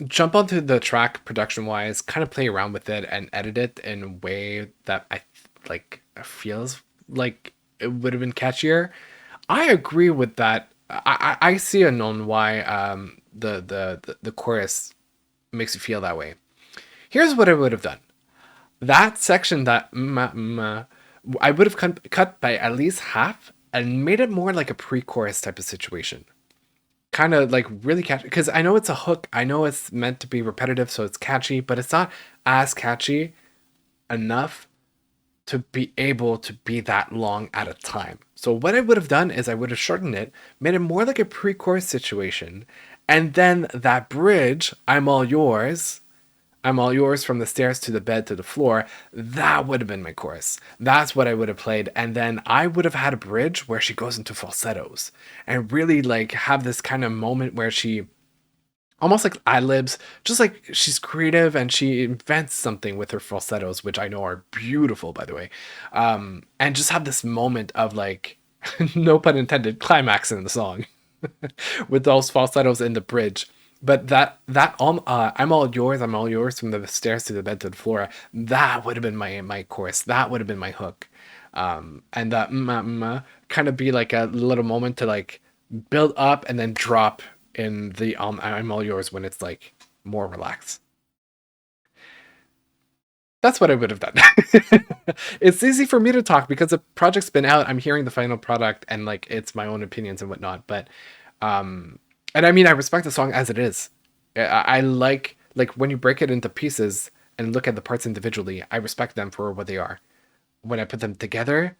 jump onto the track production-wise, kind of play around with it and edit it in a way that I like feels like it would have been catchier, I agree with that. I see a known why the chorus makes you feel that way. Here's what I would have done. That section that I would have cut by at least half and made it more like a pre-chorus type of situation. Kind of like really catchy, because I know it's a hook. I know it's meant to be repetitive, so it's catchy, but it's not as catchy enough to be able to be that long at a time. So what I would have done is I would have shortened it, made it more like a pre-chorus situation, and then that bridge, I'm all yours from the stairs to the bed to the floor, that would have been my chorus. That's what I would have played. And then I would have had a bridge where she goes into falsettos and really like have this kind of moment where she almost like ad-libs, just like she's creative and she invents something with her falsettos, which I know are beautiful, by the way. And just have this moment of like, no pun intended, climax in the song with those falsettos in the bridge. But I'm all yours from the stairs to the bed to the floor. That would have been my chorus. That would have been my hook. And that kind of be like a little moment to like build up and then drop in the I'm all yours when it's like more relaxed. That's what I would have done. It's easy for me to talk because the project's been out. I'm hearing the final product and like it's my own opinions and whatnot. But and I mean, I respect the song as it is. I like when you break it into pieces and look at the parts individually, I respect them for what they are. When I put them together,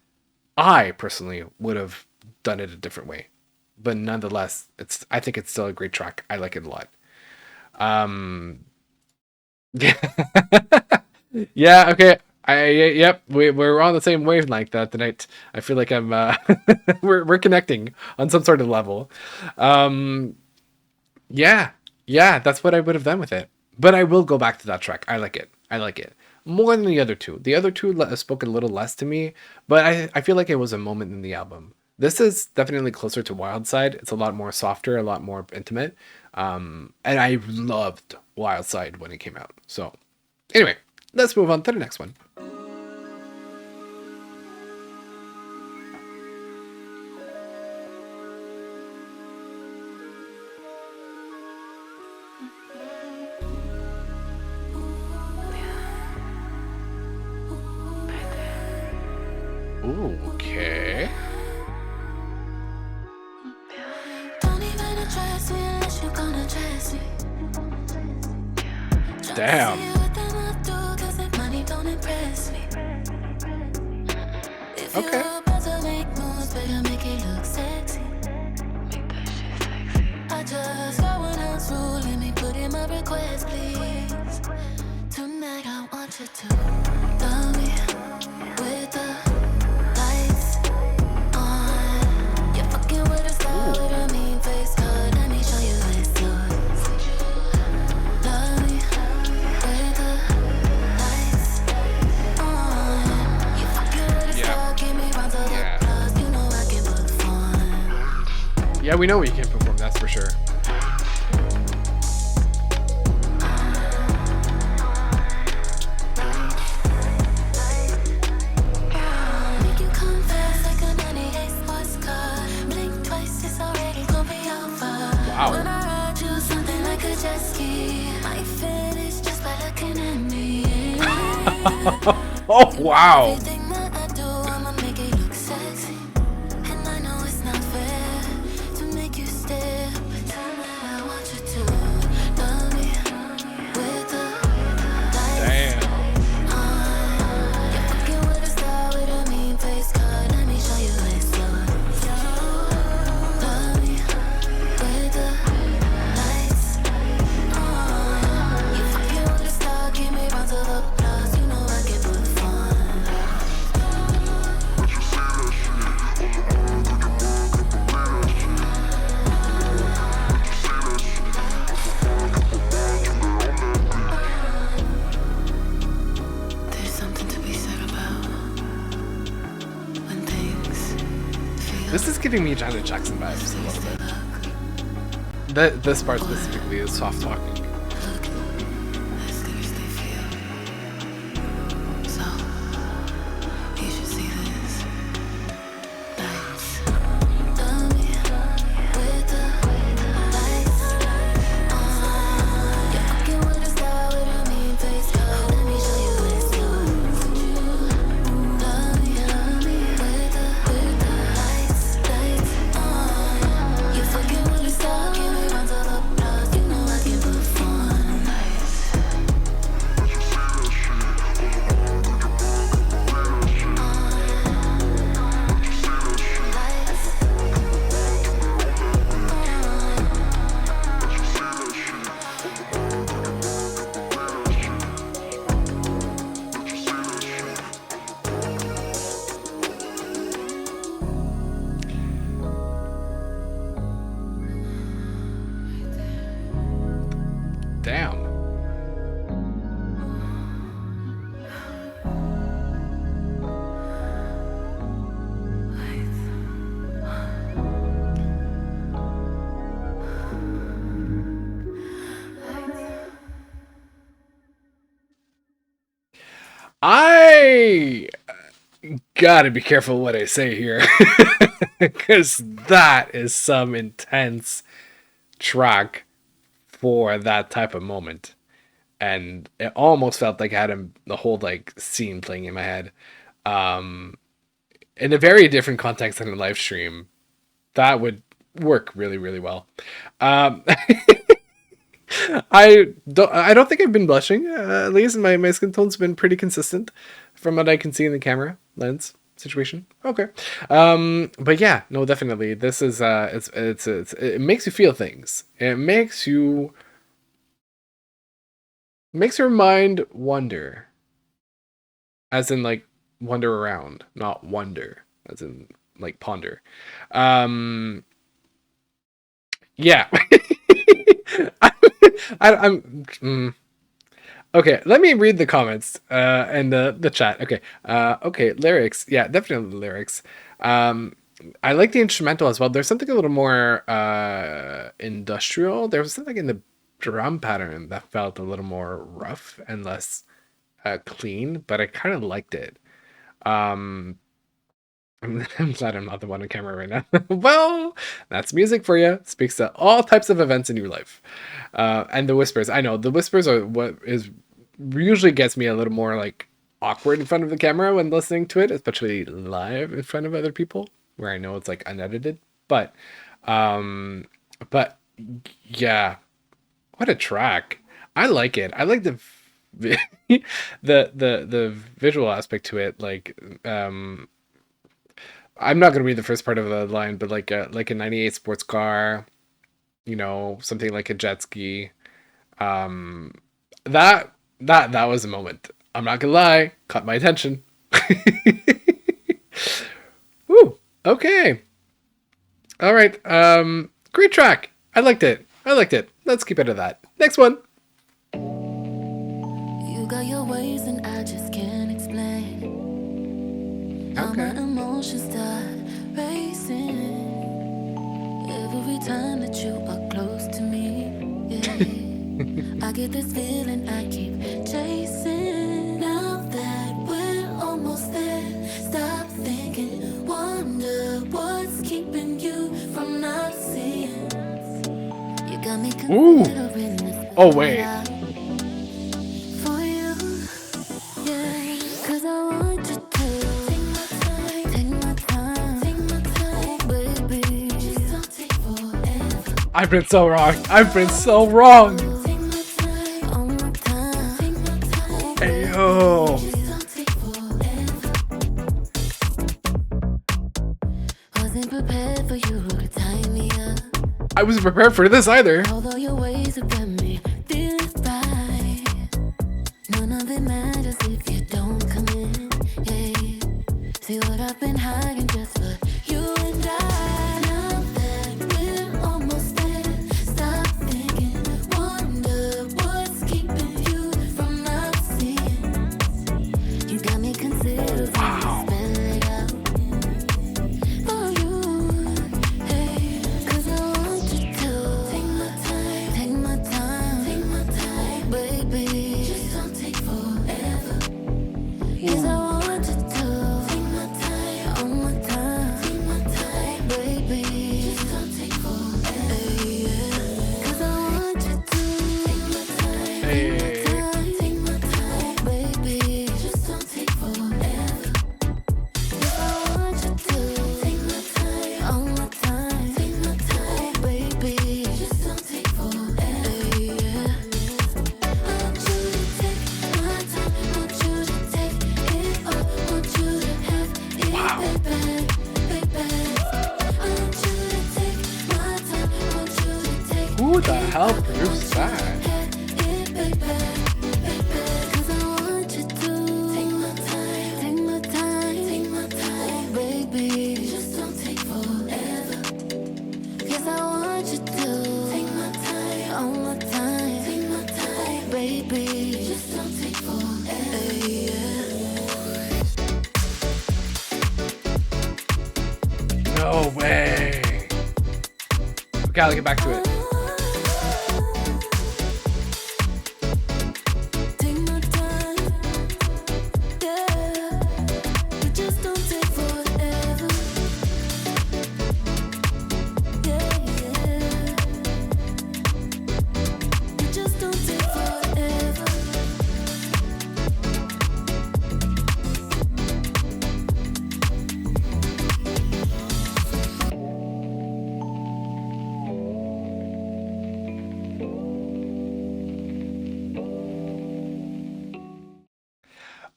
I personally would have done it a different way. But nonetheless, I think it's still a great track. I like it a lot. Yeah, okay. Yep, we're on the same wavelength tonight. I feel like I'm we're connecting on some sort of level. Yeah, that's what I would have done with it. But I will go back to that track. I like it more than the other two. The other two spoke a little less to me, but I feel like it was a moment in the album This is definitely closer to Wild Side. It's a lot more softer, a lot more intimate. And I loved Wild Side when it came out. So anyway, let's move on to the next one. Ooh, okay. Don't even address me unless you're gonna dress me. Damn. Okay. I just got one else rule. Let me put in my request, please. Tonight I want you to love me with the lights on. You're fucking with a star with a mean face. Card. Let me show you it's yours. Love me with the lights on. You fucking with a star. Give me rounds of applause. You know I can perform. Yeah, we know you can perform. That's for sure. Wow. When I write you something like a jet ski, my finish just by looking at me. Oh, wow. Everything that I do, I'ma make it look sexy. And I know it's not fair to make you stare, but tonight I want you to love me with the lights on. You're fucking with a star with a mean face. Card. Let me show you it's yours. Love me with the lights on. You fucking with a star. Give me rounds of applause. You know I can perform. There's something to be said about when things feel This is giving me Janet Jackson vibes a little bit. This part specifically is soft talking. as good as they feel. So you should see this. Lights. Love me with the lights on. You're fucking with a star with a mean face. Let me show you it's yours. Love me with the lights on. You fucking with a star. Give me rounds of applause. You know I can perform. Damn. I gotta be careful what I say here. Because that is some intense track for that type of moment. And it almost felt like I had the whole like scene playing in my head. In a very different context than a live stream, that would work really, really well. Um, I don't think I've been blushing. At least my skin tone's been pretty consistent from what I can see in the camera lens situation. Okay. But yeah, no, definitely. This is it makes you feel things. It makes your mind wonder. As in like wander around, not wonder, as in like ponder. Yeah. I'm okay, let me read the comments and the chat. Okay. Okay, lyrics. Yeah, definitely lyrics. I like the instrumental as well. There's something a little more industrial. There was something in the drum pattern that felt a little more rough and less clean, but I kind of liked it. Um, I'm glad I'm not the one on camera right now. Well, that's music for you. Speaks to all types of events in your life. And the whispers. I know the whispers are what is usually gets me a little more like awkward in front of the camera when listening to it, especially live in front of other people, where I know it's like unedited. But, um, but yeah, what a track! I like it. I like the the visual aspect to it. I'm not gonna read the first part of the line, but like a '98 sports car, something like a jet ski. Um, that was a moment. I'm not gonna lie, caught my attention. Woo. Okay. All right. Great track. I liked it. I liked it. Let's keep it at that. Next one. You got your ways and I just can't explain. Now my Okay. emotions start racing every time that you are close to me. Yeah. I get this feeling I keep chasing. Now that we're almost there, stop thinking, wonder what's keeping you from not seeing. You got me Ooh. considering this Oh wait. out for you. Yeah, 'cause I want you to take my time, oh baby. Just don't take forever. I've been so wrong. I've been so wrong. Take my time, all my time, oh baby. Ayo. Just don't take forever. Wasn't prepared for you to tie me up. I wasn't prepared for this either. Although your ways have got me feeling right. None of it matters if you don't come in. Hey, see what I've been hiding just for you and I. Now that we're almost there, stop thinking, wonder what's keeping you from not seeing. You got me considering spell it out for you. Hey, 'cause I want you to take my time, baby. Just don't take forever. Yes, I want you to take my time, all my time, baby. Just don't take forever. Yeah. 'Cause I want you to take my time, Hey. baby. Just don't take forever. Yes, I want you to take my time, all my time, baby. Just don't take forever. Yeah. Want you to take my time, want you to take it all, want you to have it, baby. Want you to take my time, want you to take Who the hell produced that? it, baby. 'Cause I want you to take my time, baby. Just don't take forever. 'Cause I want you to take my time, all my time, baby. Just don't take forever. Yeah. No way. Okay, I'll get back to it. Take my time, yeah. But just don't take forever. Yeah, yeah. But just don't take forever.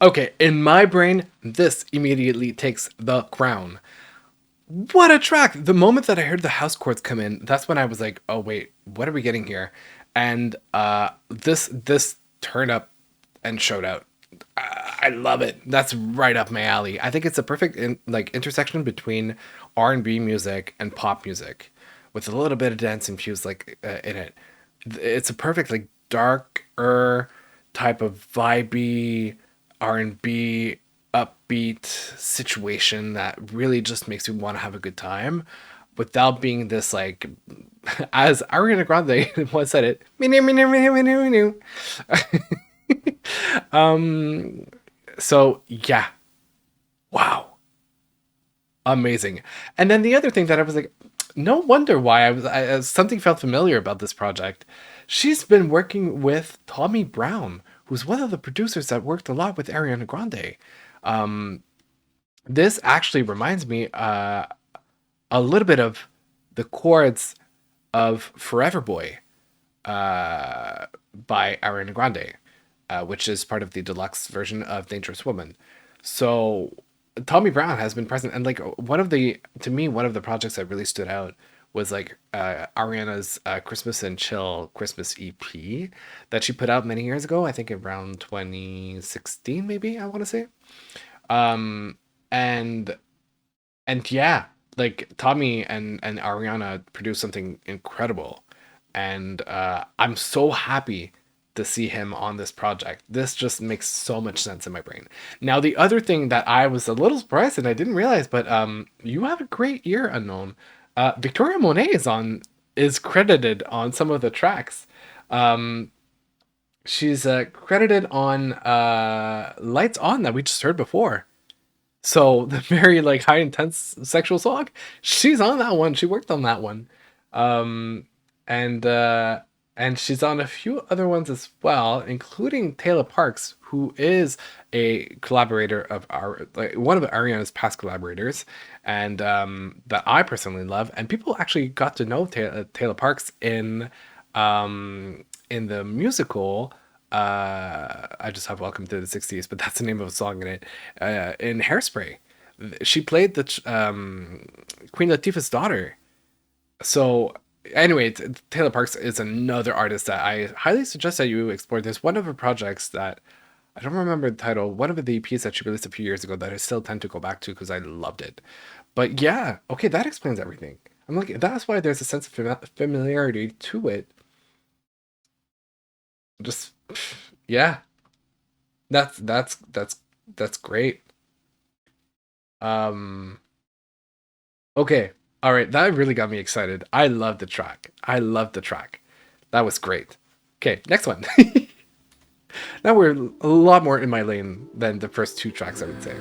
Okay, in my brain, this immediately takes the crown. What a track! The moment that I heard the house chords come in, that's when I was like, "Oh wait, what are we getting here?" And this turned up and showed out. I love it. That's right up my alley. I think it's a perfect intersection between R&B music and pop music, with a little bit of dance infused in it. It's a perfect darker type of vibey R&B upbeat situation that really just makes you want to have a good time without being this like as Ariana Grande once said it. So yeah. Wow. Amazing. And then the other thing that I was like, no wonder why something felt familiar about this project. She's been working with Tommy Brown, who's one of the producers that worked a lot with Ariana Grande. This actually reminds me a little bit of the chords of Forever Boy by Ariana Grande, which is part of the deluxe version of Dangerous Woman. So Tommy Brown has been present, and like one of the projects that really stood out was like Ariana's Christmas and Chill Christmas EP that she put out many years ago. I think around 2016, maybe I want to say. And yeah, like Tommy and Ariana produced something incredible, and I'm so happy to see him on this project. This just makes so much sense in my brain. Now, the other thing that I was a little surprised and I didn't realize, but you have a great ear, Unknown. Victoria Monet is credited on some of the tracks. She's credited on Lights On that we just heard before. So the very like high intense sexual song, she's on that one. She worked on that one. And she's on a few other ones as well, including Taylor Parks, who is a collaborator of one of Ariana's past collaborators, and that I personally love. And people actually got to know Taylor Parks in the musical. I just have Welcome to the 60s, but that's the name of a song in it. In Hairspray, she played the Queen Latifah's daughter. So anyway, Taylor Parks is another artist that I highly suggest that you explore. There's one of her projects that I don't remember the title, one of the EPs that she released a few years ago that I still tend to go back to because I loved it. But yeah, okay, that explains everything. I'm like, that's why there's a sense of familiarity to it. Just yeah, that's great. Okay, all right, that really got me excited. I love the track. That was great. Okay, next one. Now we're a lot more in my lane than the first two tracks, I would say.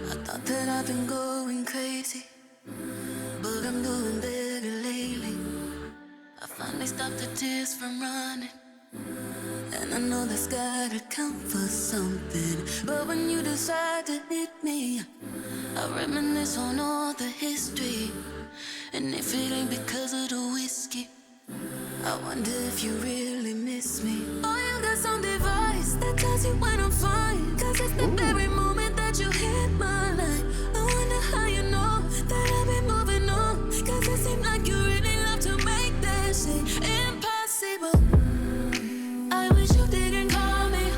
I thought that I've been going crazy, but I'm doing better lately. I finally stopped the tears from running, and I know that's gotta count for something. But when you decide to hit me, I reminisce on all the history. And if it ain't because of the whiskey, I wonder if you really miss me. Oh, you got some device that tells you when I'm fine, 'cause it's the very moment that you hit my line. I wonder how you know that I've been moving on, 'cause it seems like you really love to make that shit impossible. I wish you didn't call me.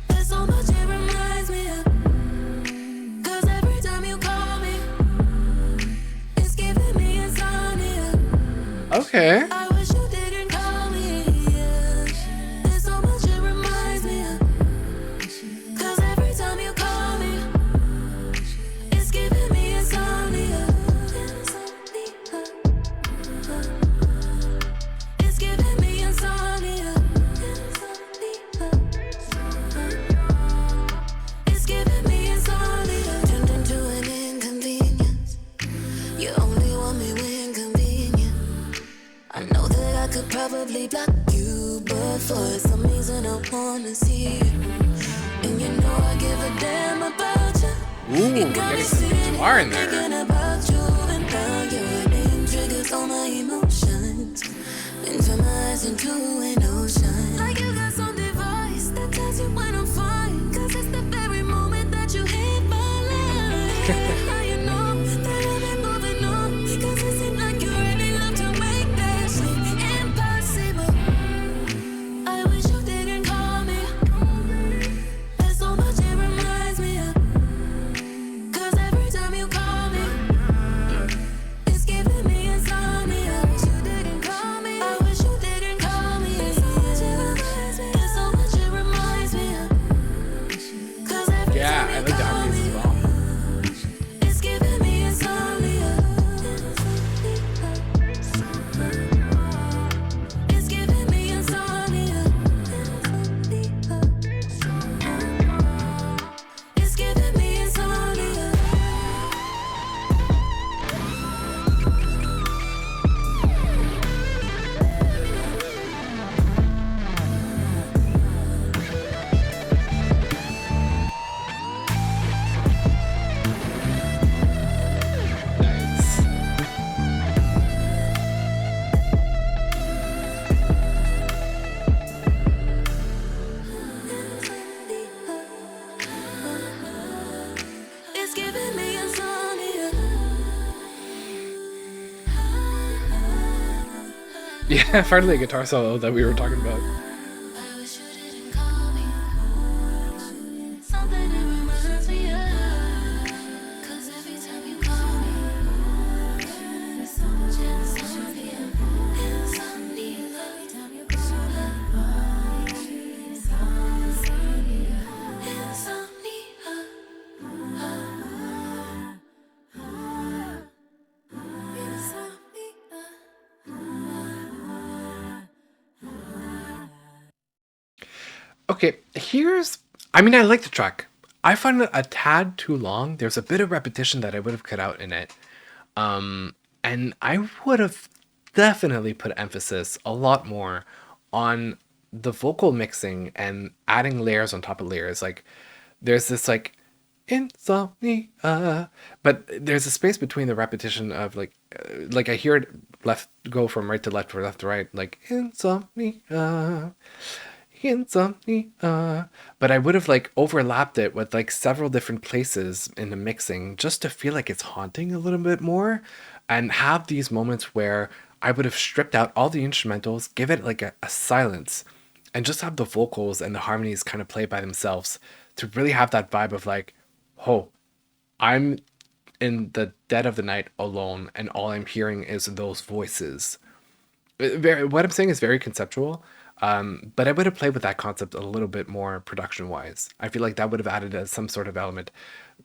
There's so much it reminds me of, 'cause every time you call me, it's giving me insomnia. Okay. I wish you didn't call me, yeah. There's so much it reminds me of, 'cause every time you call me, it's giving me insomnia. It's giving me insomnia. It's giving me insomnia. Turned into an inconvenience. You only want me when convenient. I know that I could probably block you, but for some reason I wanna see you. And you know I give a damn about you. Ooh, we're getting some guitar in there. Thinking about you, and now your name triggers all my emotions. Into my eyes into an ocean. Like you got some device that tells you when I'm fine, 'cause it's the very moment that you hit my line. Now you know that I've been moving on, 'cause it seems like you really love to make that shit impossible. I wish you didn't call me. There's so much it reminds me of, 'cause every time you call me, it's giving me insomnia. I wish you didn't call me. I wish you didn't call me. There's so much it Yeah, finally a guitar solo that we were talking about. I wish you didn't call me. Something that reminds me of. 'Cause every time you call me, there's so much insomnia. Insomnia. Every time you call me, insomnia. Okay, here's. I mean, I like the track. I find it a tad too long. There's a bit of repetition that I would have cut out in it. And I would have definitely put emphasis a lot more on the vocal mixing and adding layers on top of layers. Like, there's this like insomnia, but there's a space between the repetition of like I hear it left go from right to left or left to right, like insomnia, insomnia. But I would have like overlapped it with like several different places in the mixing just to feel like it's haunting a little bit more and have these moments where I would have stripped out all the instrumentals, give it like a silence, and just have the vocals and the harmonies kind of play by themselves to really have that vibe of like, oh, I'm in the dead of the night alone and all I'm hearing is those voices. What I'm saying is very conceptual, but I would have played with that concept a little bit more production wise. I feel like that would have added some sort of element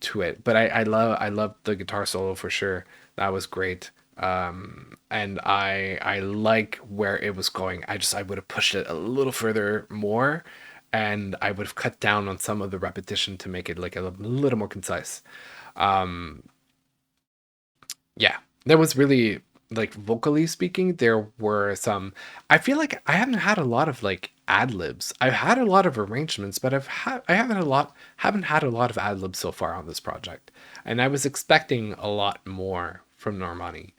to it. But I love the guitar solo for sure. That was great. And I like where it was going. I would have pushed it a little further more, and I would have cut down on some of the repetition to make it like a little more concise. Yeah, there was really like vocally speaking, there were some. I feel like I haven't had a lot of like ad libs. I've had a lot of arrangements, but I haven't had a lot of ad libs so far on this project, and I was expecting a lot more from Normani.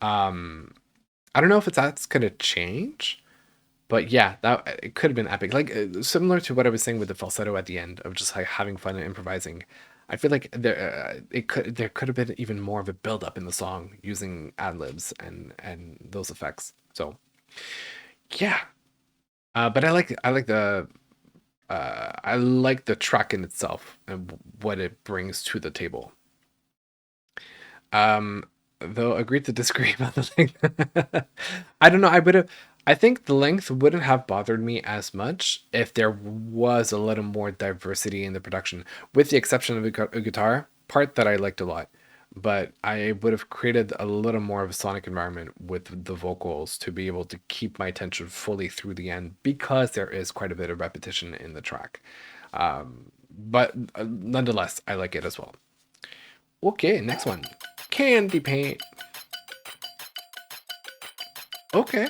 I don't know if that's gonna change, but yeah, that it could have been epic. Like similar to what I was saying with the falsetto at the end of just like having fun and improvising. I feel like there could have been even more of a build up in the song using ad libs and those effects. So yeah, but I like the track in itself and what it brings to the table. Um, though agreed to disagree about the length. I don't know. I think the length wouldn't have bothered me as much if there was a little more diversity in the production, with the exception of a guitar part that I liked a lot. But I would have created a little more of a sonic environment with the vocals to be able to keep my attention fully through the end because there is quite a bit of repetition in the track. But nonetheless, I like it as well. Okay, next one. Candy paint. Okay.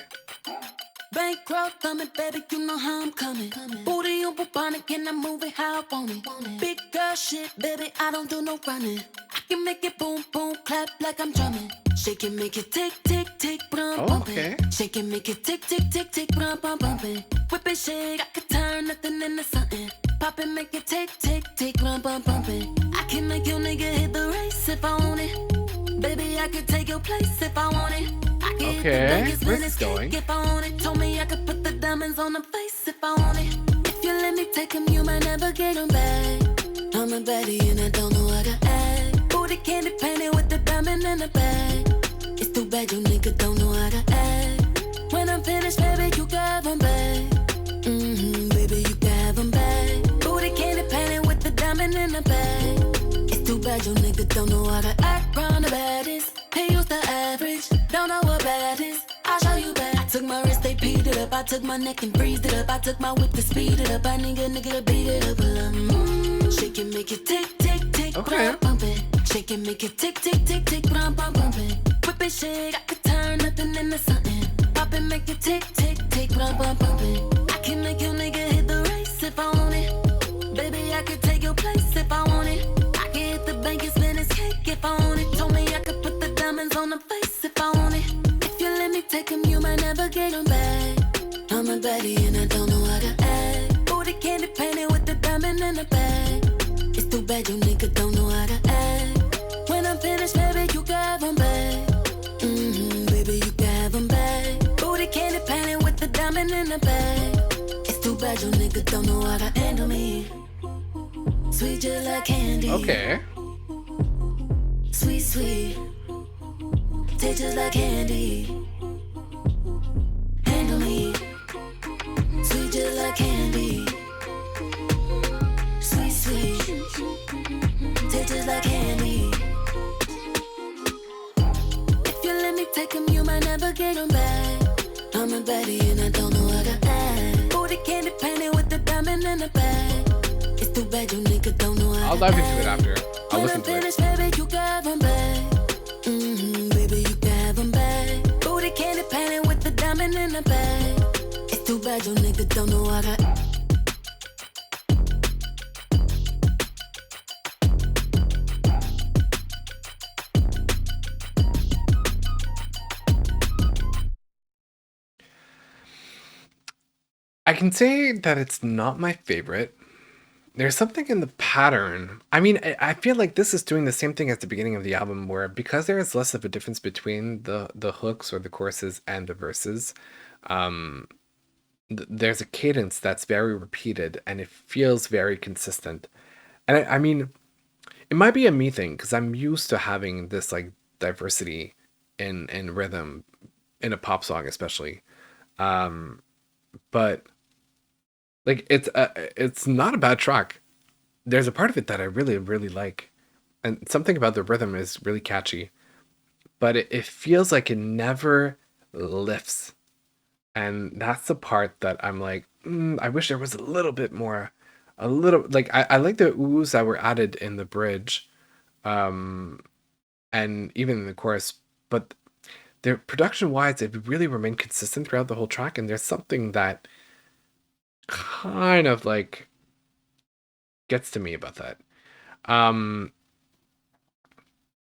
Bankrupt coming, baby, you know how I'm coming. Booty on bubonic and I move it how I want it. Big girl shit, baby, I don't do no running. I can make it boom, boom, clap like I'm drumming. Shake it, make it tick, tick, tick, brum, bumping. Okay. Shake it, make it tick, tick, tick, tick, brum, bum, bumping. Whip and shake, I can turn nothing into something. Pop it, make it tick, tick, tick, brum, bum, bumping. I can make your nigga hit the race if I want it. Baby, I could take your place if I want it. Okay, where's this going? If I want it, told me I could put the diamonds on the face if I want it. If you let me take them, you might never get them back. I'm a baddie and I don't know how to act. Booty candy painted with the diamond in the bag. It's too bad you nigga don't know how to act. When I'm finished, baby, you can have them back. Baby, you can have them back. Booty candy painted with the diamond in the bag. It's too bad you nigga don't know how to act. Round the baddest, he used the average. Don't know what bad is, I'll show you bad. I took my wrist, they peed it up. I took my neck and freezed it up. I took my whip to speed it up. I nigga beat it up. Shake it, make it tick, tick, tick, Okay. bump it. Shake it, make it tick, tick, tick, tick, bump it. Whip it, shake, I could turn nothing into something. Pop it, make it tick, tick, tick, bump it. I can make your nigga hit the race if I want it. Baby, I could take your place if I want it. I can hit the bank and spin his cake if I want it. Told me I could put the diamonds on the face if I want it. If you let me take them, you might never get them back. I'm a baddie and I don't know how to act. Booty candy painted with the diamond in the bag. It's too bad you nigga don't know how to act. When I'm finished, baby, you can have them back. Baby, you can have them back. Booty candy bad, your nigga don't know how to handle me. Sweet just like candy. Okay. Sweet, sweet. Taste just like candy. Handle me. Sweet just like candy. Sweet, sweet. Taste just like candy. If you let me take him, you might never get him back. I'm a baddie and I don't know how to act. Booty candy painted with the diamond in the bag. It's too bad you nigga don't know how I'll to dive act. into it after. I'll listen to it. Finish, baby, you can have him back. Baby, you can have him back. Booty candy painted with the diamond in the bag. It's too bad you nigga don't know how to act. I can say that it's not my favorite. There's something in the pattern. I mean, I feel like this is doing the same thing as the beginning of the album, where because there is less of a difference between the hooks or the choruses and the verses, there's a cadence that's very repeated and it feels very consistent. And I mean, it might be a me thing because I'm used to having this like diversity in rhythm in a pop song, especially. But like it's not a bad track. There's a part of it that I really, really like. And something about the rhythm is really catchy. But it feels like it never lifts. And that's the part that I'm like, I wish there was a little bit more. A little, like, I like the oohs that were added in the bridge. And even in the chorus. But their production-wise, it really remained consistent throughout the whole track. And there's something that kind of like gets to me about that.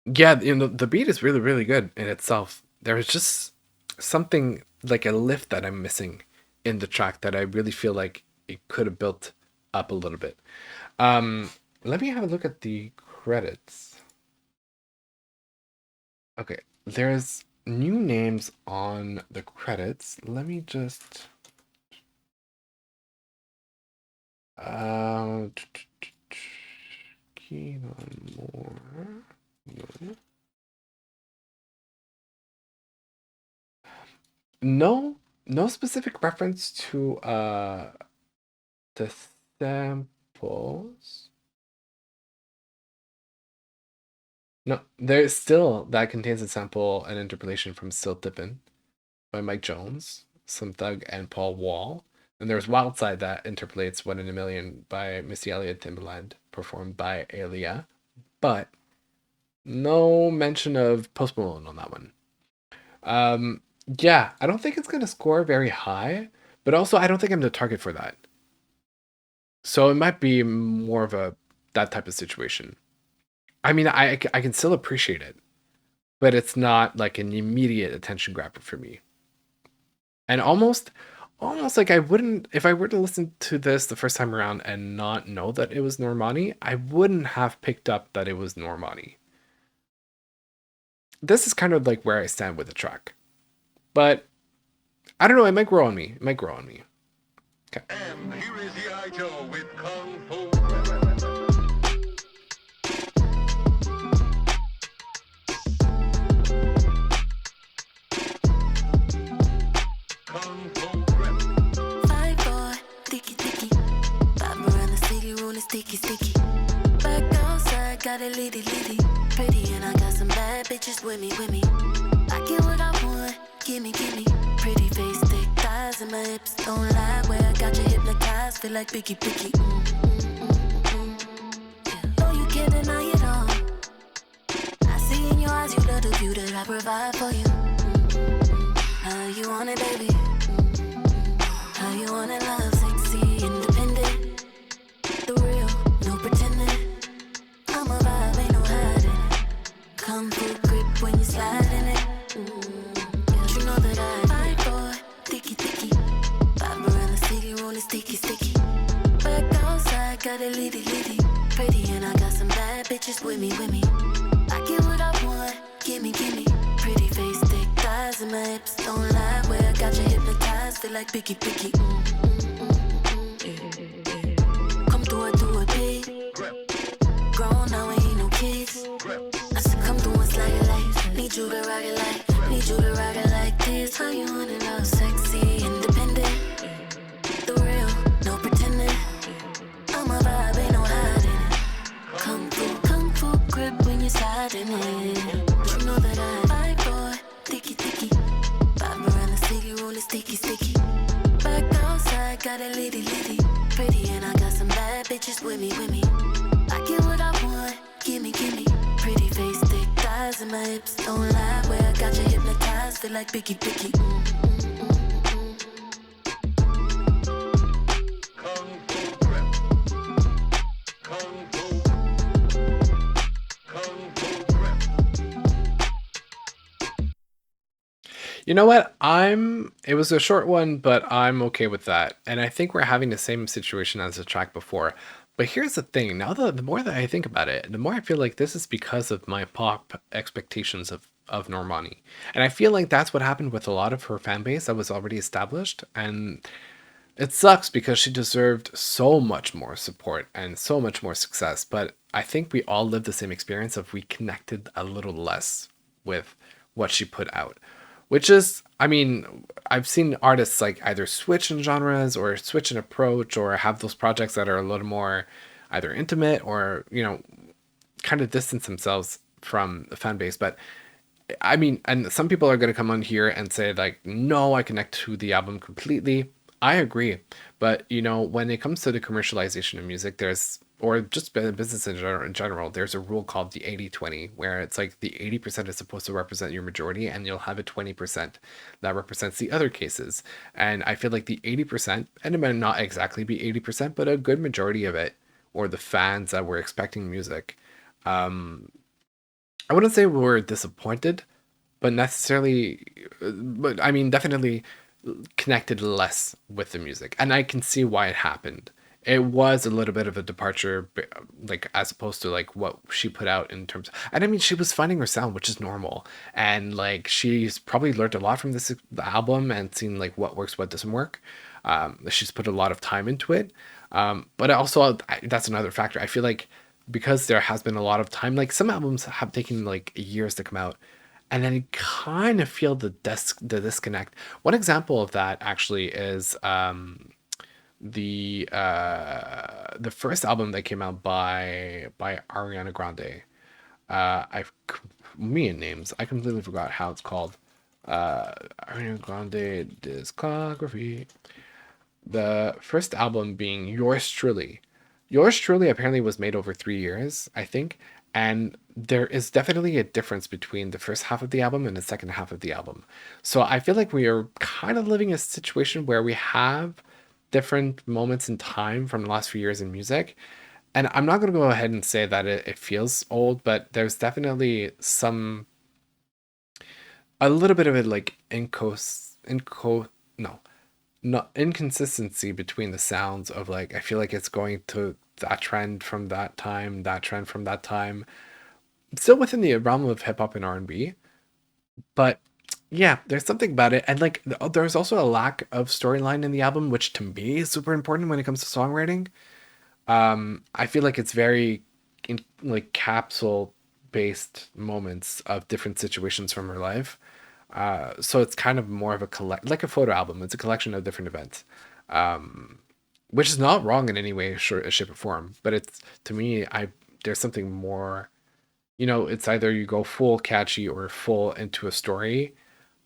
Yeah, you know, the beat is really, really good in itself. There's just something like a lift that I'm missing in the track that I really feel like it could have built up a little bit. Let me have a look at the credits. Okay, there's new names on the credits. Let me just keen on more. No, no specific reference to the samples. No, there's still that contains a sample and interpolation from Still Tippin' by Mike Jones, Slim Thug, and Paul Wall. And there's Wild Side that interpolates One in a Million by Missy Elliott Timbaland, performed by Ayra. But no mention of Post Malone on that one. Yeah, I don't think it's going to score very high, but also I don't think I'm the target for that. So it might be more of that type of situation. I mean, I can still appreciate it, but it's not like an immediate attention grabber for me. And almost like I wouldn't, if I were to listen to this the first time around and not know that it was Normani, I wouldn't have picked up that it was Normani. This is kind of like where I stand with the track. But I don't know, it might grow on me. Okay. And here is the Ijo with Kung Fu. Kung Fu Rep. 5'4", sticky, sticky. Bob around the city, rolling sticky, sticky. Back outside, got it litty, litty. Pretty, and I got some bad bitches with me, with me. I get what I want, gimme, gimme. Pretty face, thick thighs, and my hips don't lie. Where I got you hypnotized, feel like Bicky, Bicky. Yeah. No, you can't deny it all. I see in your eyes, you love the view that I provide for you. How you want it, baby? How you want it, love, sexy, independent. The real, no pretending. I'm a vibe, ain't no hiding. Come through grip when you slide in it. Yeah, you know that I fight for sticky, sticky. Vibe around the city, rolling sticky, sticky. Back outside, got it litty, litty. Pretty, and I got some bad bitches with me, with me. I get what I want, gimme, gimme. Pretty face, thick thighs, and my hips don't lie. Where I got you hypnotized, feel like Bicky, Bicky. Need you to rock it like, need you to rock it like this. How you wanna know? Sexy, independent, the real, no pretending. I'm a vibe, ain't no hiding it. Kung fu grip when you're sliding it. You know that I fight for sticky, sticky. Vibe around the city, roll it sticky, sticky. Back outside, got a litty, litty. Pretty, and I got some bad bitches with me, with me. I get what I want, gimme, gimme. Pretty face, thick thighs, and my hips don't lie. Where I got you hypnotized, feel like Bicky, Bicky. Kung Fu Grip. Kung Fu. Kung Fu Grip. You know what? It was a short one, but I'm okay with that. And I think we're having the same situation as the track before. But here's the thing. Now, the more that I think about it, the more I feel like this is because of my pop expectations of Normani. And I feel like that's what happened with a lot of her fan base that was already established. And it sucks because she deserved so much more support and so much more success. But I think we all lived the same experience of we connected a little less with what she put out. Which is, I mean, I've seen artists like either switch in genres or switch in approach or have those projects that are a little more either intimate or, kind of distance themselves from the fan base. But I mean, and some people are going to come on here and say like, no, I connect to the album completely. I agree. But, when it comes to the commercialization of music, or just business in general, there's a rule called the 80-20, where it's like the 80% is supposed to represent your majority and you'll have a 20% that represents the other cases. And I feel like the 80%, and it might not exactly be 80%, but a good majority of it, or the fans that were expecting music, I wouldn't say we were disappointed, but I mean, definitely connected less with the music. And I can see why it happened. It was a little bit of a departure, like as opposed to like what she put out in terms and I mean, she was finding her sound, which is normal. And like, she's probably learned a lot from this album and seen like what works, what doesn't work. She's put a lot of time into it. But also, that's another factor. I feel like because there has been a lot of time, like some albums have taken like years to come out, and then you kind of feel the disconnect. One example of that actually is the first album that came out by Ariana Grande. Me and names, I completely forgot how it's called. Ariana Grande discography. The first album being Yours Truly. Yours Truly apparently was made over 3 years, I think. And there is definitely a difference between the first half of the album and the second half of the album. So I feel like we are kind of living a situation where we have different moments in time from the last few years in music. And I'm not going to go ahead and say that it feels old, but there's definitely a little bit of it like no, not inconsistency between the sounds of like, I feel like it's going to that trend from that time, that trend from that time, still within the realm of hip hop and R&B. But yeah, there's something about it. And like, there's also a lack of storyline in the album, which to me is super important when it comes to songwriting. I feel like it's very like capsule based moments of different situations from her life. So it's kind of more of like a photo album. It's a collection of different events, which is not wrong in any way, shape, or form. But it's, to me, there's something more. It's either you go full catchy or full into a story,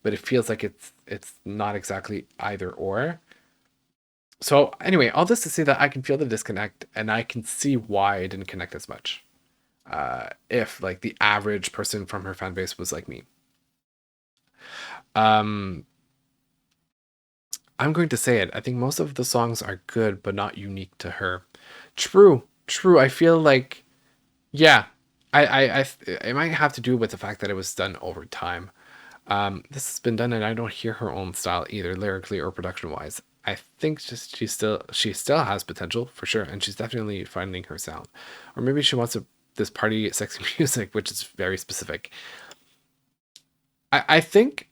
but it feels like it's not exactly either or. So anyway, all this to say that I can feel the disconnect, and I can see why I didn't connect as much. If like the average person from her fan base was like me. I'm going to say it. I think most of the songs are good, but not unique to her. True. I feel like, yeah, it might have to do with the fact that it was done over time. This has been done, and I don't hear her own style either, lyrically or production wise. I think just she still has potential for sure, and she's definitely finding her sound. Or maybe she wants this party sexy music, which is very specific. I think,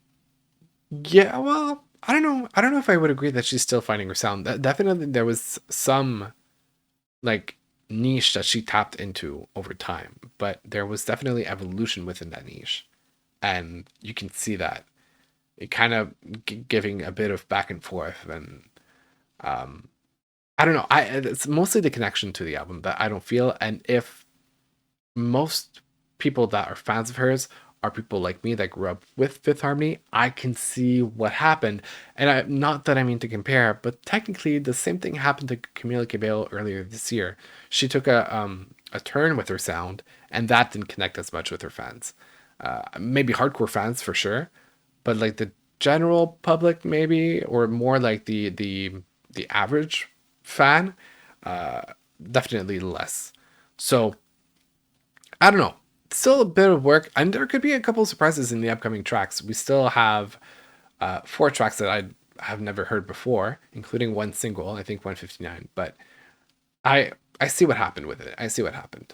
yeah, well, I don't know. I don't know if I would agree that she's still finding her sound. Definitely there was some like niche that she tapped into over time, but there was definitely evolution within that niche. and you can see that it kind of giving a bit of back and forth, and I don't know. It's mostly the connection to the album that I don't feel, and if most people that are fans of hers are people like me that grew up with Fifth Harmony, I can see what happened. And not that I mean to compare, but technically the same thing happened to Camila Cabello earlier this year. She took a turn with her sound, and that didn't connect as much with her fans. Maybe hardcore fans for sure, but like the general public maybe, or more like the average fan, definitely less. So I don't know. Still a bit of work, and there could be a couple of surprises in the upcoming tracks. We still have 4 tracks that I have never heard before, including one single, I think 159. But I I see what happened with it. I see what happened.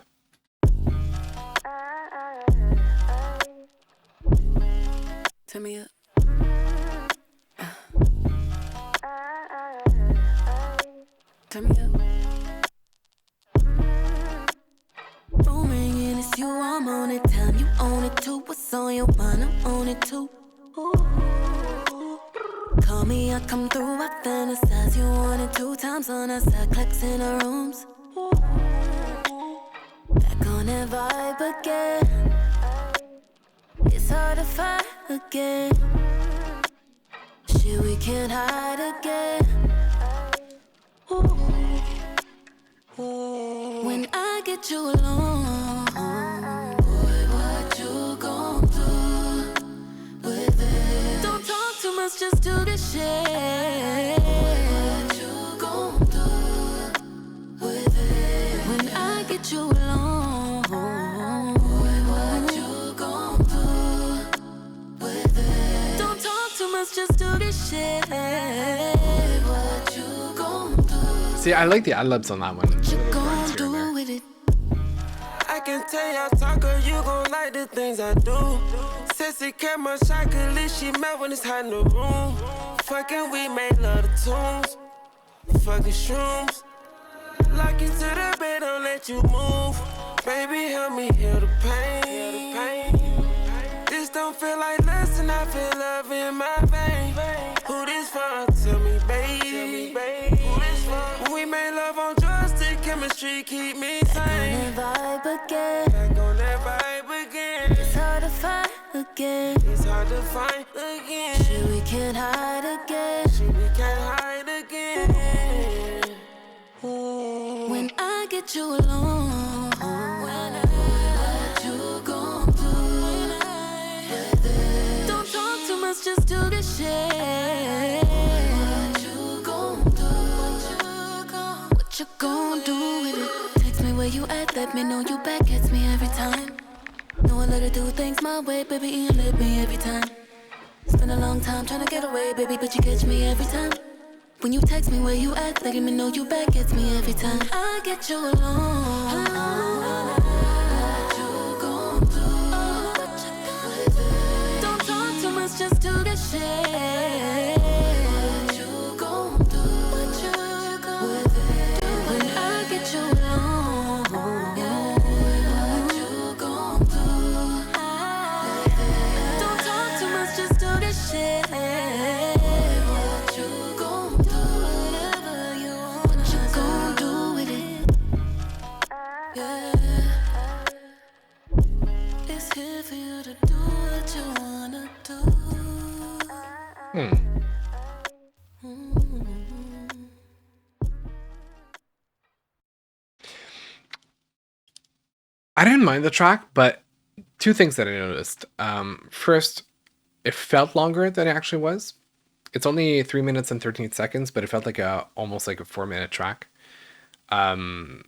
Turn me up. Turn me up. Phone ringing, it's you, I'm on it. Time you own it too. What's on your mind? I'm on it too. Ooh. Call me, I come through. I fantasize you on it 2 times on our side, clicks in our rooms. Back on that vibe again. It's hard to fight again. Shit, we can't hide again. Ooh. When I get you alone, boy, what you gon' do with it? Don't talk too much, just do the shit. What you gon' do with it? When I get you alone, boy, what you gon' do with it? Don't talk too much, just do the shit. What you gon' do? See, I like the ad-libs on that one. What you gon' do with it? I can tell y'all talker, you gon' like the things I do. Sissy camera shot, could least she met when it's hot in the room. Fucking we made love the tunes. Fucking shrooms. Lock into the bed, don't let you move. Baby, help me heal the pain. This don't feel like lust, and I feel love in my vein. Who this for? Tell me, baby. Who this for? We made love on drugs, the chemistry keep me sane. Back on that vibe again. Back on that vibe again. It's hard to fight again. It's hard to find again. Shit, we can't hide again. Shit, we can't hide again. When I get you alone, what you gon' do? Don't talk too much, just do the shit. What you gon' do? What you gon' do with it? Text me where you at, let me know you back, gets me every time. Know I let her do things my way, baby, and you let me every time. It's been a long time trying to get away, baby, but you catch me every time. When you text me where you at, letting me know you back, gets me every time. I get you alone. What you gon' do? What you gon' do? Don't talk too much, just do the shit. What you gon' do? What you gon' do? When I get you alone, what you gon' do? Don't talk too much, just do the shit. What you gon' do? Whatever you want. What you gon' do with it? Yeah. It's here for you to do what you wanna do. I didn't mind the track, but 2 things that I noticed. First, it felt longer than it actually was. It's only 3 minutes and 13 seconds, but it felt like almost like a 4-minute track. And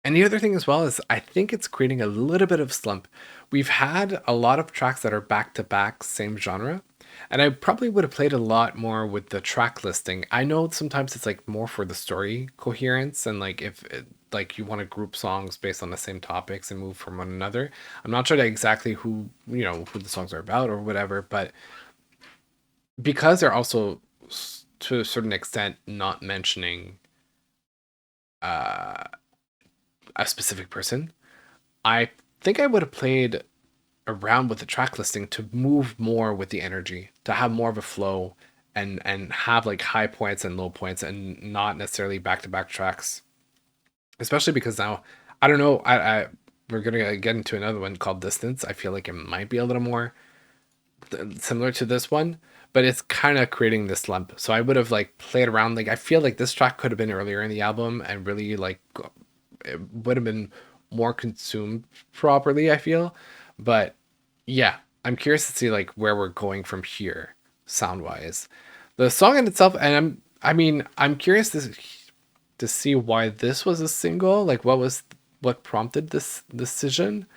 the other thing as well is I think it's creating a little bit of slump. We've had a lot of tracks that are back to back, same genre. And I probably would have played a lot more with the track listing. I know sometimes it's like more for the story coherence, and like if like you want to group songs based on the same topics and move from one another. I'm not sure exactly who who the songs are about or whatever, but because they're also to a certain extent not mentioning a specific person, I think I would have played around with the track listing to move more with the energy, to have more of a flow, and have like high points and low points, and not necessarily back to back tracks. Especially because now, I don't know, I we're gonna get into another one called Distance. I feel like it might be a little more similar to this one, but it's kind of creating this lump. So I would have like played around. Like I feel like this track could have been earlier in the album and really like it would have been more consumed properly, I feel. But yeah, I'm curious to see like where we're going from here, sound wise. The song in itself, and I'm curious to see why this was a single. Like what prompted this decision.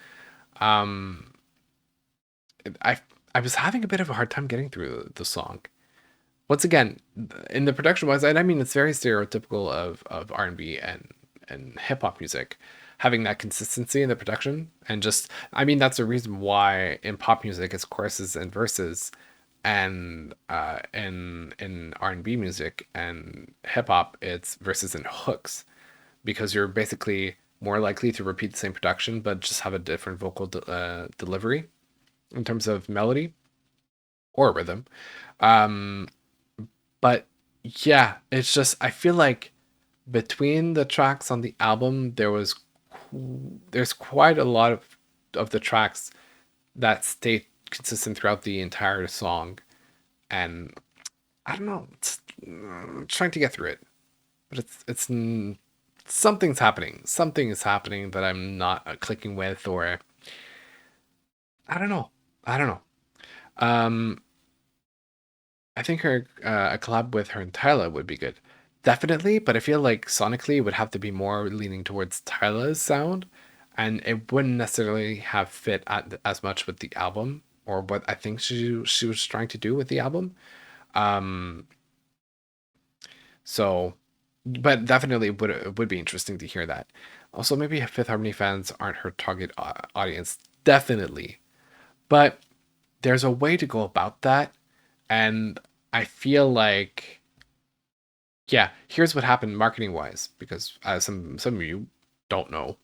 Um, I I was having a bit of a hard time getting through the song. Once again, in the production wise, and I mean it's very stereotypical of R&B and hip hop music, having that consistency in the production. And just I mean that's the reason why in pop music it's choruses and verses, and in R&B music and hip hop it's verses and hooks, because you're basically more likely to repeat the same production but just have a different vocal delivery in terms of melody or rhythm. Um, but yeah, it's just I feel like between the tracks on the album, there's quite a lot of the tracks that stay consistent throughout the entire song, and I don't know, I'm trying to get through it, but something's happening. Something is happening that I'm not clicking with, or I don't know. I don't know. Um, I think her a collab with her and Tyla would be good. Definitely, but I feel like sonically it would have to be more leaning towards Tyla's sound, and it wouldn't necessarily have fit as much with the album or what I think she was trying to do with the album. Um, so, but definitely it would be interesting to hear that. Also, maybe Fifth Harmony fans aren't her target audience. Definitely, but there's a way to go about that, and I feel like yeah, here's what happened marketing wise, because some of you don't know.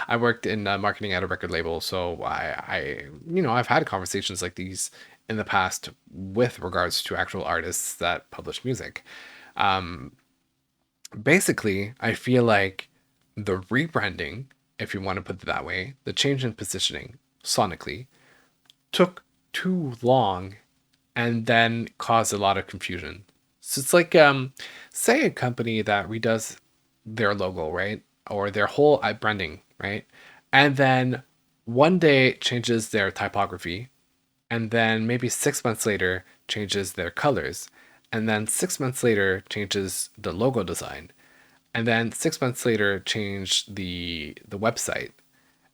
I worked in marketing at a record label, so I've had conversations like these in the past with regards to actual artists that publish music. Um, Basically, I feel like the rebranding, if you want to put it that way, the change in positioning sonically took too long and then caused a lot of confusion. So it's like say a company that redoes their logo, right? Or their whole branding, right? And then one day changes their typography, and then maybe 6 months later changes their colors, and then 6 months later changes the logo design, and then 6 months later change the website.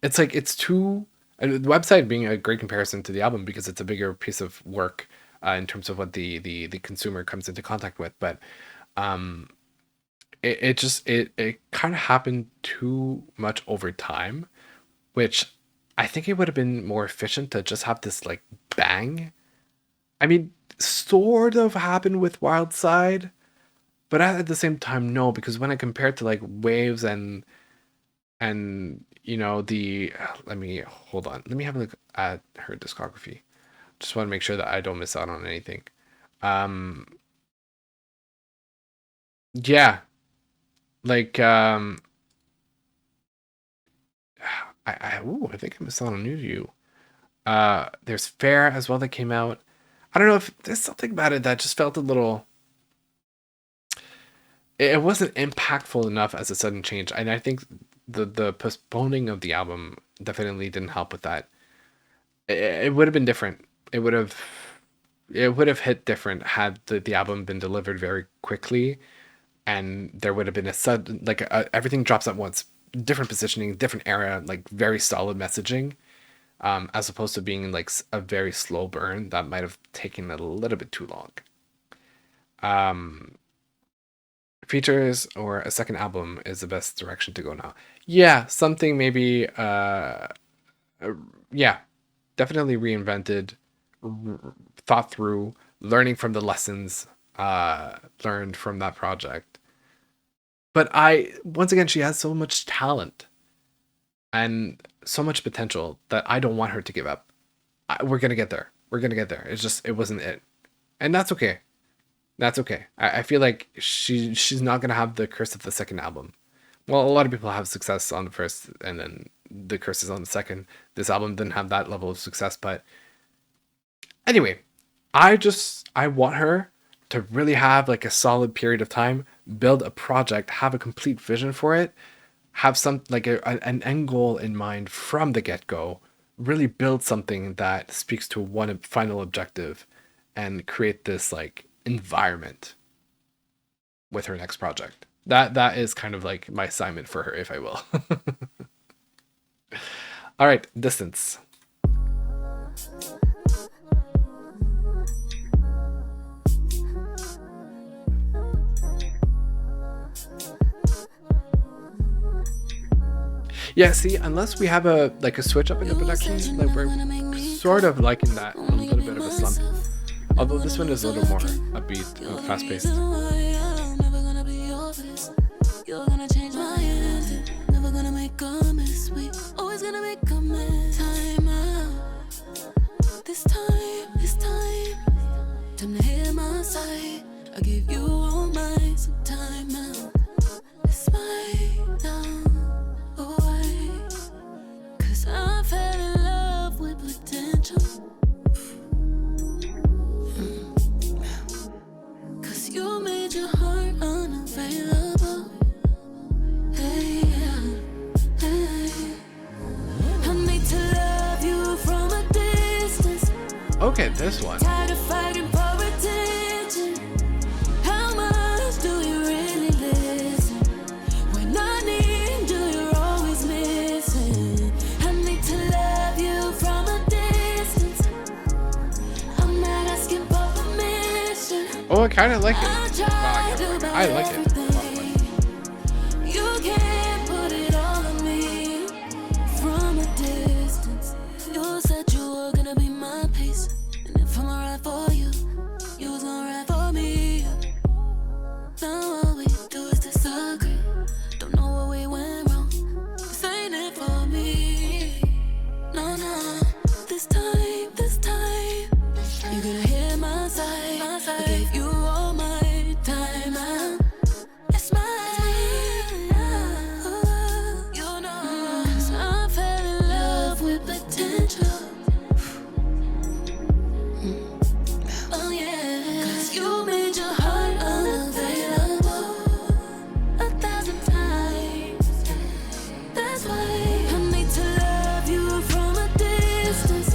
It's like it's too and the website being a great comparison to the album because it's a bigger piece of work in terms of what the consumer comes into contact with. But um, it kind of happened too much over time, which I think it would have been more efficient to just have this like bang. I mean, sort of happened with Wild Side, but at the same time, no, because when I compare it to like Waves and the let me hold on, let me have a look at her discography. Just want to make sure that I don't miss out on anything. um yeah, like I think I missed out on New to You. There's Fair as well that came out. I don't know if there's something about it that just felt a little, it wasn't impactful enough as a sudden change, and I think the postponing of the album definitely didn't help with that. It would have been different. It would have hit different had the album been delivered very quickly, and there would have been a sudden like everything drops at once, different positioning, different era, like very solid messaging, as opposed to being like a very slow burn that might have taken a little bit too long. um Features or a second album is the best direction to go now. Yeah, something maybe uh, yeah, definitely reinvented, thought through, learning from the lessons learned from that project. But once again, she has so much talent and so much potential that I don't want her to give up. we're gonna get there. We're gonna get there. It's just it wasn't it, and that's okay. That's okay. I feel like she's not gonna have the curse of the second album. Well, a lot of people have success on the first, and then the curse is on the second. This album didn't have that level of success, but anyway, I want her to really have like a solid period of time, build a project, have a complete vision for it, have some like an end goal in mind from the get-go, really build something that speaks to one final objective and create this like environment with her next project. That is kind of like my assignment for her, if I will. All right, Distance. Yeah, see, unless we have a like a switch up in the production, like we're sort of liking that a little bit of a slump. Although this one is a little more upbeat, fast paced. You're gonna change my end. Never gonna make a mess. We always gonna make a mess. Time out. This time. Time to hear my side. I give you all mine. So time out. It's my down. Away. Cause I fell in love with potential. Cause you made your heart unavailable. Hey, hey. I need to love you from a distance. Okay, this one. Tired of fighting for attention. How much do you really listen? When I need you, you're always missing. I need to love you from a distance. I'm not asking for permission. Oh, I kind of like it. I like it. You can't put it all on me from a distance. You said you were gonna be my peace, and if I'm alright for you, you was alright for me. Now all we do is disagree. Don't know what we went wrong. This ain't it for me. No, this time. You're gonna hear my side. I gave you all my time out. It's mine. You know, 'cause I fell in love with potential. Oh yeah, 'cause you made your heart unavailable 1,000 times. That's why I need to love you from a distance.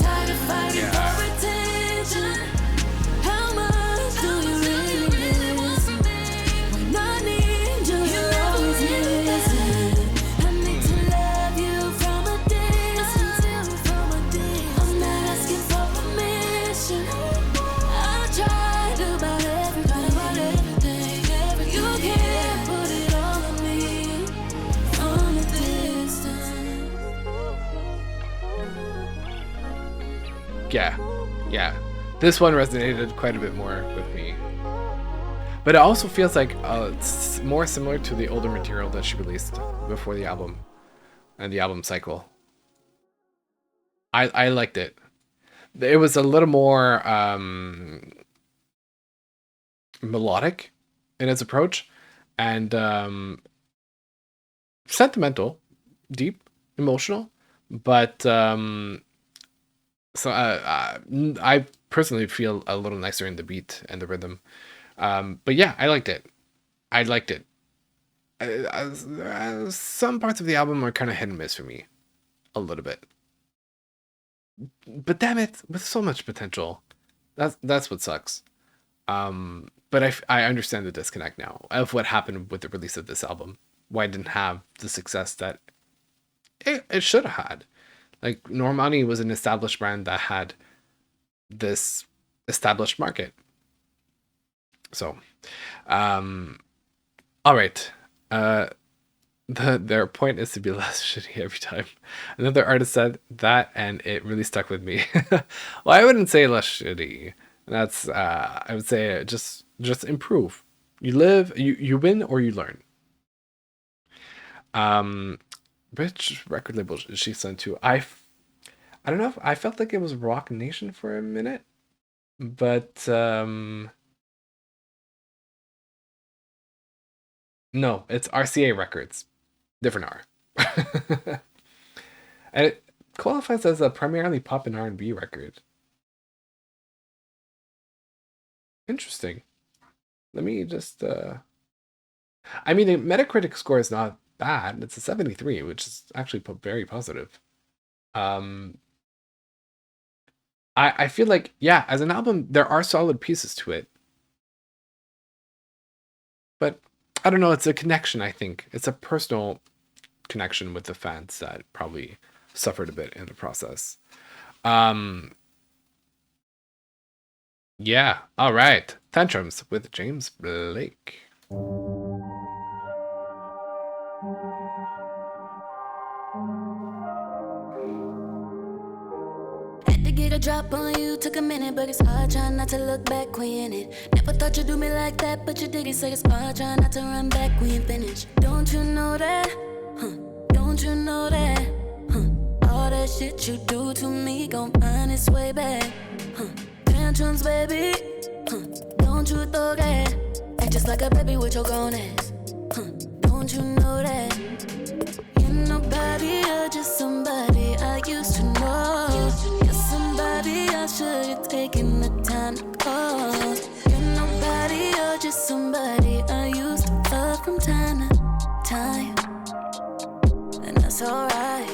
Tired of fighting for attention. How much do you really miss? When I need you, you're always missing. I need to love you from a distance. I'm not asking for permission. I tried about everything. You can't put it all on me from a distance. Yeah. This one resonated quite a bit more with me. But it also feels like it's more similar to the older material that she released before the album and the album cycle. I liked it. It was a little more melodic in its approach and sentimental, deep, emotional, but so I personally feel a little nicer in the beat and the rhythm. But yeah, I liked it. Some parts of the album are kind of hit and miss for me, a little bit. But damn it, with so much potential, that's what sucks. But I understand the disconnect now of what happened with the release of this album. Why it didn't have the success that it should have had. Like Normani was an established brand that had this established market. So, all right. Their point is to be less shitty every time. Another artist said that, and it really stuck with me. Well, I wouldn't say less shitty. That's I would say just improve. You live, you win, or you learn. Which record label she sent to? I I don't know if I felt like it was Rock Nation for a minute, but no, it's RCA Records, different R. And it qualifies as a primarily pop and R&B record. Interesting. Let me just I mean, the Metacritic score is not bad. It's a 73, which is actually very positive. Um I feel like, yeah, as an album, there are solid pieces to it. But I don't know, it's a connection, I think. It's a personal connection with the fans that probably suffered a bit in the process. Um yeah, all right. Tantrums with James Blake. Had to get a drop on you, took a minute, but it's hard trying not to look back when you're in it. Never thought you'd do me like that, but you did it, so it's hard trying not to run back when you finish. Don't you know that? Huh? Don't you know that? Huh? All that shit you do to me gon' find its way back. Huh? Tantrums, baby. Huh? Don't you throw that? Act just like a baby with your grown ass. Huh? Don't you know that? You're nobody, you're just somebody I used to know. You're somebody I should've taken the time to call. You're nobody, you're just somebody I used to love from time to time. And that's alright,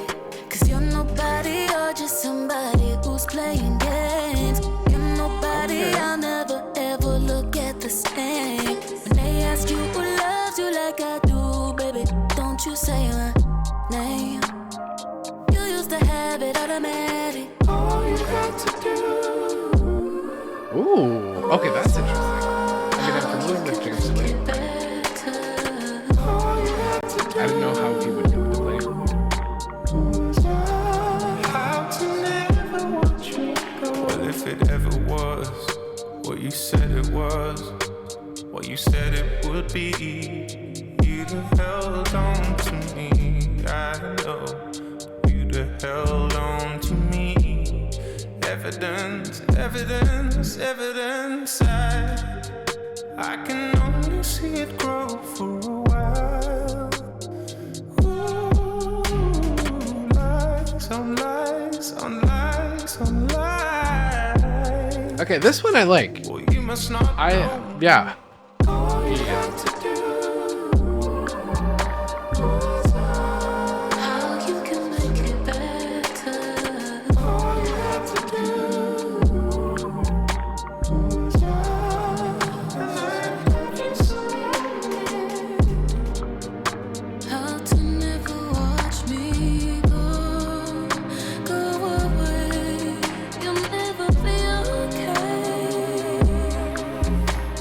cause you're nobody, you're just somebody who's playing games. You're nobody, I'll never ever look at the same. When they ask you who loves you like I do, baby, don't you say my name. You used to have it automatic. All you had to do. Ooh, okay, that's interesting. I mean, I'm familiar with James Blake. I didn't know how he would do the play. Well, if it ever was what you said it was, what you said it would be, you'd have held on to me. I know you'd have held on to me. Evidence, evidence, evidence. I can only see it grow for a while. Ooh, lies on lies on lies on lies. Okay, this one I like. Well, you must not know. Yeah. All you have to do. How you can make it better. All you have to do. How to never watch me go away. You'll never be okay.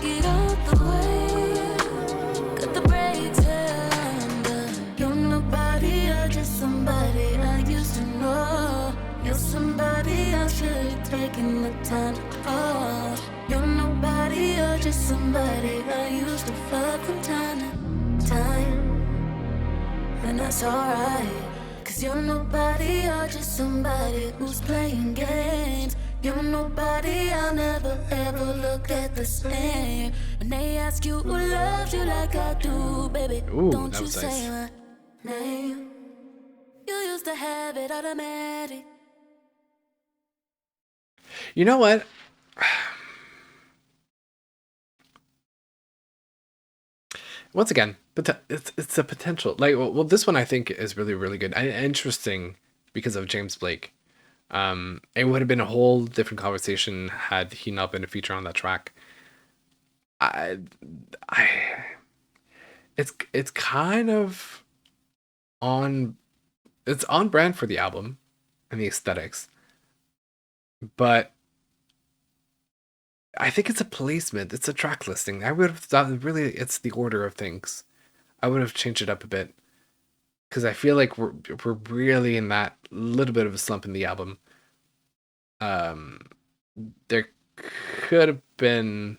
Get out the way. Cut the brakes under. You're nobody, you're just somebody I used to know. You're somebody I should've taken the time to call. You're nobody, you're just somebody I used to fuck from time to time. And that's alright, cause you're nobody, you're just somebody who's playing games. You're nobody, I'll never ever look at the same. When they ask you who loves you like I do, baby, Ooh, don't that you was say nice. my name. You used to have it automatic. You know what? Once again, but it's a potential. Like, well, this one I think is really, really good and interesting because of James Blake. It would have been a whole different conversation had he not been a feature on that track. I, I, it's kind of on, it's on brand for the album and the aesthetics, but I think it's a placement. It's a track listing. I would have thought really it's the order of things. I would have changed it up a bit because I feel like we're really in that little bit of a slump in the album. Um, there could have been,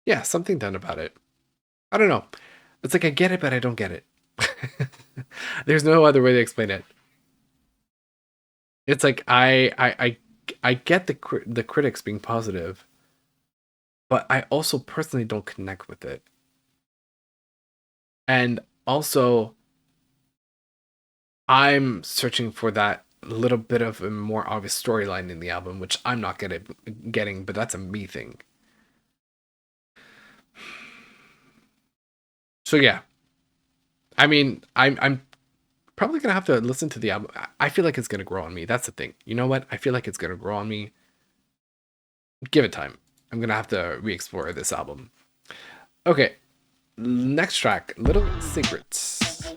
yeah, something done about it. I don't know. It's like I get it, but I don't get it. There's no other way to explain it. It's like I get the critics being positive, but I also personally don't connect with it. And also, I'm searching for that little bit of a more obvious storyline in the album, which I'm not getting, but that's a me thing. So yeah, I mean, I'm probably gonna have to listen to the album. I feel like it's gonna grow on me. That's the thing. You know what? I feel like it's gonna grow on me. Give it time. I'm gonna have to re-explore this album. Okay, next track, Little Secrets.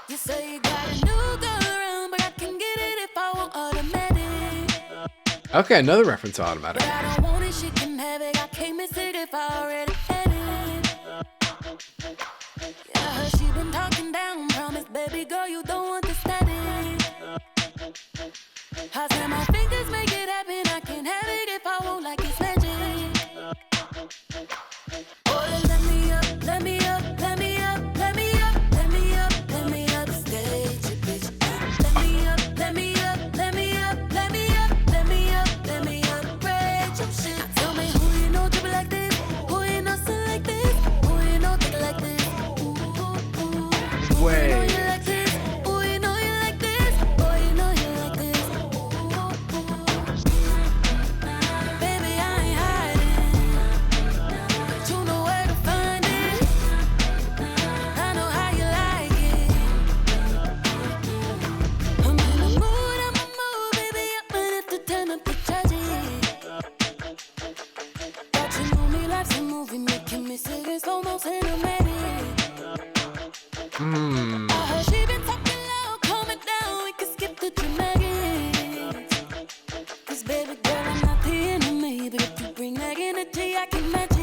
You say you got a new girl around, but I can get it if I want automatic. Okay, another reference to Automatic. But I don't want it, she can have it. I can't miss it if I already had it. Yeah, I heard she been talking down. Promise, baby girl, you don't want the static. I said my fingers make it happen. I can have it if I want, like it's magic. Oh, let me up, let me up, let me up, let me up, let me up, let me up, stage it, bitch. Let me up, let me up, let me up, let me up, let me up, let me up, break your shit. Tell me who you know drip it like this, who you know sing like this, who you know think it like this. Ooh, ooh, ooh. Who you know Wait. you like this, who you know you like this, boy you know you like this. Ooh, ooh. Baby I ain't hiding, but you know where to find it. I know how you like it. I'm in the mood, baby. I'm ready to turn up the tragic. Thought you knew me, life's a movie, making me sit in slow mo cinematic. I heard she been talking loud, calm it down, we can skip the dramatics. Cause baby girl, I'm not the enemy, but if you bring that energy, I can match it.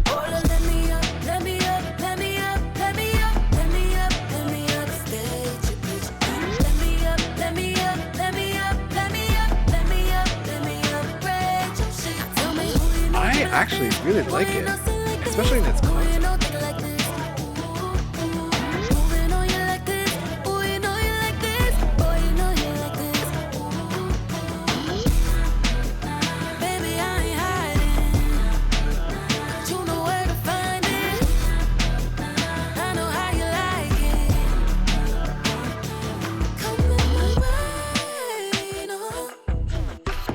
Oh, let me up, let me up, let me up, let me up, let me up, let me up, stage it, bitch. Let me up, let me up, let me up, let me up, let me up, let me up, break your shit. Tell me who you know I do it like actually this, really who like you it, know sing like this, especially in its who you concept. know think like this. Moving on you like this, who you know you like this, boy you know you like this. Baby I ain't hiding, but you know where to find it. I know how you like it. Come in my way, no.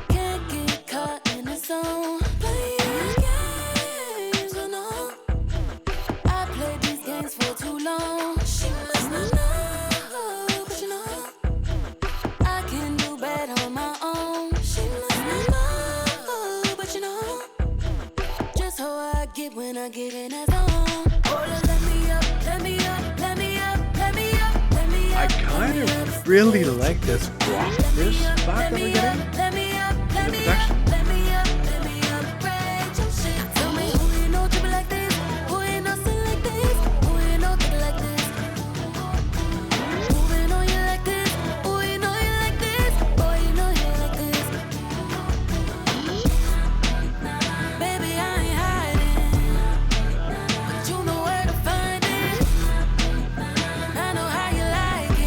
Can't get caught in the zone. Playing games, oh no. I played these games for too long. She must not know, but you know I can do better on my own. She must not know, but you know just how I get when I get in that zone. Oh, let me up, let me up, let me up, let me up, let me I up. kind of really like this rockish vibe that we're getting. Let me up, let The me production. up, let me up, let me up, break your shit. Tell me who you know drip it like this, who you know sing like this, who you know think it like this. Moving on you like this, who you know you like this, boy you know you like this. Baby I ain't hiding, but you know where to find it. I know how you like it.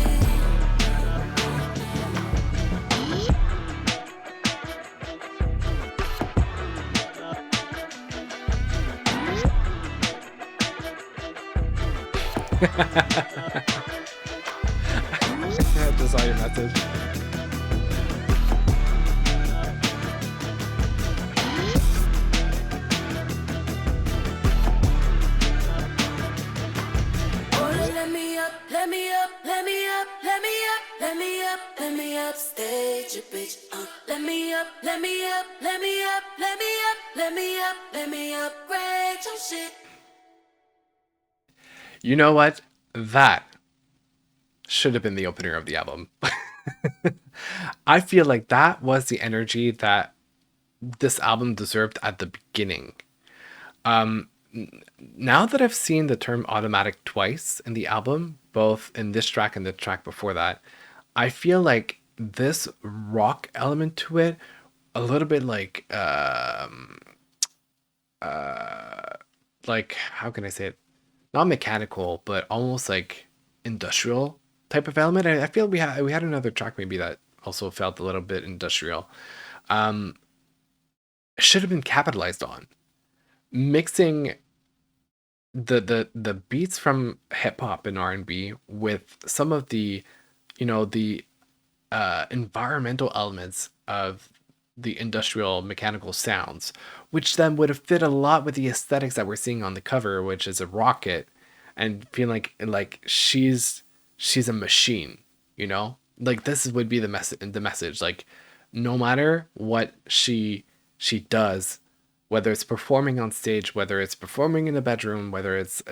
I just saw your message. Oh, let me up, let me up, let me up, let me up, let me up, let me up, stage it, bitch. Let me up, let me up, let me up, let me up, let me up, let me up, break your shit. You know what? That should have been the opener of the album. I feel like that was the energy that this album deserved at the beginning. Now that I've seen the term automatic twice in the album, both in this track and the track before that, I feel like this rock element to it, a little bit like how can I say it? not mechanical, but almost like industrial type of element. I feel we had another track maybe that also felt a little bit industrial. Should have been capitalized on. Mixing the beats from hip hop and R&B with some of the, the environmental elements of the industrial mechanical sounds, which then would have fit a lot with the aesthetics that we're seeing on the cover, which is a rocket, and feeling like she's a machine, like this would be the message, like no matter what she does, whether it's performing on stage, whether it's performing in the bedroom, whether it's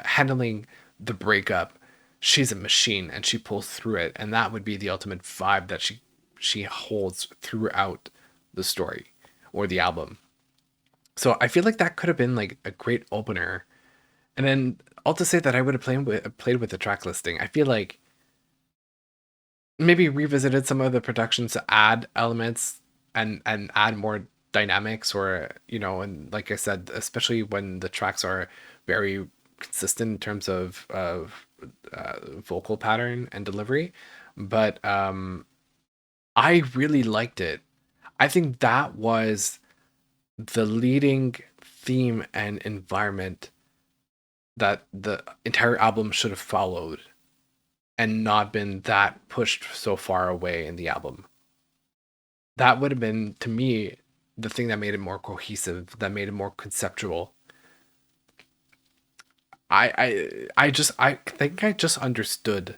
handling the breakup, she's a machine and she pulls through it, and that would be the ultimate vibe that she holds throughout the story or the album. So I feel like that could have been like a great opener. And then all to say that I would have played with the track listing. I feel like maybe revisited some of the productions to add elements and add more dynamics, or and like I said, especially when the tracks are very consistent in terms of vocal pattern and delivery. But I really liked it. I think that was the leading theme and environment that the entire album should have followed, and not been that pushed so far away in the album. That would have been, to me, the thing that made it more cohesive, that made it more conceptual. I think I just understood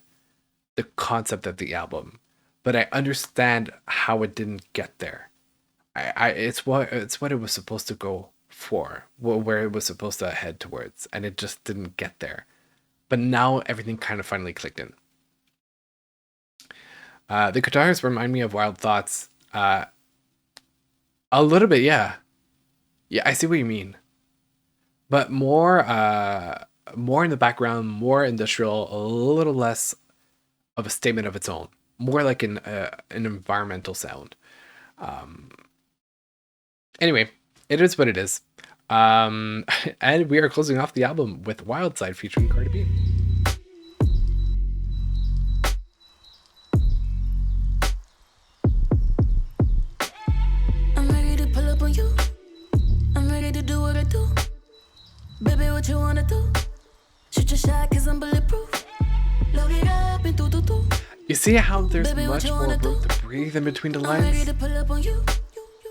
the concept of the album, but I understand how it didn't get there. It's what it was supposed to go for, where it was supposed to head towards, and it just didn't get there. But now everything kind of finally clicked in. The guitars remind me of Wild Thoughts. A little bit, yeah. Yeah, I see what you mean. But more in the background, more industrial, a little less of a statement of its own. More like an environmental sound. Anyway, it is what it is. And we are closing off the album with Wild Side featuring Cardi B. I'm ready to pull up on you. I'm ready to do what I do. Baby, what you wanna do? Shoot your shot, cause I'm bulletproof. Load it up and do. You see how there's Baby, what much you more wanna room do? to breathe in between the I'm ready lines, to pull up on you.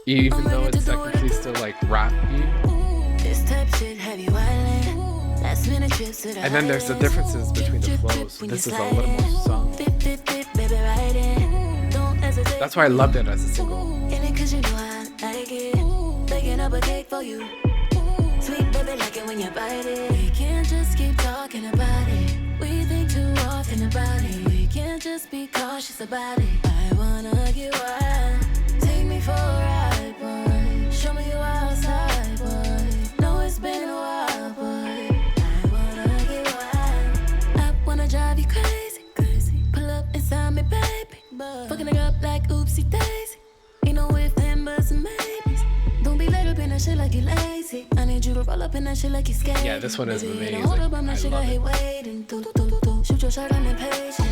even though it's technically still like rap-y. This type shit have you wildin'. Last minute trips to the And then there's the islands. differences between the Drip, drip, flows. when This you is a little more sliding. song. Dip, dip, dip, baby, ride in. Don't hesitate. That's why I loved it as a single. In it 'cause you know I like it. Baking up a cake for you. Sweet baby, like it when you bite it. We can't just keep talking about it. We think too often about it. We can't just be cautious about it. I wanna get wild. Take me for a ride, boy. Show me you outside, boy. Know it's been a while, boy. I wanna get wild. I wanna drive you crazy, crazy. Pull up inside me, baby. Fucking it up like oopsie daisy. Ain't no if, then, buts, and maybes. Don't be laid up in that shit like you lazy. I need you to roll up in that shit like you scared. Yeah, this one is Baby, amazing. don't hold up on that I shit, love I hate it. waiting. Shoot your shot, I'm impatient.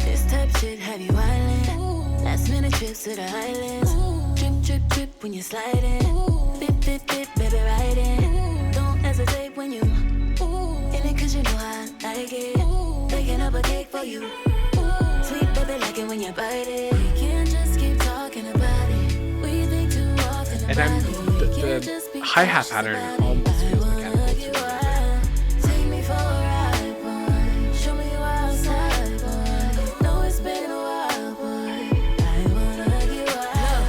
This type shit have you wildin'. Last minute trips to the islands. Drip, drip, drip when you sliding. Bip, bip, bip, baby, ride in. Don't hesitate when you in it 'cause you know I like it. Baking up a cake for you. Sweet baby, like it when you bite it. We can't just keep talking about it. We think too often And about I'm it. We can't just the be hi-hat cautious pattern about almost it. feels I mechanical wanna too. get wild. Take me for a ride, boy. Show me you outside, boy. Know it's been a while, boy. I wanna get wild.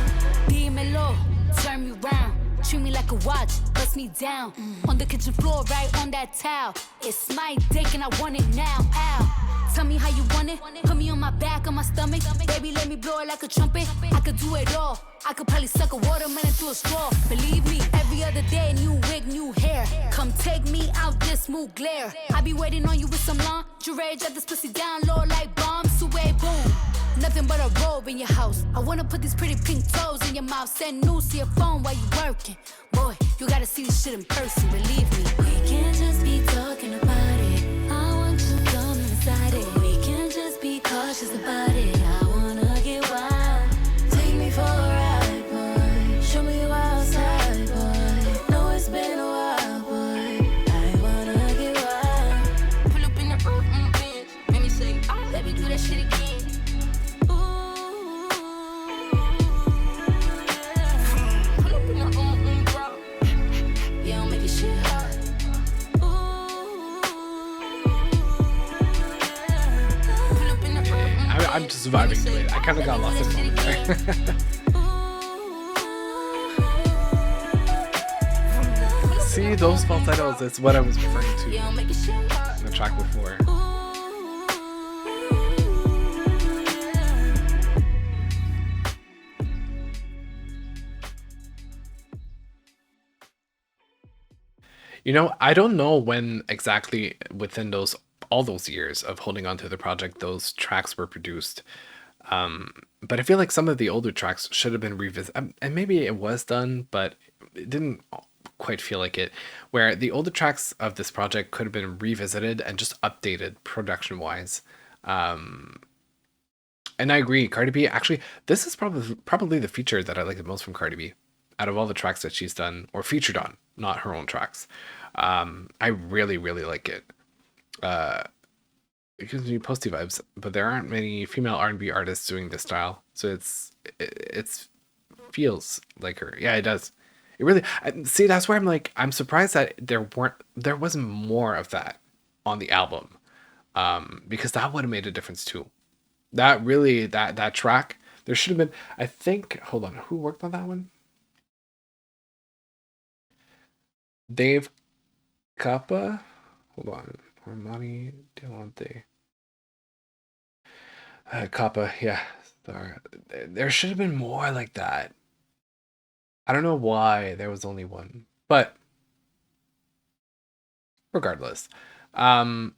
Dímelo, turn me round. Treat me like a watch, bust me down. On the kitchen floor, right on that towel. It's my dick and I want it now. Ow. Tell me how you want it. Put me on my back, on my stomach. Baby, let me blow it like a trumpet. I could do it all. I could probably suck a watermelon through a straw. Believe me, every other day, new wig, new hair. Come take me out this smooth glare. I be waiting on you with some lingerie. Drop this pussy down low like bombs. Sway boom. Nothing but a robe in your house. I wanna put these pretty pink toes in your mouth. Send news to your phone while you working. Boy, You gotta see this shit in person, believe me. We can't just be talking about it. I want you to come inside it. We can't just be cautious about it. I wanna get wild. Take me for a ride, boy. Show me you outside, boy. Know it's been a while, boy. I wanna get wild. Pull up in the Benz, make me say, let me do that shit again. Ooh, Pull up in the bro. yeah, I'll make it shit hot. Pull up in the I'm just vibing to it. I kind of got lost in the moment there. See, those falsettos, that's what I was referring to Yeah, I'll make it shit hot. in the track before. You know, I don't know when exactly within all those years of holding on to the project those tracks were produced. But I feel like some of the older tracks should have been revisited, and maybe it was done, but it didn't quite feel like it. Where the older tracks of this project could have been revisited and just updated production wise. And I agree, Cardi B actually, this is probably the feature that I like the most from Cardi B, out of all the tracks that she's done or featured on, not her own tracks. I really like it. It gives me posty vibes, but there aren't many female R&B artists doing this style, so it's feels like her. Yeah, it does. It really see. That's where I'm surprised that there wasn't more of that on the album, because that would have made a difference too. That really that track there should have been. I think. Hold on, who worked on that one? Dave Kappa. Hold on, Normani Delante. Kappa, yeah. Starr. There should have been more like that. I don't know why there was only one, but regardless, um,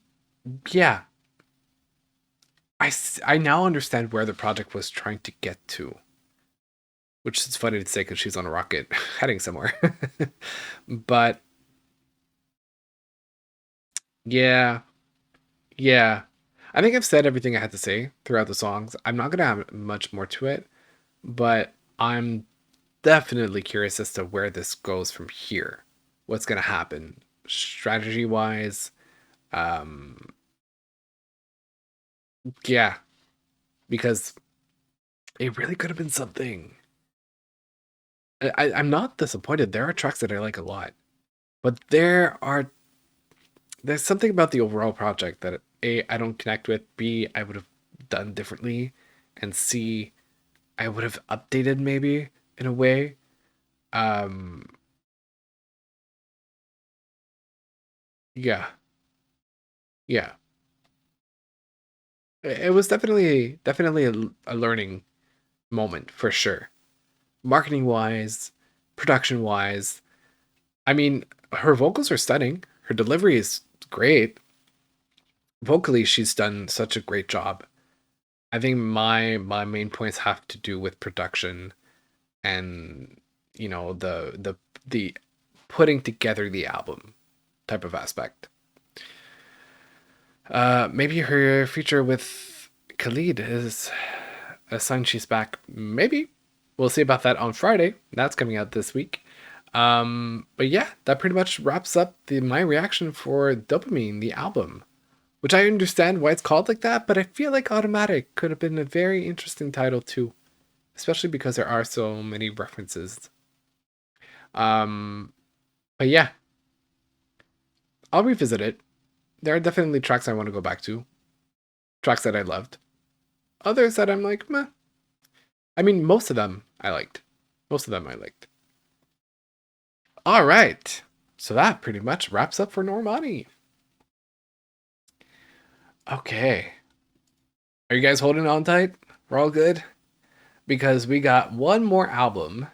yeah, I now understand where the project was trying to get to, which is funny to say because she's on a rocket heading somewhere. But yeah, yeah, I think I've said everything I had to say throughout the songs. I'm not gonna have much more to it, but I'm definitely curious as to where this goes from here. What's gonna happen strategy wise? Um, yeah, because it really could have been something. I'm not disappointed. There are tracks that I like a lot, but there's something about the overall project that A, I don't connect with, B, I would have done differently, and C, I would have updated maybe in a way. Um, yeah, yeah. It was definitely a learning moment for sure. Marketing wise, production wise. I mean, her vocals are stunning. Her delivery is great. Vocally, she's done such a great job. I think my main points have to do with production and the putting together the album type of aspect. Maybe her feature with Khalid is a sign she's back. Maybe we'll see about that on Friday. That's coming out this week. But yeah, that pretty much wraps up my reaction for Dopamine, the album, which I understand why it's called like that, but I feel like Automatic could have been a very interesting title too, especially because there are so many references. Um, but yeah, I'll revisit it. There are definitely tracks I want to go back to, tracks that I loved, others that I'm like, meh. I mean, most of them I liked. Most of them I liked. All right. So that pretty much wraps up for Normani. Okay. Are you guys holding on tight? We're all good? Because we got one more album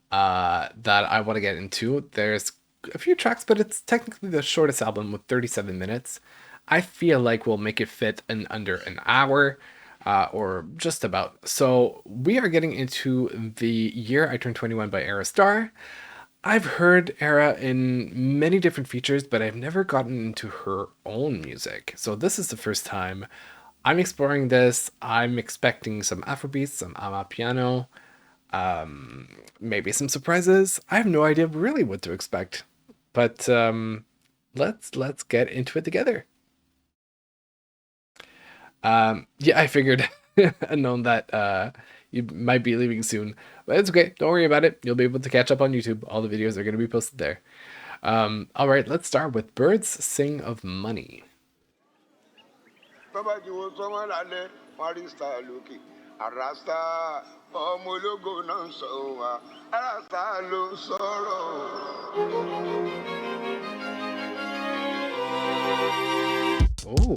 that I want to get into. There's a few tracks, but it's technically the shortest album with 37 minutes. I feel like we'll make it fit in under an hour, or just about. So we are getting into The Year I Turned 21 by Ayra Starr. I've heard Ayra in many different features, but I've never gotten into her own music. So this is the first time I'm exploring this. I'm expecting some Afrobeats, some Amapiano, maybe some surprises. I have no idea really what to expect. But let's get into it together. Yeah, I figured known that you might be leaving soon, but it's okay. Don't worry about it. You'll be able to catch up on YouTube. All the videos are going to be posted there. All right, let's start with Birds Sing of Money. Bàbá jí wo sọ́mọ́ lálẹ́, wọ́n rí Starr lókè. Àràsá ọmọ ológo náà ń sọ wá. Àràsá ló ń sọ̀rọ̀. Oh.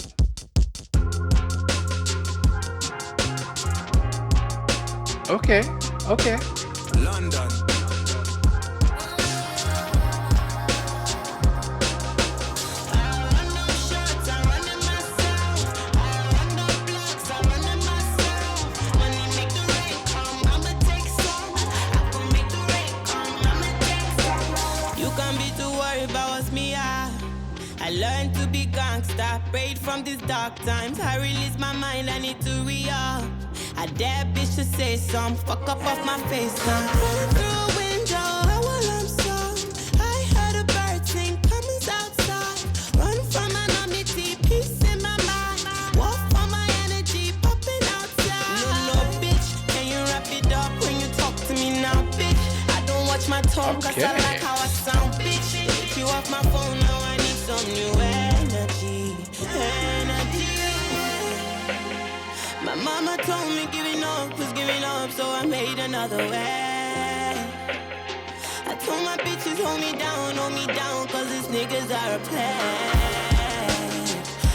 Okay, okay. London. I learned to be gangsta, prayed from these dark times. I release my mind, I need to re-up. I dare bitch to say some, fuck up off my face now. Run through a window, I will song. I heard a bird sing, coming outside. Run from anonymity, peace in my mind. Walk for my energy, popping outside. No, bitch, can you wrap it up when you talk to me now, bitch? I don't watch my tone, cause I like how I sound, bitch. Get you off my phone now, I need some new energy, energy. My mama told me giving up was giving up, so I made another way. I told my bitches hold me down, cause these niggas are a play.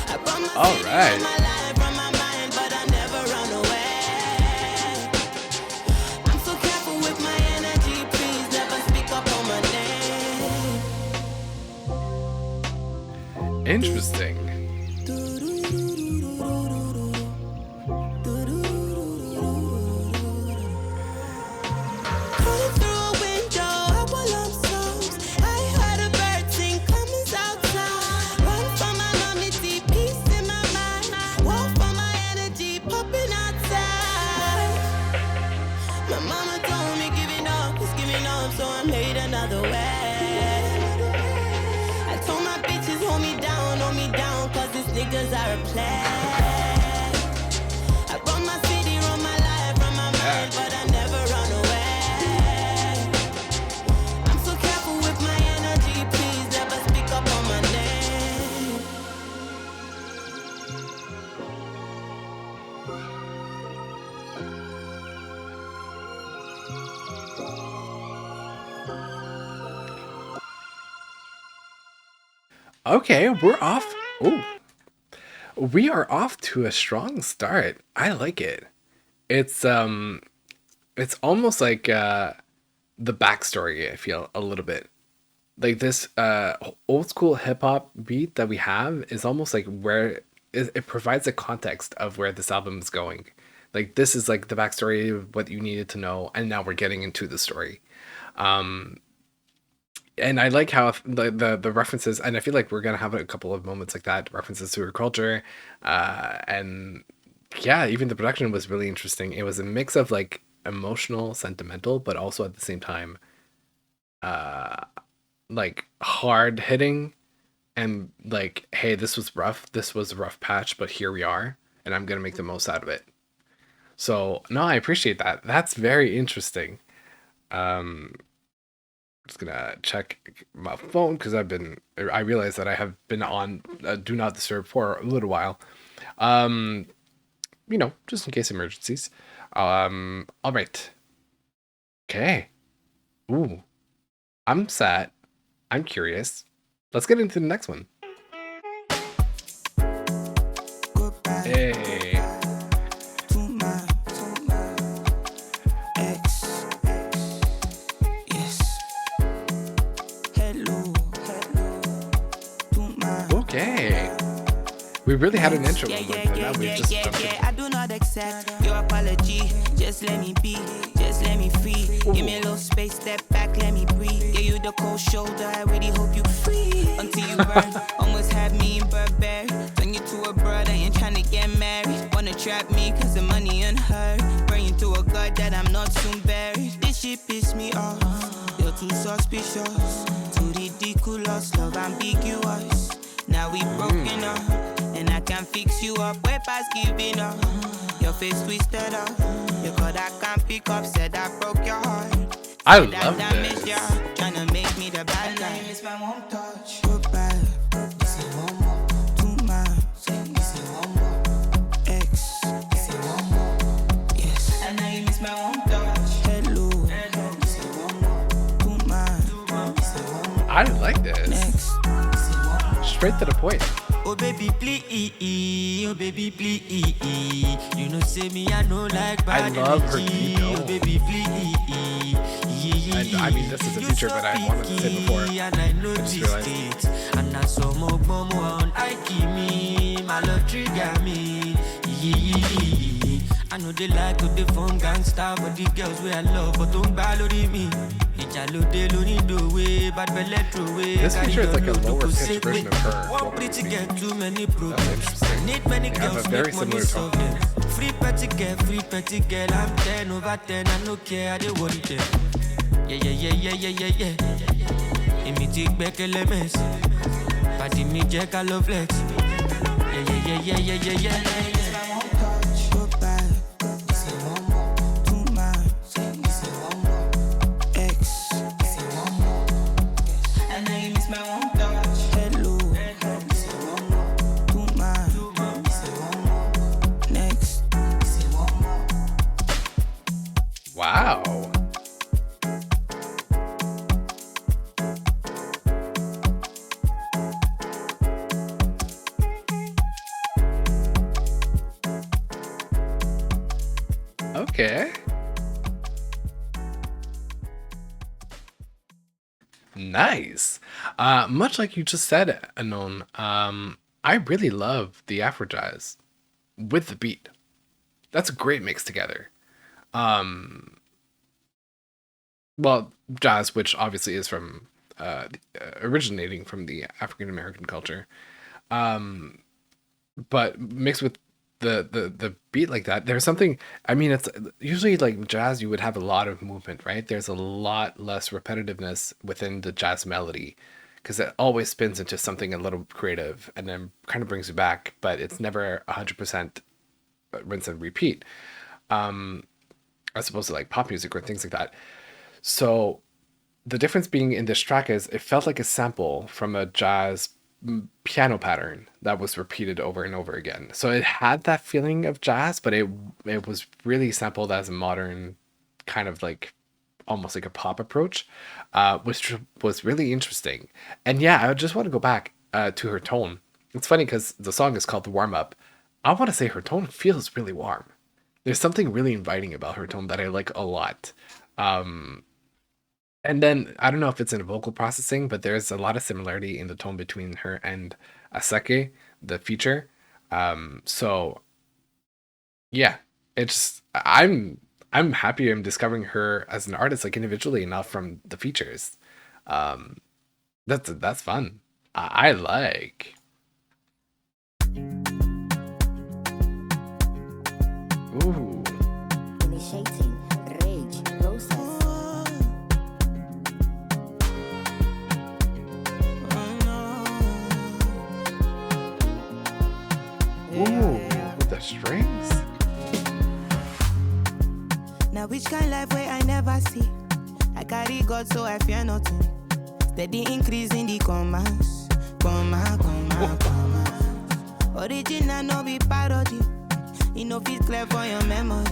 I brought my All city right. from my life, from my mind, but I never run away. I'm so careful with my energy, please never speak up on my name. Interesting. Niggas are a play. I run my city, run my life, run my mind, but I never run away. I'm so careful with my energy, please never speak up on my name. Okay, we're off. Oh. We are off to a strong start. I like it. It's almost like the backstory, I feel a little bit. Like this old school hip hop beat that we have is almost like where it provides a context of where this album is going. Like this is like the backstory of what you needed to know, and now we're getting into the story. And I like how the references, and I feel like we're gonna have a couple of moments like that, references to her culture, and yeah, even the production was really interesting. It was a mix of like emotional, sentimental, but also at the same time, like hard hitting, and like, hey, this was rough, this was a rough patch, but here we are, and I'm gonna make the most out of it. So no, I appreciate that. That's very interesting. Just gonna check my phone because I realized that I have been on do not disturb for a little while. Just in case emergencies. All right. Okay. Ooh, I'm sad. I'm curious. Let's get into the next one. Hey. Okay. We really had an intro, but now we just jumped in. I do not accept your apology. Just let me be, just let me free. Give me a little space, step back, let me breathe. Yeah, you with a cold shoulder. I really hope you free until you burn. Almost had me in Burberry. Turn you to a brother, ain't tryna get married. Wanna trap me cause the money unheard. Praying to a God that I'm not soon buried. This shit piss me off. You're too suspicious. Too ridiculous, love ambiguous. Now we broken up, and I can fix you up. Way past giving up. Your face twisted up. You call I can't pick up. Said I broke your heart. I love this. Tryna make me the bad guy. Miss my one touch. Goodbye. This is one more. Too much. This is one more. X. This is one more. Yes. And now you miss my one touch. Hello. This is one more. Too much. This is one more. I like this. Next. Straight to the point. Oh baby please, oh baby please. You know say me I know like bad love her energy. beat, though. Oh baby please. And I mean, this is a feature that I wanted to say before. And I know just this realized. it. And I saw more on I keep me, my love trigger me. I know they like to the phone gangster, but the girls where I love, but don't ballot me. This feature is like a lower pitched version of her. One pretty get too many That's problems. interesting. Need many They have girls, a very make money similar solve tone. them. Free petty girl, I'm 10 over 10, I no care, I dey worry them. Yeah. Emi ti gbẹ́kẹ̀lé mess. Party me jẹ́ ká lọ flex. Yeah. Wow. Okay. Nice. Much like you just said, Anon, I really love the Afro jazz with the beat. That's a great mix together. Well, jazz, which obviously is from originating from the African American culture, but mixed with the beat like that, there's something. I mean, it's usually like jazz. You would have a lot of movement, right? There's a lot less repetitiveness within the jazz melody because it always spins into something a little creative and then kind of brings you back, but it's never 100% rinse and repeat. As opposed to like pop music or things like that. So the difference being in this track is it felt like a sample from a jazz piano pattern that was repeated over and over again. So it had that feeling of jazz, but it was really sampled as a modern kind of like almost like a pop approach, which was really interesting. And yeah, I just want to go back to her tone. It's funny because the song is called The Warm Up. I want to say her tone feels really warm. There's something really inviting about her tone that I like a lot. And then I don't know if it's in vocal processing, but there's a lot of similarity in the tone between her and Asake, the feature. So yeah, it's I'm happy I'm discovering her as an artist, like individually, not from the features. That's fun. I like. Ooh. Initiating rage process. Ooh, with the strings. Now which kind life where I never see? I carry God so I fear nothing. Steady increase in the commas. Comma. Original no be parody. You know fit clear for your memory.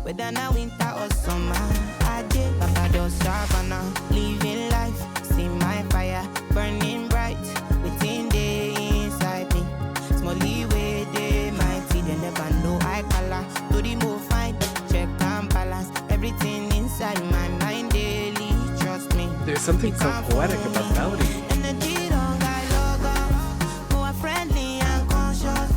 Whether now winter or summer. I did Barbados Savannah. Living life. See my fire burning bright within the inside me. Small leeway they mighty. They never know I color. Do the move fine. Check and balance. Everything inside my mind daily. Trust me. There's something so poetic about melody. Energy don't got logo. More friendly and conscious.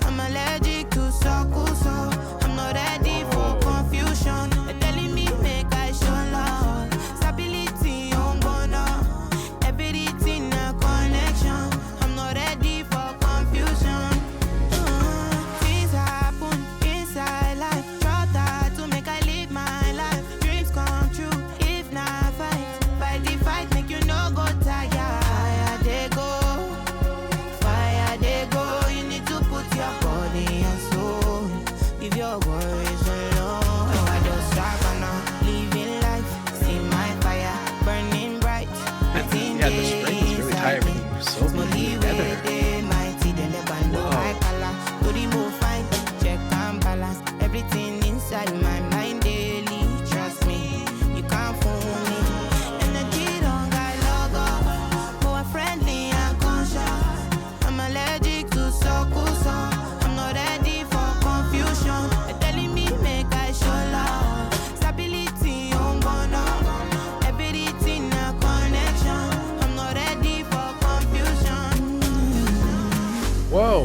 I'm allergic to circle, so I'm not ready for confusion. They're telling me make I show love. Stability on gonna.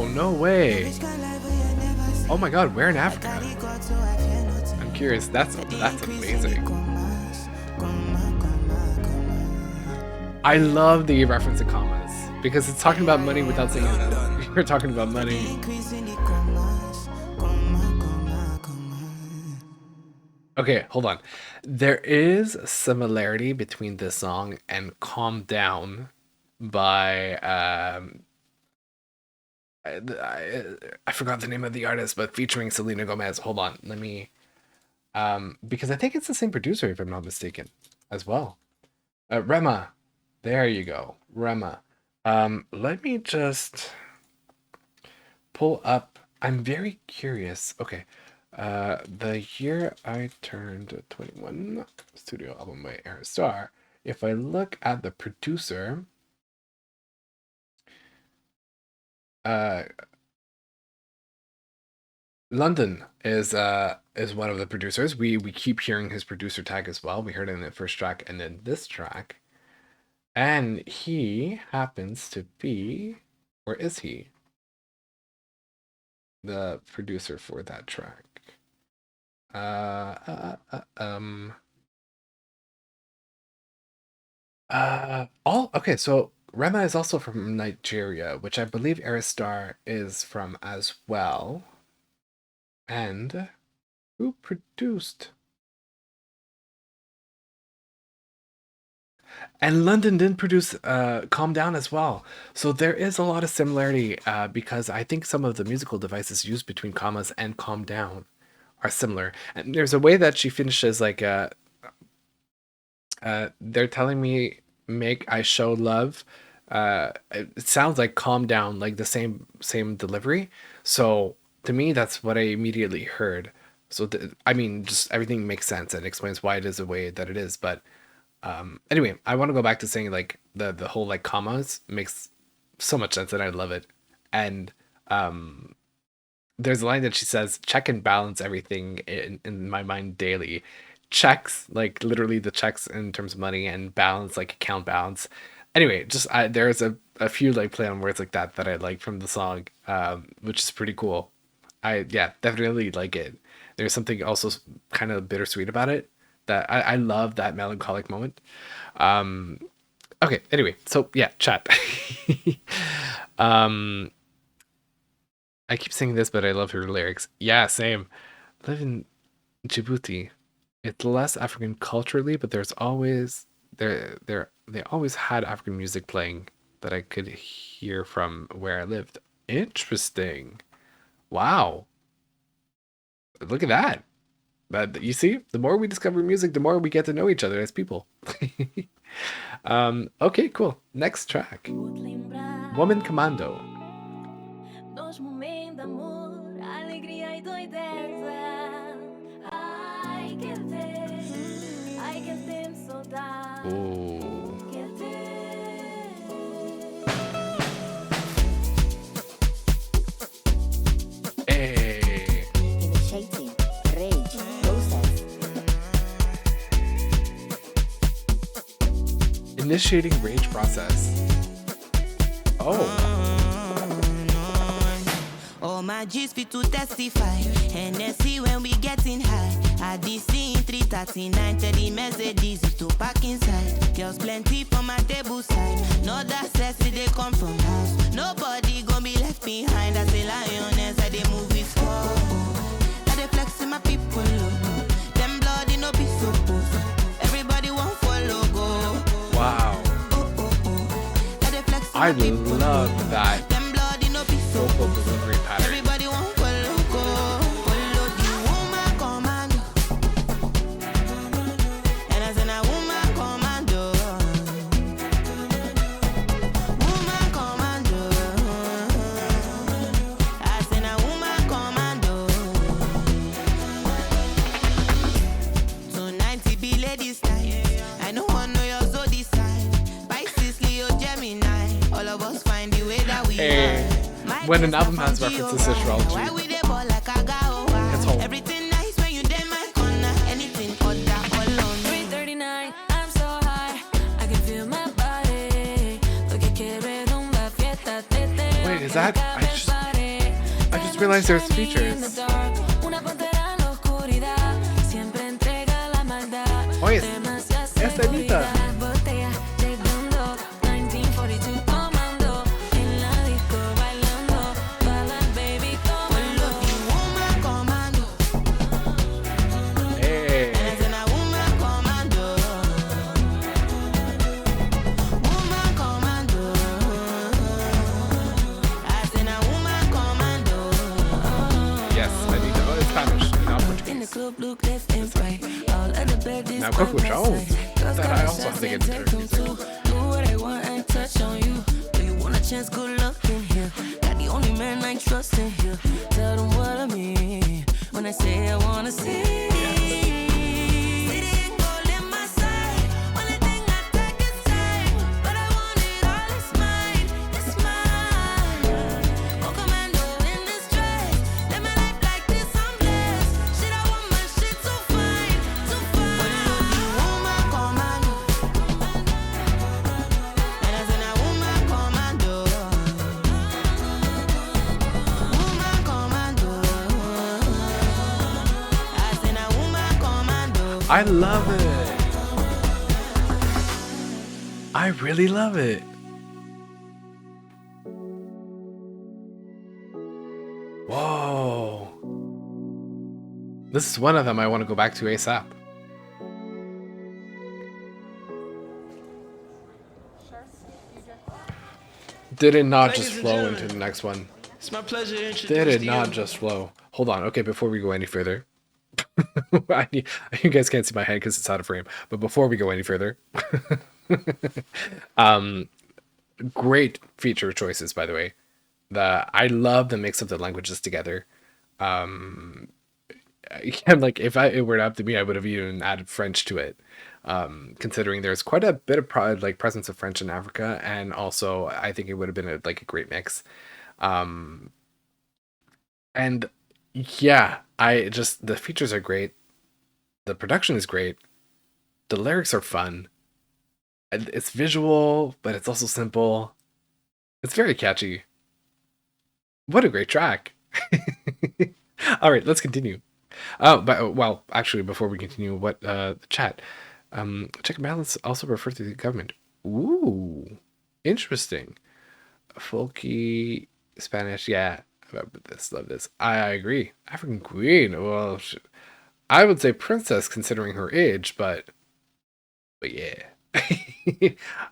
no way. Oh my god, where in Africa? I'm curious. That's amazing. I love the reference to commas because it's talking about money without saying it. You're talking about money. Okay, hold on. There is a similarity between this song and Calm Down by I forgot the name of the artist, but featuring Selena Gomez. Hold on, let me because I think it's the same producer if I'm not mistaken as well. Rema. There you go. Rema. Let me just pull up. I'm very curious. Okay. The year I turned 21, studio album by Ayra Starr. If I look at the producer, London is one of the producers. We keep hearing his producer tag as well. We heard it in the first track and then this track. And he happens to be, or is he, the producer for that track? Okay, so Rema is also from Nigeria, which I believe Ayra Starr is from as well. And who produced? And London did produce Calm Down as well. So there is a lot of similarity because I think some of the musical devices used between commas and Calm Down are similar. And there's a way that she finishes like they're telling me make I show love. It sounds like Calm Down, like the same delivery. So to me, that's what I immediately heard. So I mean, just everything makes sense and explains why it is the way that it is. But anyway, I want to go back to saying like the whole like commas makes so much sense and I love it. And there's a line that she says, check and balance everything in my mind daily. Checks, like literally the checks in terms of money, and balance, like account balance. Anyway, just there's a few like play on words like that I like from the song, which is pretty cool. Yeah, definitely like it. There's something also kind of bittersweet about it that I love that melancholic moment. Okay, anyway, so yeah, chat. I keep saying this, but I love her lyrics. Yeah, same. Live in Djibouti. It's less African culturally, but there's always they always had African music playing that I could hear from where I lived. Interesting. Wow. Look at that. But you see, the more we discover music, the more we get to know each other as people. Okay, cool. Next track. Woman Commando. Nos momentos de amor, alegria e doideza. Ai, que tem saudade. Ooh. Que Hey. Initiating rage process. Initiating rage process. Oh. All my G's fit to testify. Hennessy when we getting high. I DC in 339, 30 Mercedes to park inside. Girls plenty for my table side. No that sexy they come from house. Nobody gon' be left behind. I say lioness, I they move with squad. I they flexing my people. Them bloody no be supposed. Everybody want follow go. Wow. I love that vocal delivery pattern. Everybody want follow go. Follow the woman commando. And I said a woman commando. Woman commando. I said a woman commando. Tonight it be ladies night. I know one know your zodiac sign. Pisces, Leo, Gemini. All of us find the way that we Hey. are. When an album has references to astrology, it's home. Everything nice when you dey my corner. Anything other alone. 3:39, I'm so high, I can feel my body. Lo que quiero es rumba, fiesta, tete. Wait, is that? I just just realized there's features. Oye, esta Anita. Now Coco Jones, that I also have to get into her music. Do what I want and touch on you. Do you want a chance? Good luck in here. Got the only man I trust in here. Tell them what I mean when I say I wanna see. I love it. I really love it. Whoa. This is one of them I want to go back to ASAP. Did it not just flow into the next one? It's my pleasure to introduce Did it to not you. just flow? Hold on. Okay, before we go any further. You guys can't see my head because it's out of frame. But before we go any further, great feature choices, by the way. I love the mix of the languages together. Like if it were up to me, I would have even added French to it. Considering there's quite a bit of presence of French in Africa, and also I think it would have been a great mix. And yeah, the features are great. The production is great. The lyrics are fun. It's visual, but it's also simple. It's very catchy. What a great track. All right, let's continue. Well, actually, before we continue, the chat. Check and balance also refer to the government. Ooh, interesting. Folky Spanish, yeah. Love this. I agree. African queen. Well, I would say princess considering her age, but yeah.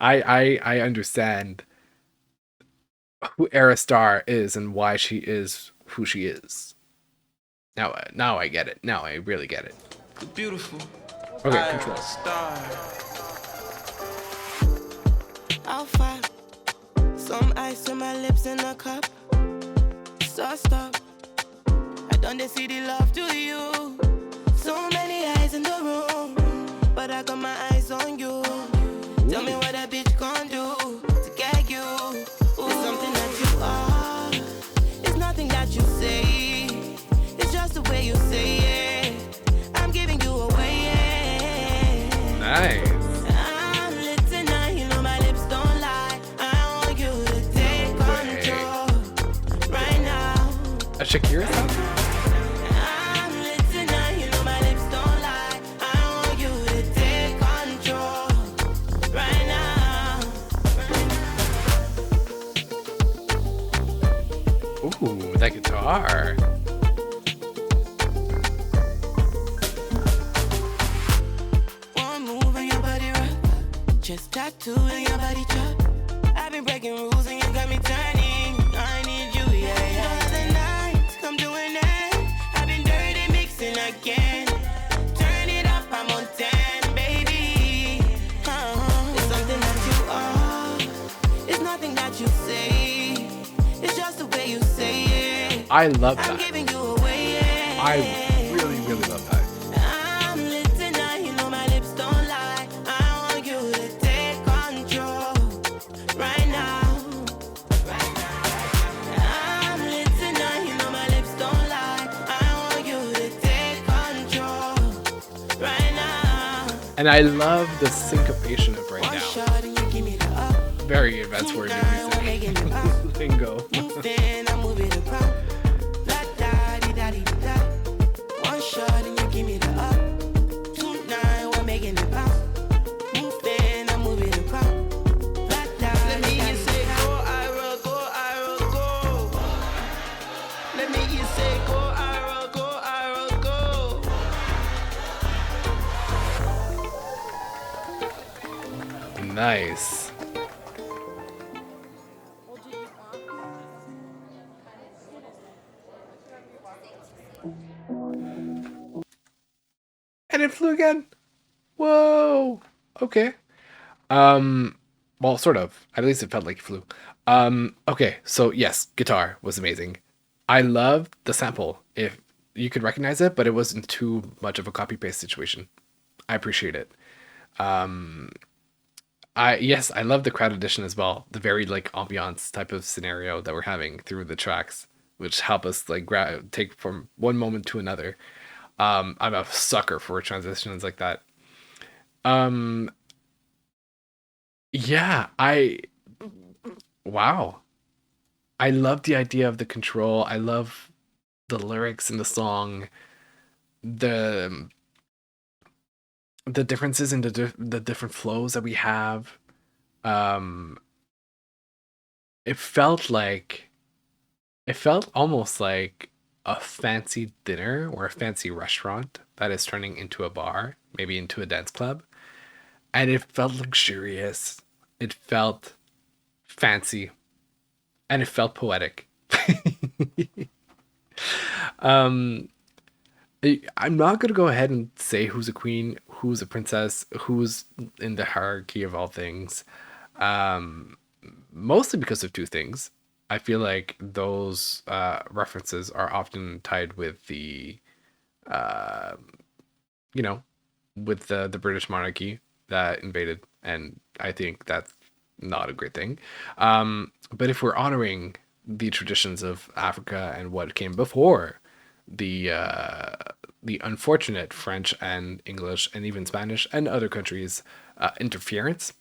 I understand who Ayra Starr is and why she is who she is. Now I get it. Now I really get it. Beautiful. Okay, Ayra control. Starr. Alpha. Some ice on my lips in a cup. So stop. I don't see the love to you. So many eyes in the room, but I got my eyes on you. Tell me what a bitch gon' do to get you. Ooh, it's something that you are. It's nothing that you say. It's just the way you say it. I'm giving you away. Yeah. Nice. I'm lit tonight, you know my lips don't lie. I want you to take control right now. A Shakira song? I'm lit tonight, you know my lips don't lie. I want you to take control right now. Ooh, that guitar. One move and your body rock. Just tattoo and your body chop. I've been breaking rules and you got me turning. I need you, yeah. Don't let the night come to an end. I've been dirty mixing again. Turn it up, I'm on 10, baby. It's something that you are. It's nothing that you say. It's just the way you say it. I love I'm that. giving you away, yeah. I really, really love that. I'm lit tonight, you know my lips don't lie. I want you to take control right now. I'm lit tonight, you know my lips don't lie. I want you to take control right now. And I love the syncopation of right One now. shot and you give me the up. Very advanced word Girl, making it pop. music. Lingo. Then I move it around. Like Let me hear say go Ayra, go Ayra, go. Nice. And it flew again. Whoa. Okay. Well, sort of. At least it felt like it flew. Okay, so yes, guitar was amazing. I love the sample. If you could recognize it, but it wasn't too much of a copy paste situation. I appreciate it. I love the crowd edition as well. The very like ambiance type of scenario that we're having through the tracks, which help us like take from one moment to another. I'm a sucker for transitions like that. Um, yeah, wow. I love the idea of the control. I love the lyrics in the song. The the differences in the different flows that we have. Um, it felt like it felt almost like a fancy dinner or a fancy restaurant that is turning into a bar, maybe into a dance club. And it felt luxurious. It felt fancy. And it felt poetic. um, I'm not going to go ahead and say who's a queen, who's a princess, who's in the hierarchy of all things. Um, Mostly because of two things. I feel like those references are often tied with the, uh, you know, with the British monarchy that invaded, and I think that's not a great thing. But if we're honoring the traditions of Africa and what came before the unfortunate French and English and even Spanish and other countries interference,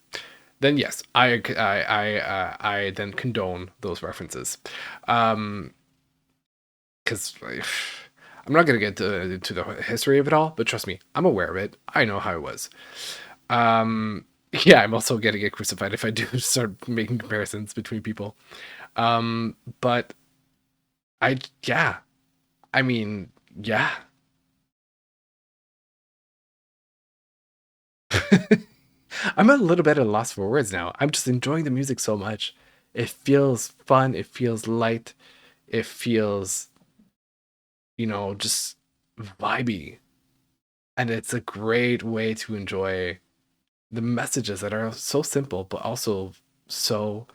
then yes, I then condone those references. Because I'm not gonna get to the history of it all, but trust me, I'm aware of it. I know how it was. Yeah, I'm also gonna get crucified if I do start making comparisons between people. But yeah, I mean, yeah. I'm a little bit at a loss for words now. I'm just enjoying the music so much. It feels fun. It feels light. It feels, just vibey. And it's a great way to enjoy the messages that are so simple, but also so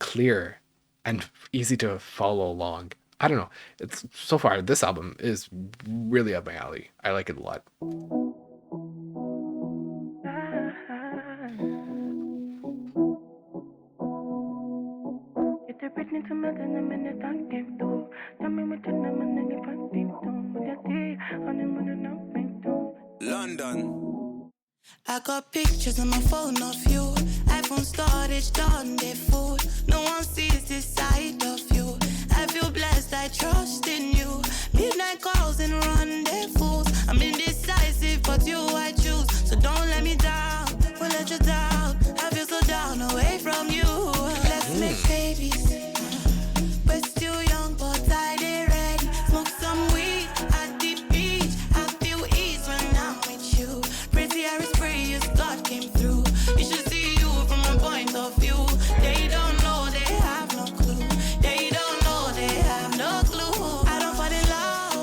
clear and easy to follow along. I don't know. It's so far, this album is really up my alley. I like it a lot. London. I got pictures on my phone of you. iPhone storage done they full. No one sees this side of you. I feel blessed, I trust in you. Midnight calls and rendezvous. I'm indecisive, but you I choose. So don't let me down, won't let you down. I feel so down away from you. Let's make babies. We're still young, but I did ready. Smoke some weed at the beach. I feel ease when I'm with you. Pretty Iris prayers, God came through. You should see you from my point of view. They don't know, they have no clue. They don't know, they have no clue. I don't fall in love.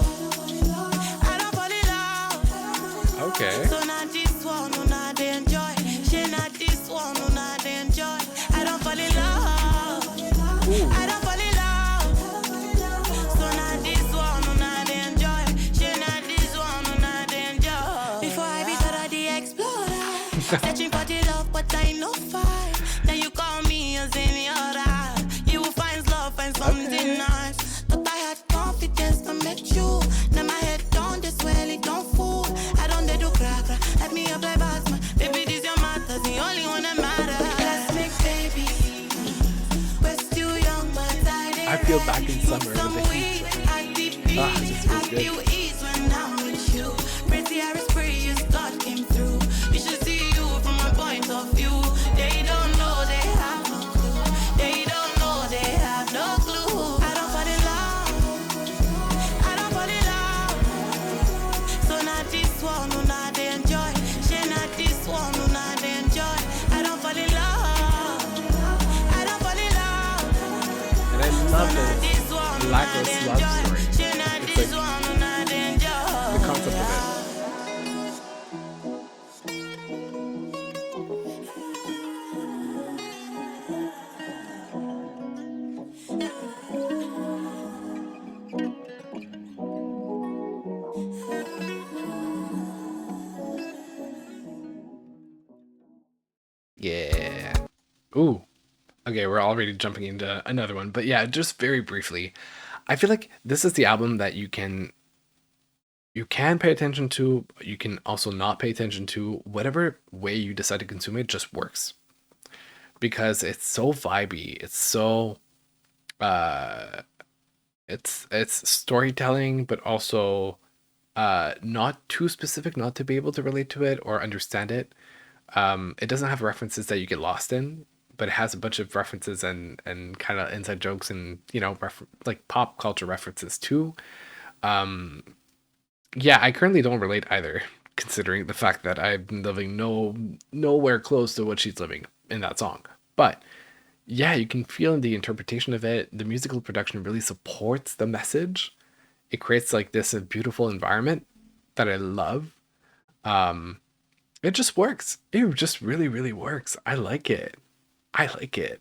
I don't fall in love. Okay. So not this one, no, not they enjoy. She not this one, no, not they enjoy. I don't fall in love. I don't fall in love. So not this one, no, not they enjoy. She not this one, no, not they enjoy. Before I be caught the explorer, searching for the love, but I know fire. Now you call me a senora. You will find love, find something nice. Thought I had confidence, I met you. Now my head down, this well, it don't fool. I don't do crack, let me up like Batman. Baby, this your matter, the only one that matters. Let's make babies. We're still young, but I feel back in summer with the heat. This feels good. feel ease when I'm with you. Pretty Iris prayers, God came through. You should see you from my point of view. They don't know, they have no clue. They don't know, they have no clue. I don't fall in love. love this blacklist love story. It's like the concept of it. Yeah. Ooh. Okay, we're already jumping into another one, but yeah, just very briefly, I feel like this is the album that you can pay attention to, you can also not pay attention to. Whatever way you decide to consume it just works because it's so vibey. It's so uh it's storytelling, but also not too specific not to be able to relate to it or understand it. It doesn't have references that you get lost in, but it has a bunch of references and kind of inside jokes and like pop culture references too. Um, yeah, I currently don't relate either, considering the fact that I've been living nowhere close to what she's living in that song. But yeah, you can feel the interpretation of it. The musical production really supports the message. It creates like this a beautiful environment that I love. Um, it just works. It just really, really works. I like it. I like it.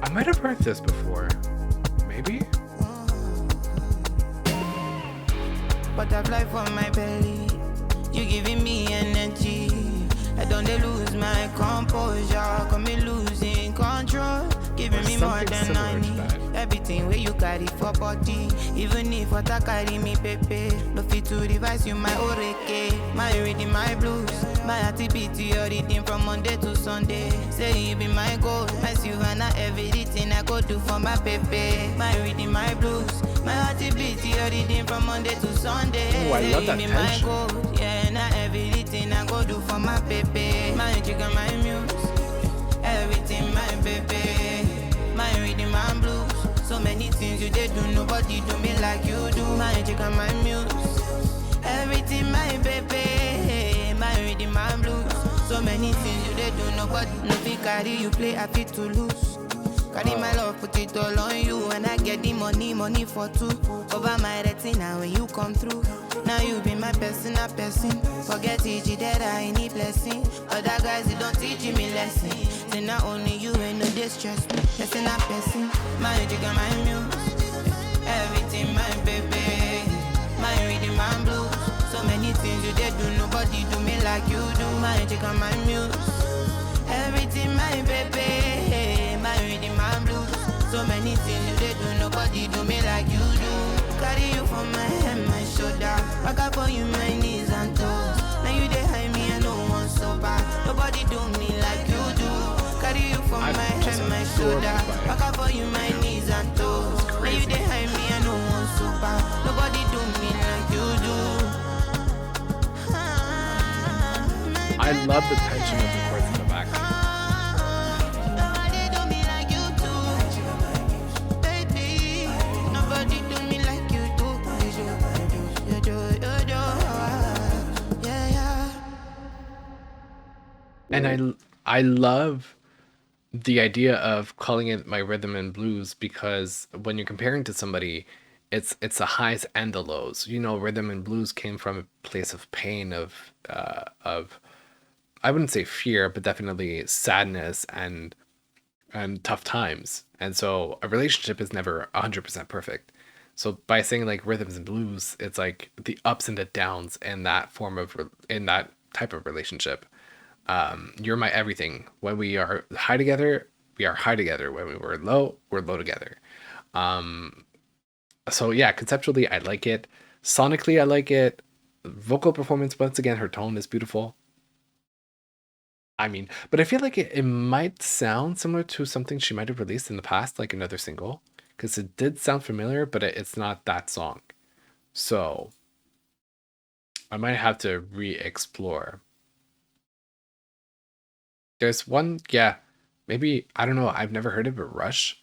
I might have heard this before. Maybe? Butterfly for my belly, you giving me energy. I don't dey lose my composure, got me losing control. Giving me more than I need. Everything where you carry for body, even if what I carry me pepe. No fit to revise you my oreke, my reading my blues, my activity your reading from Monday to Sunday. Say you be my gold, my Savannah, everything I go do for my pepe. My reading my blues, my activity your reading from Monday to Sunday. Ooh, I love that Say you be my tension. gold, yeah, now everything I go do for my pepe. My chicken, my muse, everything my baby. My reading my blues. So many things you did do, nobody do me like you do. My chicken, my muse, everything my baby. My reading my blues. So many things you did do, nobody no fit carry you play, I fit to lose. Carry my love, put it all on you. And I get the money for two. Over my retina when you come through. Now you be my personal person. Forget it, that I need blessing. Other guys, they don't teach me lesson. Say not only you ain't no distress me. Person a person, my jigga, my muse. Everything my baby. My reading my blues. So many things you did do, nobody do me like you do. My jigga, my muse. Everything my baby. My reading my blues. So many things you did do, nobody do me like you do. Carry you for my head, my shoulder. Back up for you, my knees and toes. Now you dey hide me, I no one so bad. Nobody do me like you do. Carry you for my head, my shoulder. Back up for you, my knees and toes. Now you dey hide me, I no one so bad. Nobody do me like you do. I love the tension of the chords in the back. Nobody do me like you do, baby. Nobody do me like you do. Yeah. And I love the idea of calling it my rhythm and blues because when you're comparing to somebody, it's the highs and the lows. Rhythm and blues came from a place of pain, of I wouldn't say fear, but definitely sadness and tough times. And so a relationship is never 100% perfect. So by saying like rhythms and blues, it's like the ups and the downs in that in that type of relationship. You're my everything. When we are high together, we are high together. When we're low together. So yeah, conceptually, I like it. Sonically, I like it. Vocal performance, once again, her tone is beautiful. I mean, but I feel like it might sound similar to something she might have released in the past, like another single, because it did sound familiar, but it's not that song. So I might have to re-explore. There's one, yeah, maybe, I don't know, I've never heard of it, Rush.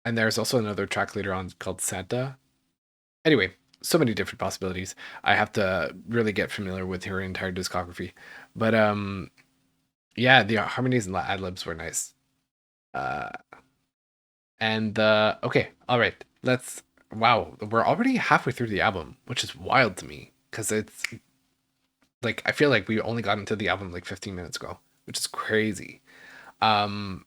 And there's also another track later on called Santa. Anyway, so many different possibilities. I have to really get familiar with her entire discography. But yeah, the harmonies and ad libs were nice. Uh, and okay, all right, let's. Wow, we're already halfway through the album, which is wild to me because it's like I feel like we only got into the album like 15 minutes ago, which is crazy. Um,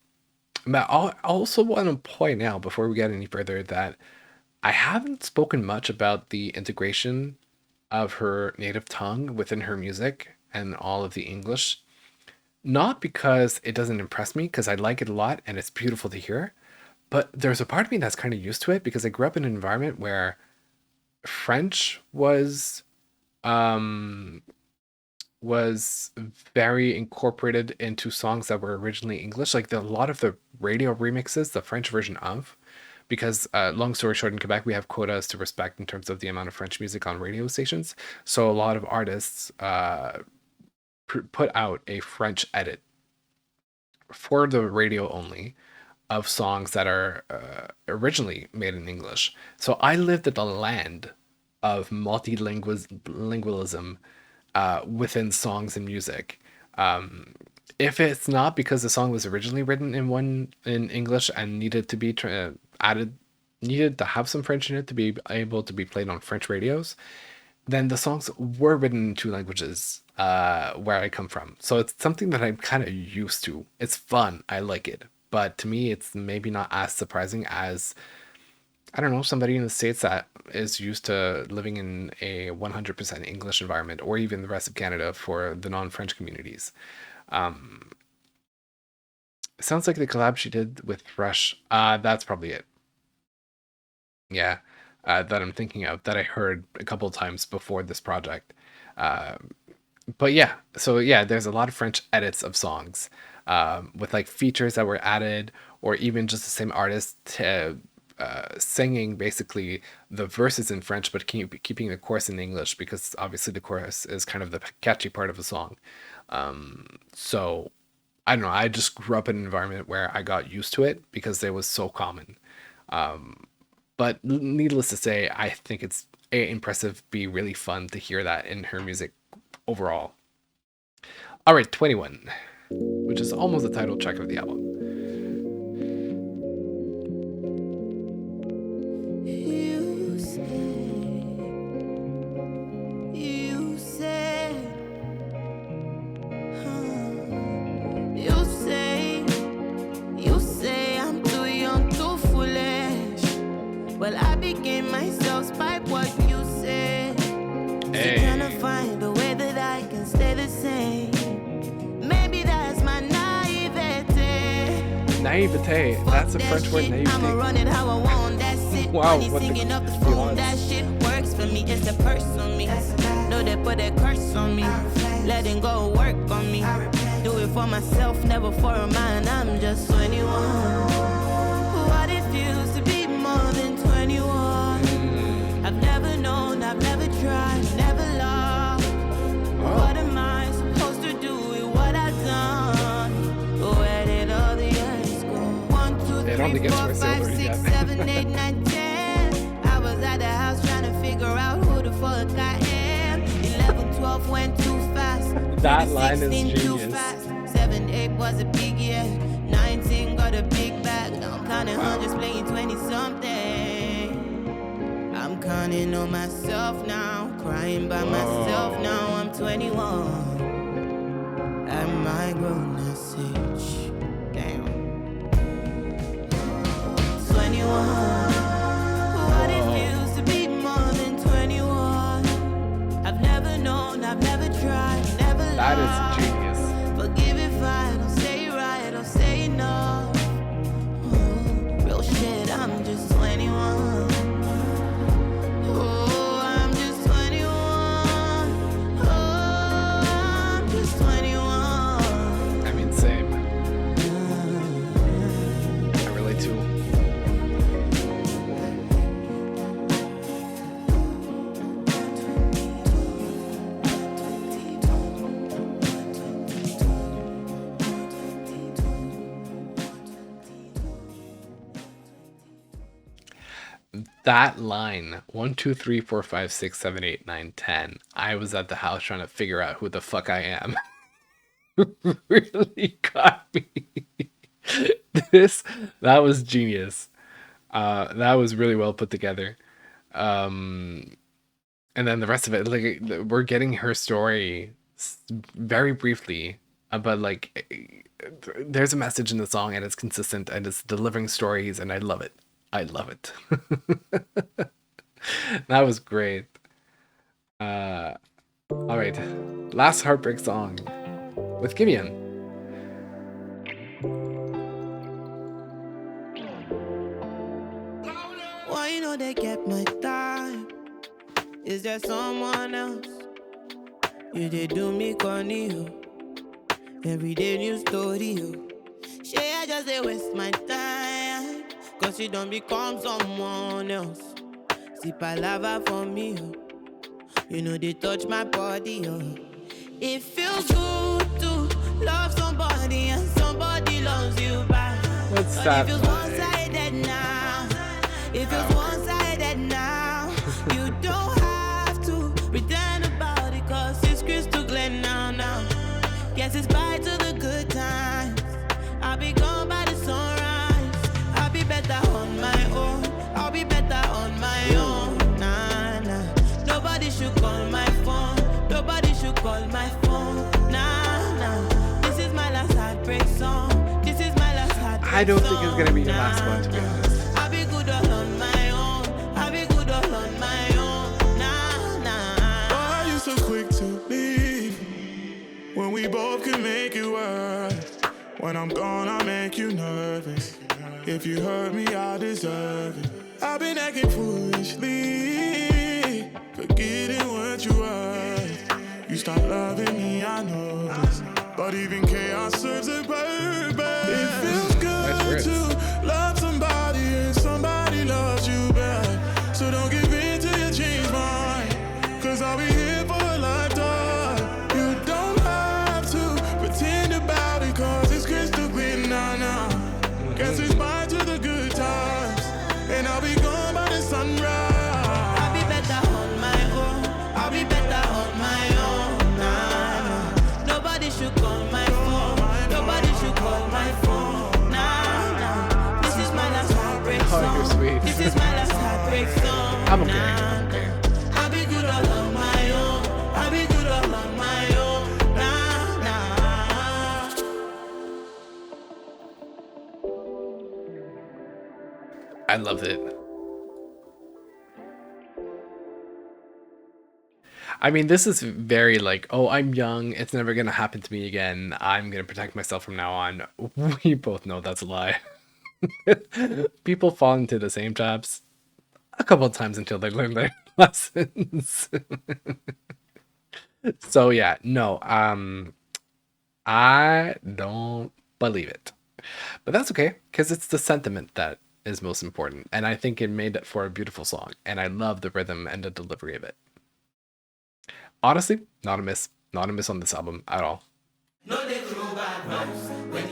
but I also want to point out before we get any further that I haven't spoken much about the integration of her native tongue within her music and all of the English. Not because it doesn't impress me, because I like it a lot and it's beautiful to hear, but there's a part of me that's kind of used to it because I grew up in an environment where French um was very incorporated into songs that were originally English. Like a lot of the radio remixes, the French version of, because long story short, in Quebec we have quotas to respect in terms of the amount of French music on radio stations. So a lot of artists put out a French edit for the radio only of songs that are originally made in English. So I lived at the land of multilingualism within songs and music. If it's not because the song was originally written in English and needed to be needed to have some French in it to be able to be played on French radios, then the songs were written in two languages where I come from. So it's something that I'm kind of used to. It's fun. I like it. But to me, it's maybe not as surprising as, I don't know, somebody in the States that is used to living in a 100% English environment, or even the rest of Canada for the non-French communities. It sounds like the collab she did with Rush. That's probably it. Yeah, that I'm thinking of, that I heard a couple of times before this project. But yeah, so yeah, there's a lot of French edits of songs with like features that were added, or even just the same artist singing basically the verses in French, but keeping the chorus in English, because obviously the chorus is kind of the catchy part of the song. So I don't know. I just grew up in an environment where I got used to it because it was so common. But needless to say, I think it's A, impressive, B, really fun to hear that in her music overall. All right, 21, which is almost the title track of the album. Well, I became myself by what you said. Hey. Trying to find a way that I can stay the same. Maybe that's my naivete. Naivete. That's a French word, naivete. I'ma run it how I want, that's it. Wow, what singing up the spoon, that shit works for me. It's a curse on me. Know they put a curse on me. Letting go work on me. Do it for myself, never for a man. I'm just 21. What it feels to be more than 21. I've never known, I've never tried, never loved. What am I supposed to do with what I've done? Where did all the years go? 1, 2, 3, 4, 5, 6, 7, 8, 9, 10. I was at the house trying to figure out who the fuck I am. 11, 12 went too fast. That line is genius. 7, 8 was a big year. 19 got a big bag. Now I'm counting hundreds, playing 20 something. I'm counting on myself now, crying by myself now. I'm 21. At my grown-ass age. Damn. 21. What it feels to be more than 21. I've never known, I've never tried, never loved. That is genius. Forgive if I don't say right or say enough. Real shit, I'm just 21. Oh, I'm just 21. Oh, I'm just 21. I mean, same. I relate too. that line 1, 2, 3, 4, 5, 6, 7, 8, 9, 10. I was at the house trying to figure out who the fuck I am. Really got me. That was genius. That was really well put together. And then the rest of it, like, we're getting her story very briefly, but like there's a message in the song and it's consistent and it's delivering stories and I love it. I love it. That was great. All right, last heartbreak song with Gideon. Why you know they get my time? Is there someone else? You did do me corny, yo. Every day new story, yo. Shit, I just they waste my time. Cause you don't become someone else. See palava for me, yo. You know they touch my body, yo. It feels good to love somebody and somebody loves you back. What's But that? it feels one-sided now. It feels one-sided now. You don't have to pretend about it, cause it's crystal clear now. Guess it's bye to the good times. I'll be gone by the sunrise. I'll be better on my own. I'll be better on my own. Nah. Nobody should call my phone. Nobody should call my phone. Nah. This is my last heartbreak song. This is my last heartbreak song. I don't think it's gonna be your last one, to be honest. I'll be good all on my own. I'll be good all on my own. Nah. Why are you so quick to leave when we both can make it work? When I'm gone, I'll make you nervous. If you hurt me, I deserve it. I've been acting foolishly, forgetting what you were. You start loving me, I know this. But even chaos serves a purpose. It feels good to love somebody and somebody loves you back. So don't give in till you change mine, cause I'll be here for a lifetime. You don't have to pretend about it, cause it's crystal clear now. Guess it's bye to the good times, and I'll be gone by the sunrise. I'll be better on my own. I'll be better on my own. Nah. Nobody should call my phone. Nobody should call my phone. Nah. This is my last heartbreak song. Oh, you're sweet. This is my last heartbreak song. I'm okay. I'll be good all on my own. I'll be good all on my own. Nah. I love it. I mean, this is very like, oh, I'm young. It's never going to happen to me again. I'm going to protect myself from now on. We both know that's a lie. People fall into the same traps a couple of times until they learn their lessons. So yeah, no, I don't believe it. But that's okay, because it's the sentiment that is most important. And I think it made it for a beautiful song. And I love the rhythm and the delivery of it. Honestly, not a miss. Not a miss on this album at all. Bad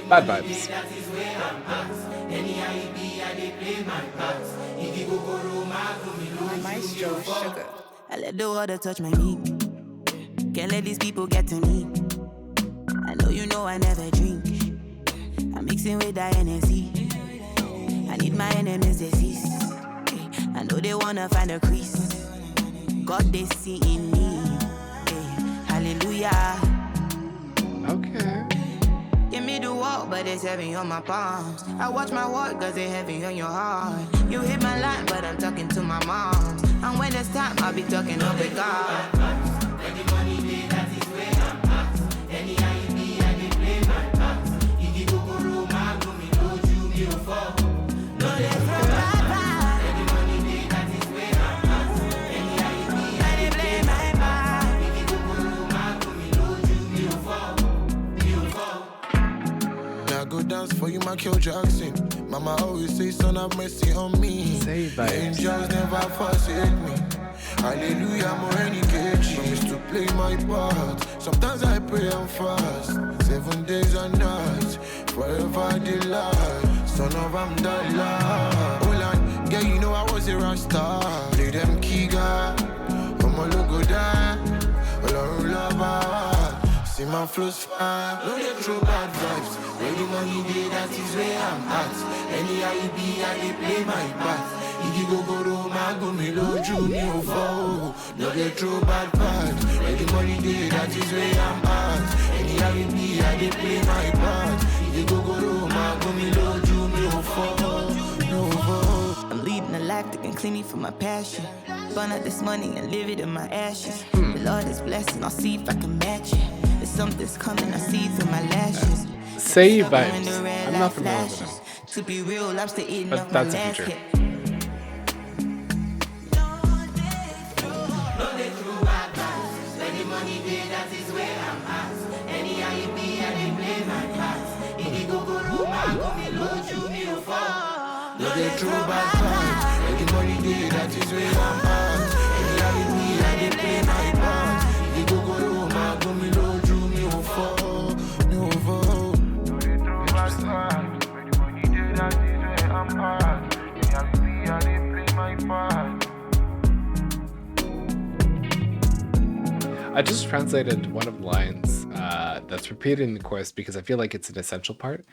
vibes. Maestro Sugar. I let the water touch my knee. Can't let these people get to me. I know you know I never drink. I'm mixing with that NSC. I need my enemies disease. I know they wanna find a crease. God they see in me. Hallelujah. Okay. Give me the walk, but it's heavy on my palms. I watch my walk, cause it's heavy on your heart. You hit my line, but I'm talking to my moms. And when it's time, I'll be talking up with God. When the money day, that is where I'm at. Any IEP, I dey play my part. If you go room, I go me, no you, me no fall. No, they from bad. When the money day, that is where I'm at. Any IEP, I dey play my part. If you go room, I go me, no you, me no fall. Me no fall. Now go dance for you, Michael Jackson. Mama always say, son, have mercy on me. Say vibes. Angels never forsake me. Hallelujah, more any cage. Promise to play my part. Sometimes I pray and fast. 7 days and nights, forever delight. Son of Amdallah. Hold on, Yeah, you know I was a rasta. Play them Kiga. Come on, look go down. Alone lover. See my flows fire. No, they throw bad vibes. Where the money day, that is where I'm at. Anyhow you be, I dey play my part. If you go Roma, go me low, Junior fall. No, they throw bad vibes. Where the money day, that is where I'm at. Anyhow you be, I dey play my part. If you go Roma, go me low, Junior fall. No fall. I'm leading a life that can clean me from my passion. Burn out this money and live it in my ashes. The Lord is blessing, I'll see if I can match it. There's something's coming, I see through my lashes. Say vibes. I'm not familiar with them. To be real, I'm still eating But up my that's a last feature. hit. No, they throw bad vibes. Where the money day, that is where I'm at. Anyhow you be, I dey play my part. If you go Roma, go me low, Drew me fall. No fall. No, they throw bad vibes. Where the money day, that is where I'm at. Anyhow you be, I dey play my part. I just translated one of the lines that's repeated in the chorus because I feel like it's an essential part.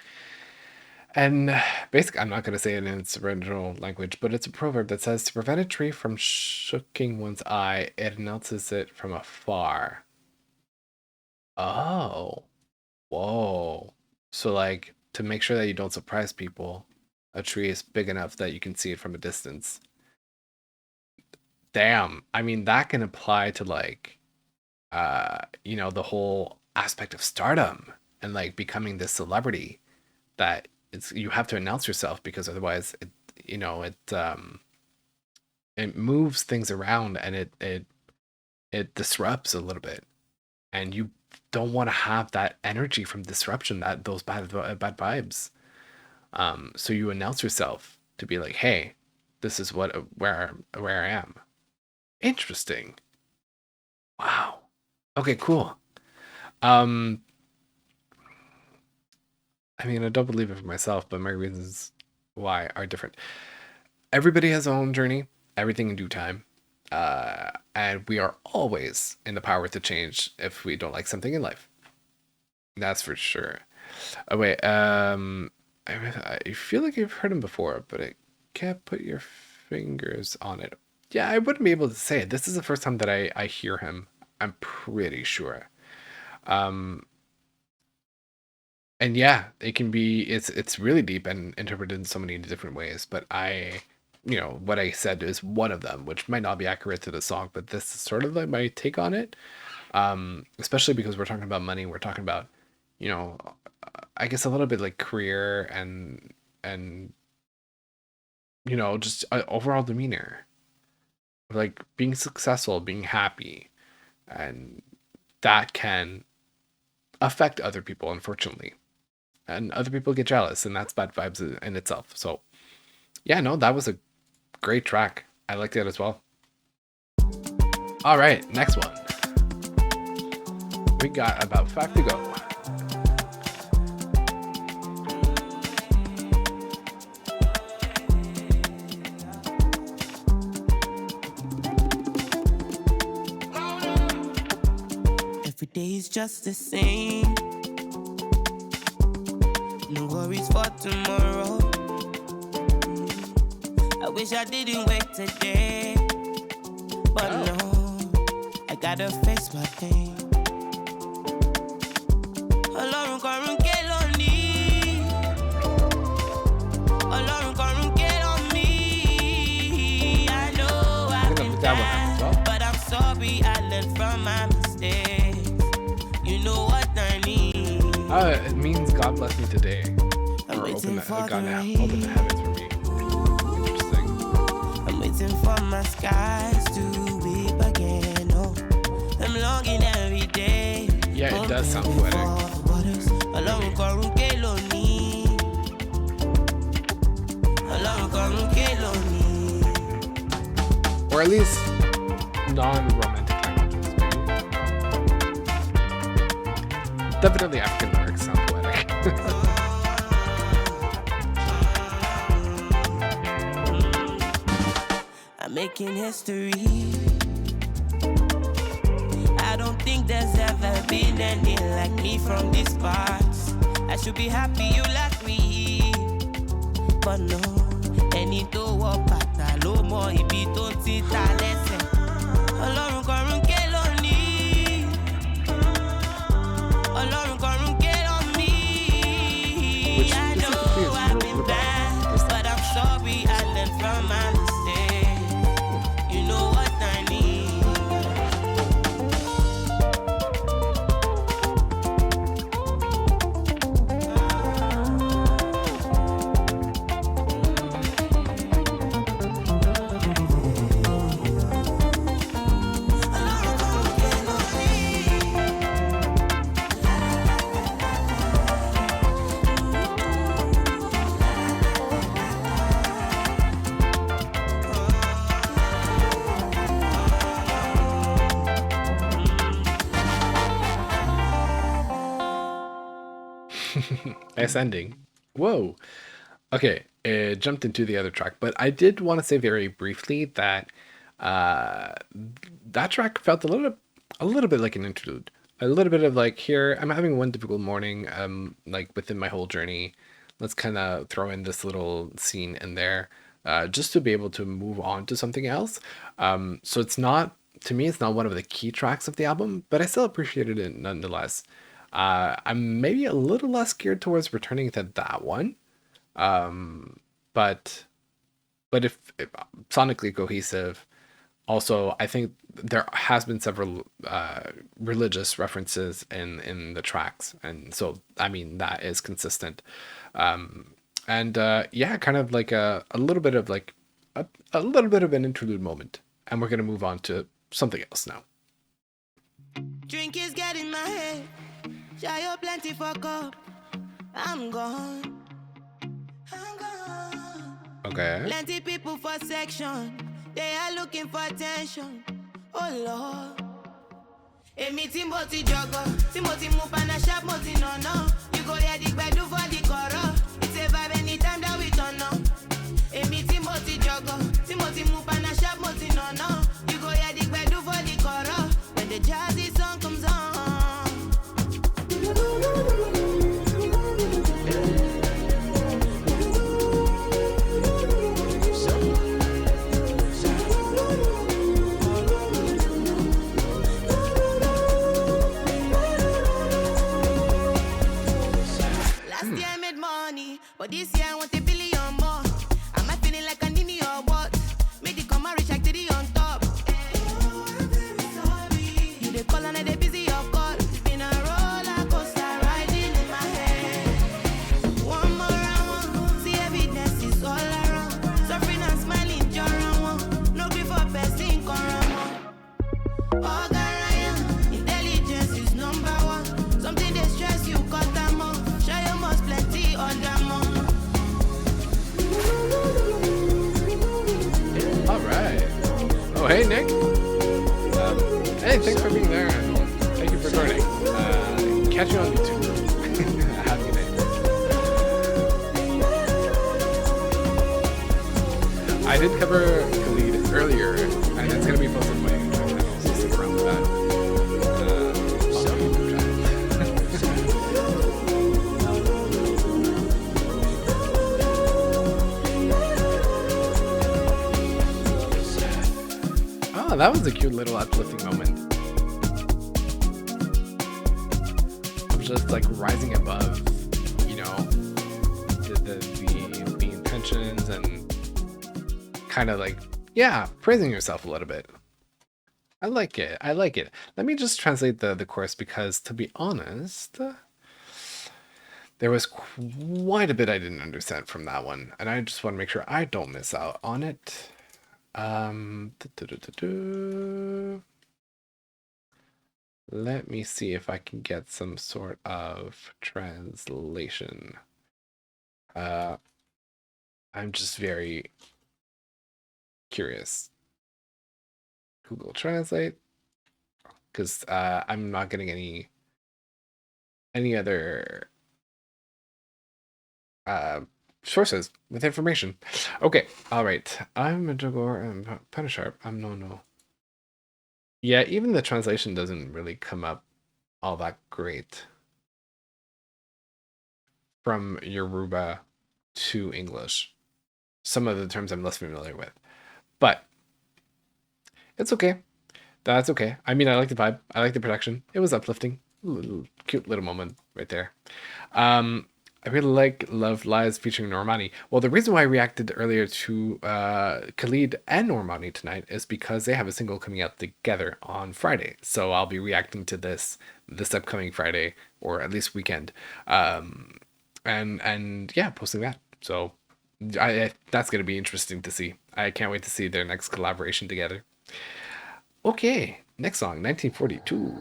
And basically, I'm not going to say it in its original language, but it's a proverb that says, to prevent a tree from shooking one's eye, it announces it from afar. Oh. Whoa. So, like, to make sure that you don't surprise people, a tree is big enough that you can see it from a distance. Damn. I mean, that can apply to, like, you know, the whole aspect of stardom and, like, becoming this celebrity that you have to announce yourself, because otherwise it, you know, it moves things around and it disrupts a little bit, and you don't want to have that energy from disruption, that those bad vibes. So you announce yourself to be like, hey, this is where I am. Interesting. Wow. Okay, cool. I mean, I don't believe it for myself, but my reasons why are different. Everybody has their own journey, everything in due time. And we are always in the power to change if we don't like something in life. That's for sure. Oh, wait. I feel like I've heard him before, but I can't put your fingers on it. Yeah, I wouldn't be able to say it. This is the first time that I hear him. I'm pretty sure. And yeah, it can be, it's really deep and interpreted in so many different ways, but you know, what I said is one of them, which might not be accurate to the song, but this is sort of like my take on it. Especially because we're talking about money, we're talking about, you know, I guess a little bit like career and you know, just overall demeanor, like being successful, being happy, and that can affect other people, unfortunately. And other people get jealous, and that's bad vibes in itself. So, yeah, no, that was a great track. I liked it as well. All right, next one. We got About Fact to Go. Every day is just the same. No worries for tomorrow. I wish I didn't wait today, but no, I gotta face my pain. Ọlọ́run kọ̀run ké lónìí. Ọlọ́run kọ̀run ké on me. I know I've been bad, but I'm sorry I learned from my mistakes. You know what I mean. It means God bless me today. Or open the heavens for me. Interesting. I'm waiting for my skies to weep again. Oh, I'm longing every day. Yeah, it does sound poetic. Ọlọ́run kọ̀run ké lónìí. Ọlọ́run kọ̀run ké lónìí. Or at least non-romantic languages, maybe. Definitely African lyrics sound poetic. making history. I don't think there's ever been any like me from these parts. I should be happy you like me, but no. Ẹni tó wọ bàtà ló mọ ibi tó ti ta lẹ́sẹ̀. Ọlọ́run kọ̀run ké lónìí. Ọlọ́run kọ̀run ké lónìí. I know I've been bad, but I'm sorry I learned from my mistake. You know what I need. Nice ending. Whoa. Okay, it jumped into the other track, but I did want to say very briefly that that track felt a little bit like an interlude. A little bit of like, here I'm having one difficult morning, like within my whole journey. Let's kind of throw in this little scene in there, just to be able to move on to something else. So it's not, to me, it's not one of the key tracks of the album, but I still appreciated it nonetheless. I'm maybe a little less geared towards returning to that one, but if sonically cohesive. Also, I think there has been several religious references in the tracks, and so I mean that is consistent. And yeah, kind of like a little bit of like a little bit of an interlude moment, and we're gonna move on to something else now. Drink is getting my head. Share plenty for cup. I'm gone. Okay. Plenty people for section. They are looking for attention. Oh Lord. Emi tí mo ti jọgọ, tí mo ti mú pana sharp mo ti nànà. You go hear the gbedu for the kọ̀rọ̀. It's a vibe anytime that we turn up. Emi tí mo ti jọgọ, tí mo ti mú pana sharp mo ti nànà. You go hear the gbedu for the kọ̀rọ̀. When the jazzy song comes on. But this year I want $1 billion more. Am I feeling like I need me or what? Make the come reach like 3 on top. You they call and they busy your call. It's been a roller coaster riding in my head. One more round, see evidence is all around. Suffering and smiling, you're around. No grief for person, come around. Oh, Garaya, intelligence is number 1. Something they stress you, cut them off. Show you must plenty on them on. All right. Oh, hey, Nick. Hey, thanks for being there. Thank you for joining. Catch you on YouTube. Have a good day. I did cover Khalid earlier, and it's going to be posted on my channel, so stick around with that. Oh, that was a cute little uplifting moment. Of just like rising above, you know, the intentions and kind of like, yeah, praising yourself a little bit. I like it. I like it. Let me just translate the chorus because, to be honest, there was quite a bit I didn't understand from that one, and I just want to make sure I don't miss out on it. Let me see if I can get some sort of translation. I'm just very curious. Google Translate, because I'm not getting any other sources with information. Okay, all right. I'm a Jogor and Punisher. I'm no. Yeah, even the translation doesn't really come up all that great from Yoruba to English. Some of the terms I'm less familiar with, but it's okay. That's okay. I mean, I like the vibe. I like the production. It was uplifting. Cute little moment right there. I really like Love Lies featuring Normani. Well, the reason why I reacted earlier to Khalid and Normani tonight is because they have a single coming out together on Friday. So I'll be reacting to this upcoming Friday, or at least weekend. And yeah, posting that. So that's gonna be interesting to see. I can't wait to see their next collaboration together. Okay, next song, 1942.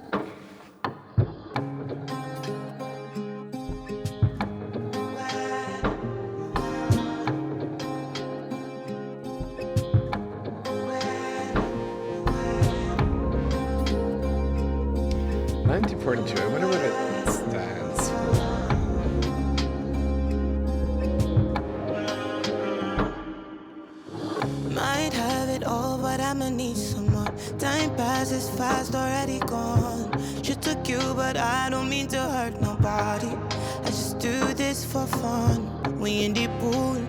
I wonder what it stands for. Might have it all, but I'ma need some more. Time passes fast, already gone. She took you, but I don't mean to hurt nobody. I just do this for fun. We in the pool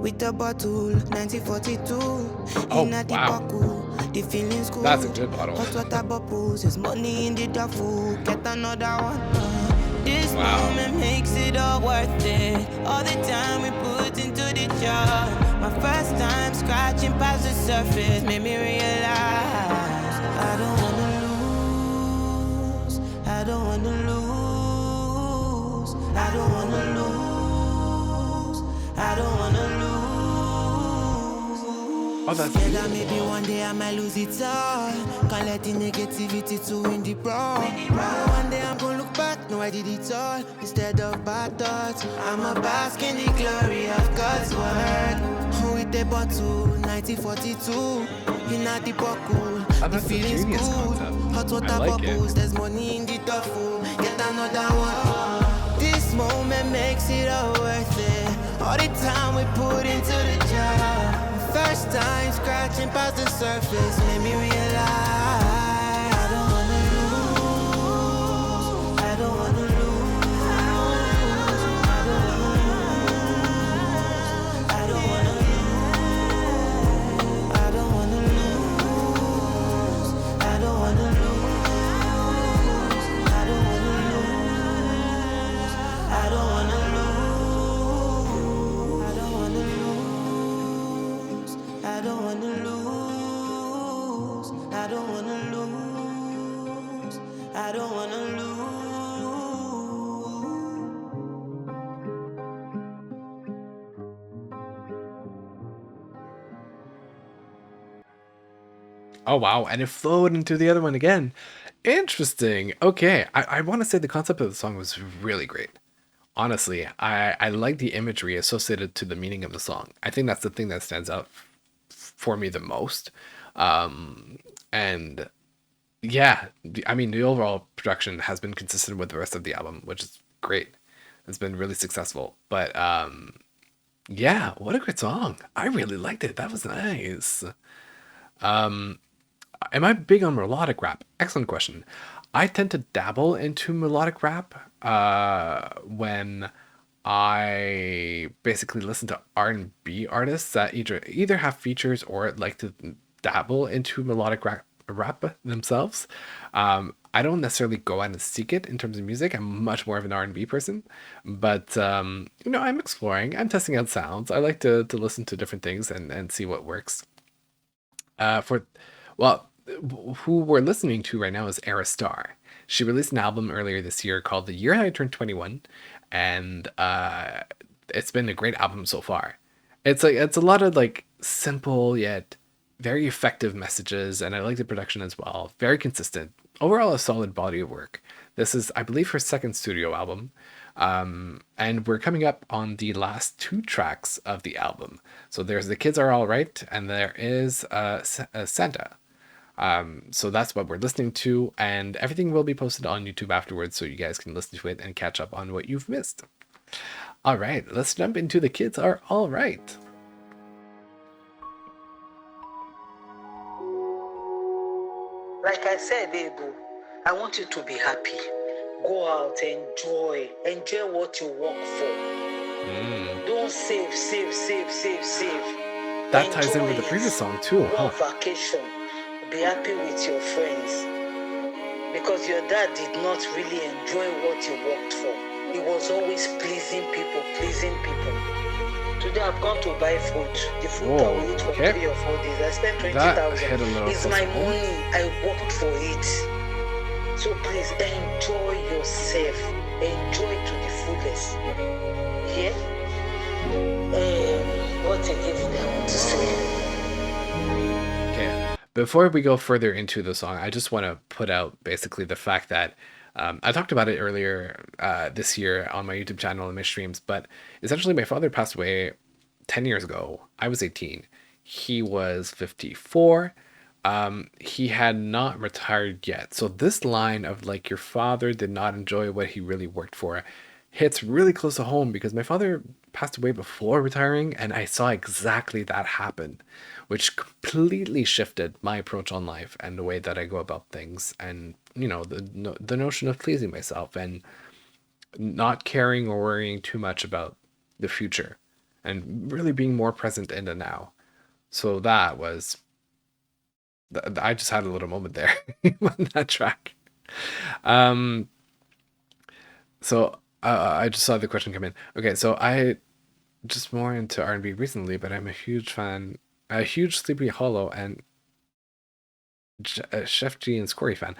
with the bottle, 1942. Oh, in a wow. The feeling's good. That's a good bottle. Hot water bubbles, there's money in the duffel. Get another one. This moment makes it all worth it. All the time we put into the job. My first time scratching past the surface made me realize I don't wanna lose. I don't wanna lose. I don't wanna lose. I don't wanna lose. Oh, that's yeah, that maybe one day I might lose it all. Can't let the negativity to win the brawl. One day I'm gonna look back, no I did it all. Instead of bad thoughts, I'ma bask in the glory of God's word. With the bottle, 1942. You're not the buckle, the feeling's good. Hot water bubbles, there's money in the duffel. Get another one. This moment makes it all worth it. All the time we put into the job. First time scratching past the surface made me realize I don't wanna lose. I don't wanna lose. I don't wanna lose. I don't wanna lose. I don't wanna lose. I don't wanna lose. I don't wanna lose. I don't wanna lose. I don't wanna lose. I don't wanna lose. I don't wanna lose. Oh, wow. And it flowed into the other one again. Interesting. Okay. I want to say the concept of the song was really great. Honestly, I like the imagery associated to the meaning of the song. I think that's the thing that stands out for me the most. And yeah, I mean, the overall production has been consistent with the rest of the album, which is great. It's been really successful. But yeah, what a great song. I really liked it. That was nice. Am I big on melodic rap? Excellent question. I tend to dabble into melodic rap when I basically listen to R&B artists that either have features or like to dabble into melodic rap themselves. I don't necessarily go out and seek it in terms of music. I'm much more of an R&B person, but I'm exploring. I'm testing out sounds. I like to listen to different things and see what works. Who we're listening to right now is Ayra Starr. She released an album earlier this year called The Year I Turned 21, and it's been a great album so far. It's a lot of like simple yet very effective messages, and I like the production as well. Very consistent. Overall, a solid body of work. This is, I believe, her second studio album. And we're coming up on the last 2 tracks of the album. So there's The Kids Are All Right, and there is Santa. So that's what we're listening to, and everything will be posted on YouTube afterwards, so you guys can listen to it and catch up on what you've missed. All right, let's jump into The Kids Are All Right. Like I said, Ebo, I want you to be happy. Go out, enjoy what you work for. Don't save. That ties in with the previous song too, Go on vacation. Be happy with your friends. Because your dad did not really enjoy what he worked for. He was always pleasing people. Today I've gone to buy food. The food I will eat for 3 or 4 days. I spent 20,000. It's my money. I worked for it. So please enjoy yourself. Enjoy to the fullest. Yeah? What again I want to say? Okay. Before we go further into the song, I just want to put out basically the fact that I talked about it earlier this year on my YouTube channel and my streams, but essentially my father passed away 10 years ago. I was 18. He was 54. He had not retired yet. So this line of like, your father did not enjoy what he really worked for hits really close to home because my father passed away before retiring and I saw exactly that happen, which completely shifted my approach on life and the way that I go about things, and the notion of pleasing myself and not caring or worrying too much about the future and really being more present in the now. So that was, I just had a little moment there on that track. So I just saw the question come in. Okay, so I just more into R&B recently, but I'm a huge Sleepy Hollow and Chef G and Scory fan.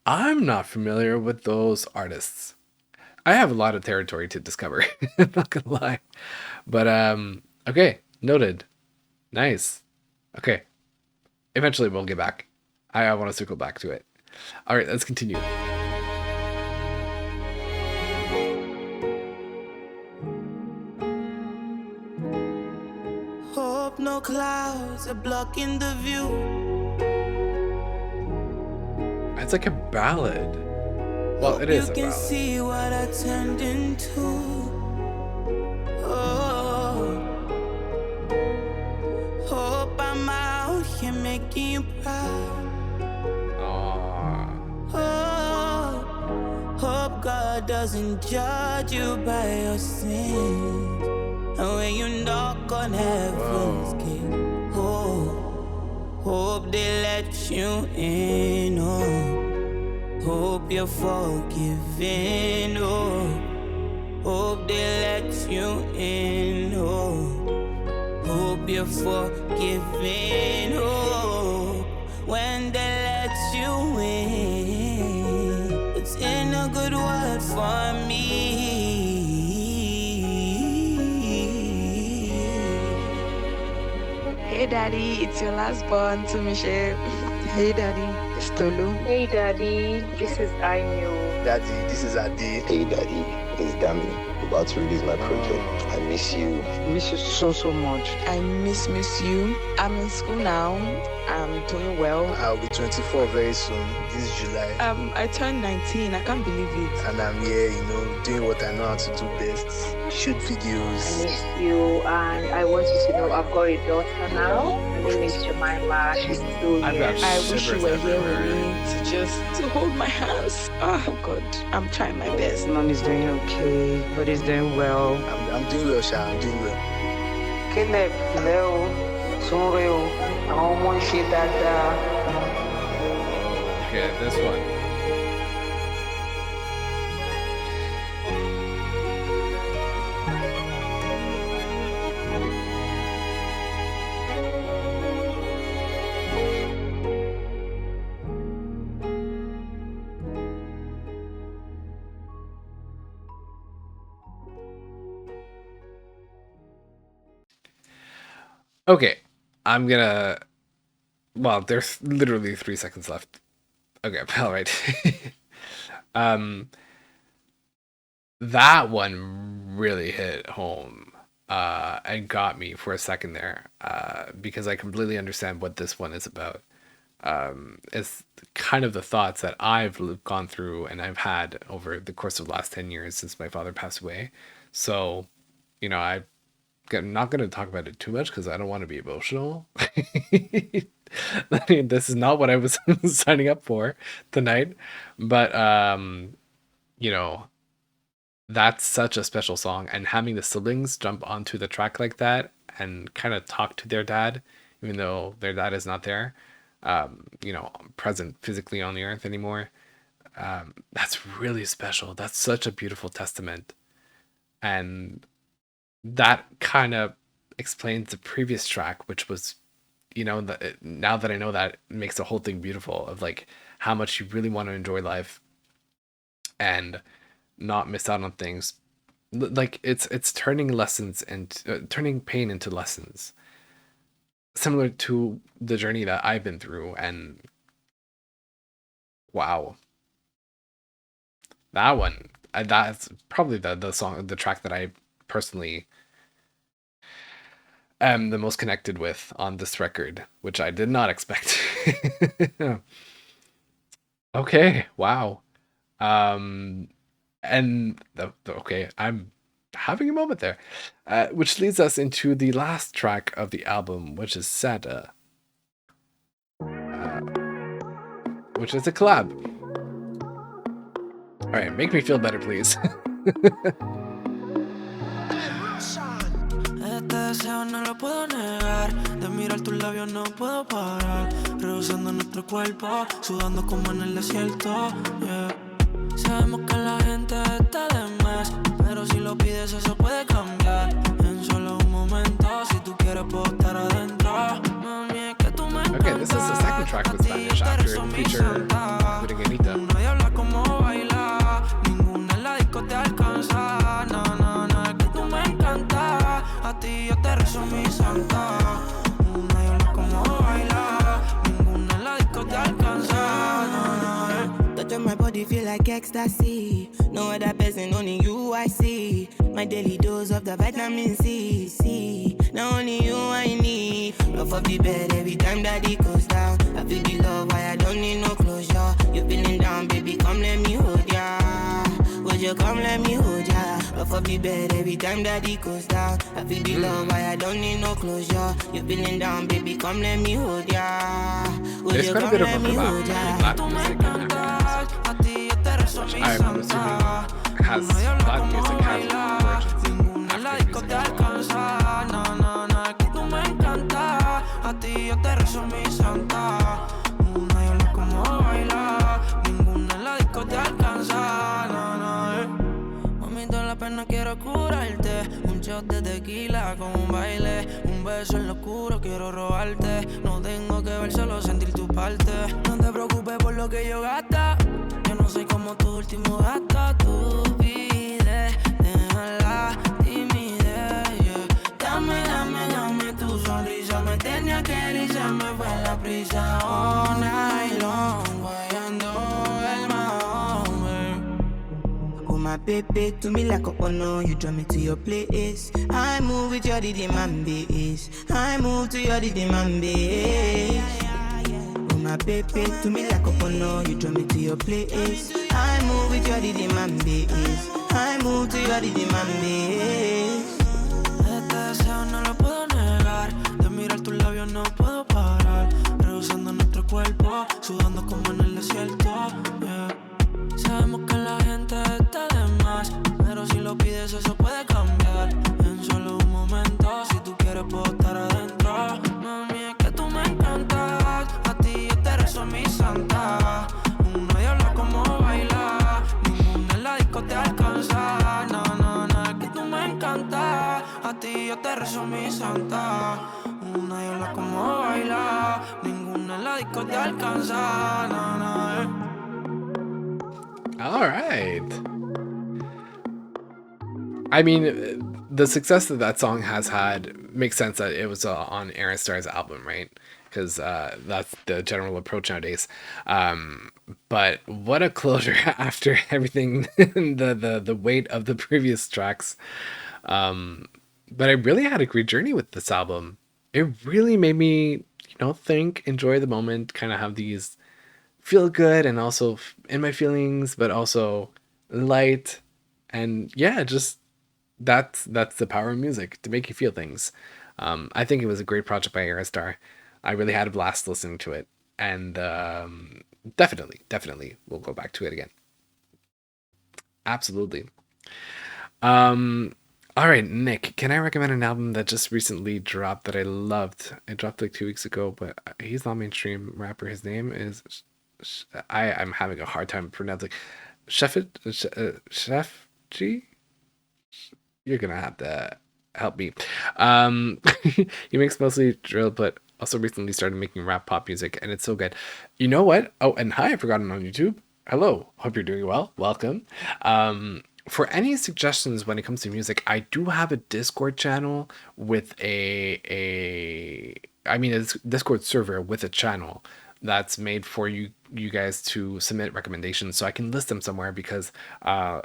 I'm not familiar with those artists. I have a lot of territory to discover. I'm not gonna lie. But okay, noted. Nice. Okay. Eventually we'll get back. I want to circle back to it. All right, let's continue. Hope no clouds are blocking the view. It's like a ballad. Well, it is a ballad. You can see what I turned into. Oh, hope I'm out here making you proud. Oh, hope God doesn't judge you by your sins. And when you knock on heaven's gate, hope they let you in. Hope you're forgiven. Hope they let you in. Hope you're forgiven. When they let you in, it's in a good word for me. Hey daddy, it's your last born to Michelle. Hey daddy, it's Tolu. Hey daddy, this is Ainu. Daddy, this is Adi. Hey daddy, it's Dami. About to release my project. I miss you. Miss you so much. I miss you. I'm in school now. I'm doing well. I'll be 24 very soon, this July. I turned 19. I can't believe it. And I'm here, doing what I know how to do best. Shoot videos. I miss you, and I want you to know I've got a daughter now. Her name is Jemima. She's 2 years. I wish you were here with me to hold my hands. Oh God, I'm trying my best. Mom is doing okay, but is doing well. I'm doing well, Sha. I'm doing well. Caleb, Leo, Sunreo, almost shit that. Okay, this one. Okay, I'm gonna. Well, there's literally 3 seconds left. Okay, all right. That one really hit home and got me for a second there because I completely understand what this one is about. It's kind of the thoughts that I've gone through and I've had over the course of the last 10 years since my father passed away. So, I'm not going to talk about it too much because I don't want to be emotional. I mean, this is not what I was signing up for tonight, but you know, that's such a special song, and having the siblings jump onto the track like that and kind of talk to their dad, even though their dad is not there, present physically on the earth anymore. That's really special. That's such a beautiful testament, and that kind of explains the previous track, which was, now that I know that, it makes the whole thing beautiful of like how much you really want to enjoy life and not miss out on things. Like it's turning lessons and turning pain into lessons, similar to the journey that I've been through. And wow, that one, that's probably the song, the track that I personally am the most connected with on this record, which I did not expect. Okay, wow. Um, okay, I'm having a moment there, which leads us into the last track of the album, which is Santa, which is a collab. All right, make me feel better, please. Este deseo no lo puedo negar. De mirar tus labios no puedo parar. Rehusando nuestro cuerpo, sudando como en el desierto. Yeah. Sabemos que la gente está de más, pero si lo pides eso puede cambiar. En solo un momento, si tú quieres puedo estar adentro. Mami, es que tú me encantas. Okay, this is the second track with Spanish after the feature including Anita. Nadie habla como baila, ninguna en la disco te alcanza. No, no, no, es que tú me encantas. A ti yo te rezo mi santa. Nadie habla como baila, ninguna en la disco te alcanza. No, no, Touch on my body feel like ecstasy. No other person, only you I see. My daily dose of the vitamin C. Now only you I need. Rough up the bed every time that it goes down. I feel the love, why I don't need no closure. You feeling down, baby, come let me hold ya. Would you come let me hold ya? Rough up the bed every time that it goes down. I feel the love, why I don't need no closure. You feeling down, baby, come let me hold ya. Would There's you quite a come bit of let me overlap hold between ya? Latin music and African music, which I'm assuming has Latin music has origins in African music as well. no, no, no, es que tú me encantas. A ti yo te rezo mi santa. Nadie habla como baila, ninguna en la disco te alcanza. No, no, Mami, toda la pena quiero curarte. Un shot de tequila con un baile. Un beso en lo oscuro quiero robarte. No tengo que ver, solo sentir tu parte. No te preocupes por lo que yo gasta. Yo no soy como tu último gasto. Tú pides, déjala timidez, yeah. Dame tu sonrisa. Me tenía que ir y se me fue la prisa. All night long, guayando el mahón. Oh my baby, to me like a honor. You draw me to your place. I move with your rhythm and bass. I move to your rhythm and bass. Oh my baby, to me like a honor. You draw me to your place. I move with your rhythm and bass. I move to your rhythm and bass. Este deseo no lo puedo negar. De mirar tus labios no puedo parar. Rehusando nuestro cuerpo, sudando como en el desierto. Yeah. Sabemos que la gente está de más, pero si lo pides eso puede cambiar. En solo un momento, si tú quieres puedo estar adentro. Mami, es que tú me encantas. A ti yo te rezo mi santa. Nadie habla como baila, ninguna en la disco te alcanza. No, no, no, es que tú me encantas. A ti yo te rezo mi santa. Nadie habla como baila, ninguna en la disco te alcanza. No, no, All right. I mean, the success that that song has had makes sense that it was on Aaron Starr's album, right? Because that's the general approach nowadays. But what a closure after everything, the weight of the previous tracks. But I really had a great journey with this album. It really made me, think, enjoy the moment, kind of have these feel good and also in my feelings, but also light. And yeah, just That's the power of music to make you feel things. I think it was a great project by Ayra Starr. I really had a blast listening to it, and definitely we'll go back to it again. Absolutely. All right, Nick, can I recommend an album that just recently dropped that I loved? It dropped like 2 weeks ago, but he's not mainstream rapper. His name is I'm having a hard time pronouncing Chef G. You're gonna have to help me. He makes mostly drill, but also recently started making rap pop music, and it's so good. You know what? Oh, and hi, I forgot him on YouTube. Hello, hope you're doing well. Welcome. For any suggestions when it comes to music, I do have a Discord channel with a Discord server with a channel that's made for you guys to submit recommendations, so I can list them somewhere because I'm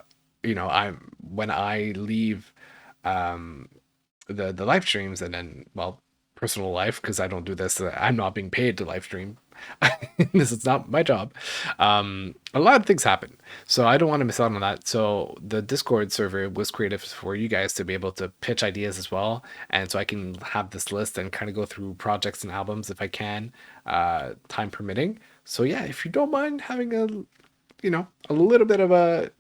when I leave um the live streams and then, well, personal life, because I don't do this, I'm not being paid to live stream. This is not my job. A lot of things happen, so I don't want to miss out on that. So the Discord server was created for you guys to be able to pitch ideas as well, and so I can have this list and kind of go through projects and albums if I can, time permitting. So yeah, if you don't mind having a little bit of a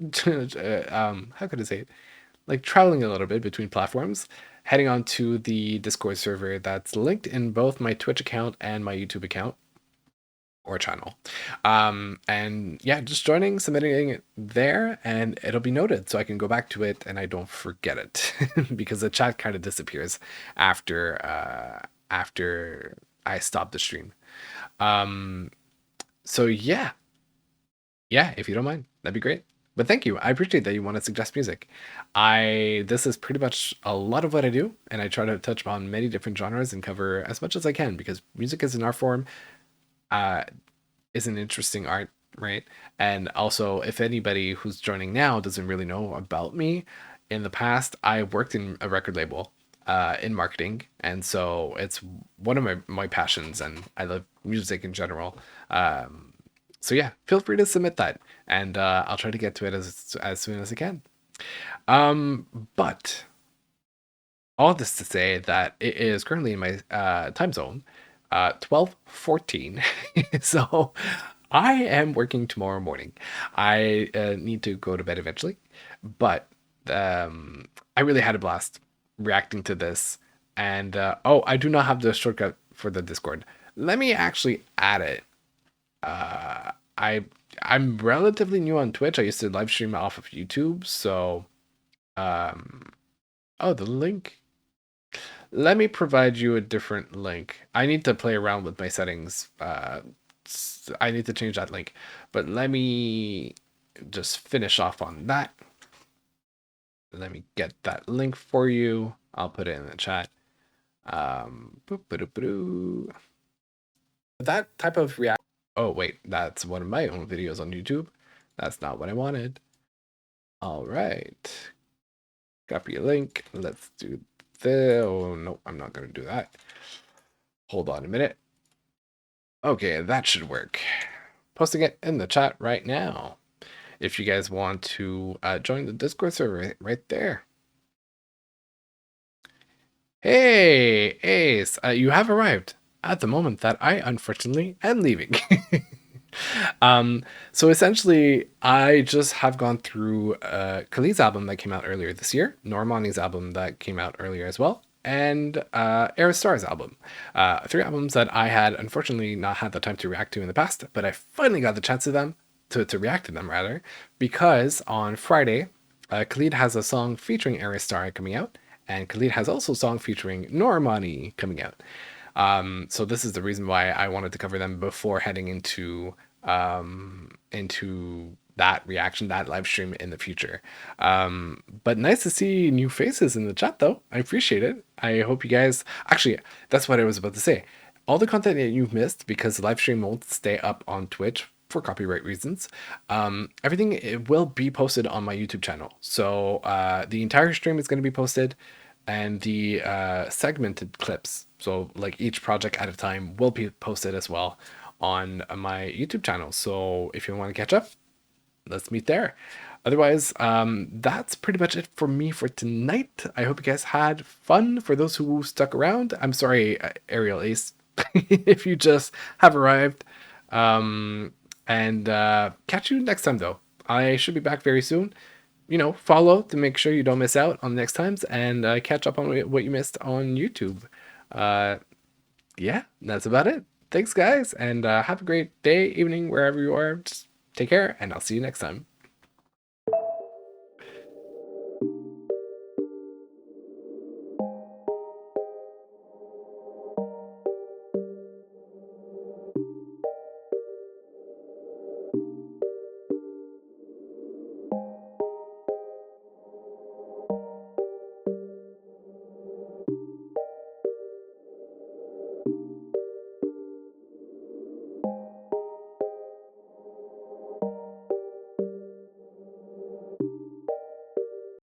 how could I say it, like traveling a little bit between platforms, heading on to the Discord server that's linked in both my Twitch account and my YouTube account or channel. And yeah, just joining, submitting it there, and it'll be noted so I can go back to it and I don't forget it because the chat kind of disappears after I stop the stream. So yeah, if you don't mind, that'd be great. But thank you. I appreciate that you want to suggest music. This is pretty much a lot of what I do, and I try to touch upon many different genres and cover as much as I can because music is an art form, is an interesting art, right? And also, if anybody who's joining now doesn't really know about me, in the past I worked in a record label, in marketing, and so it's one of my passions, and I love music in general. So yeah, feel free to submit that, and I'll try to get to it as soon as I can. But all this to say that it is currently in my time zone, 12:14. So I am working tomorrow morning. I need to go to bed eventually, but I really had a blast reacting to this. And I do not have the shortcut for the Discord. Let me actually add it. I'm relatively new on Twitch. I used to live stream off of YouTube, so the link. Let me provide you a different link. I need to play around with my settings. I need to change that link, but let me just finish off on that. Let me get that link for you. I'll put it in the chat. That type of react. Oh wait, that's one of my own videos on YouTube. That's not what I wanted. All right, copy a link. Let's do this. Oh no, I'm not gonna do that. Hold on a minute. Okay, that should work. Posting it in the chat right now. If you guys want to join the Discord server right there. Hey, Ace, you have arrived at the moment that I unfortunately am leaving. So essentially, I just have gone through Khalid's album that came out earlier this year, Normani's album that came out earlier as well, and Ayra Starr's album. 3 albums that I had unfortunately not had the time to react to in the past, but I finally got the chance to react to them rather, because on Friday, Khalid has a song featuring Ayra Starr coming out, and Khalid has also a song featuring Normani coming out. So this is the reason why I wanted to cover them before heading into that reaction, that live stream in the future. But nice to see new faces in the chat though. I appreciate it. I hope you guys, actually, that's what I was about to say. All the content that you've missed because the live stream won't stay up on Twitch for copyright reasons, everything, it will be posted on my YouTube channel. So the entire stream is going to be posted, and the segmented clips, so like each project at a time, will be posted as well on my YouTube channel. So if you want to catch up, let's meet there. Otherwise, that's pretty much it for me for tonight. I hope you guys had fun. For those who stuck around, I'm sorry, Ariel Ace, if you just have arrived. And catch you next time, though. I should be back very soon. Follow to make sure you don't miss out on the next times, and catch up on what you missed on YouTube. Yeah, that's about it. Thanks, guys, and have a great day, evening, wherever you are. Just take care, and I'll see you next time.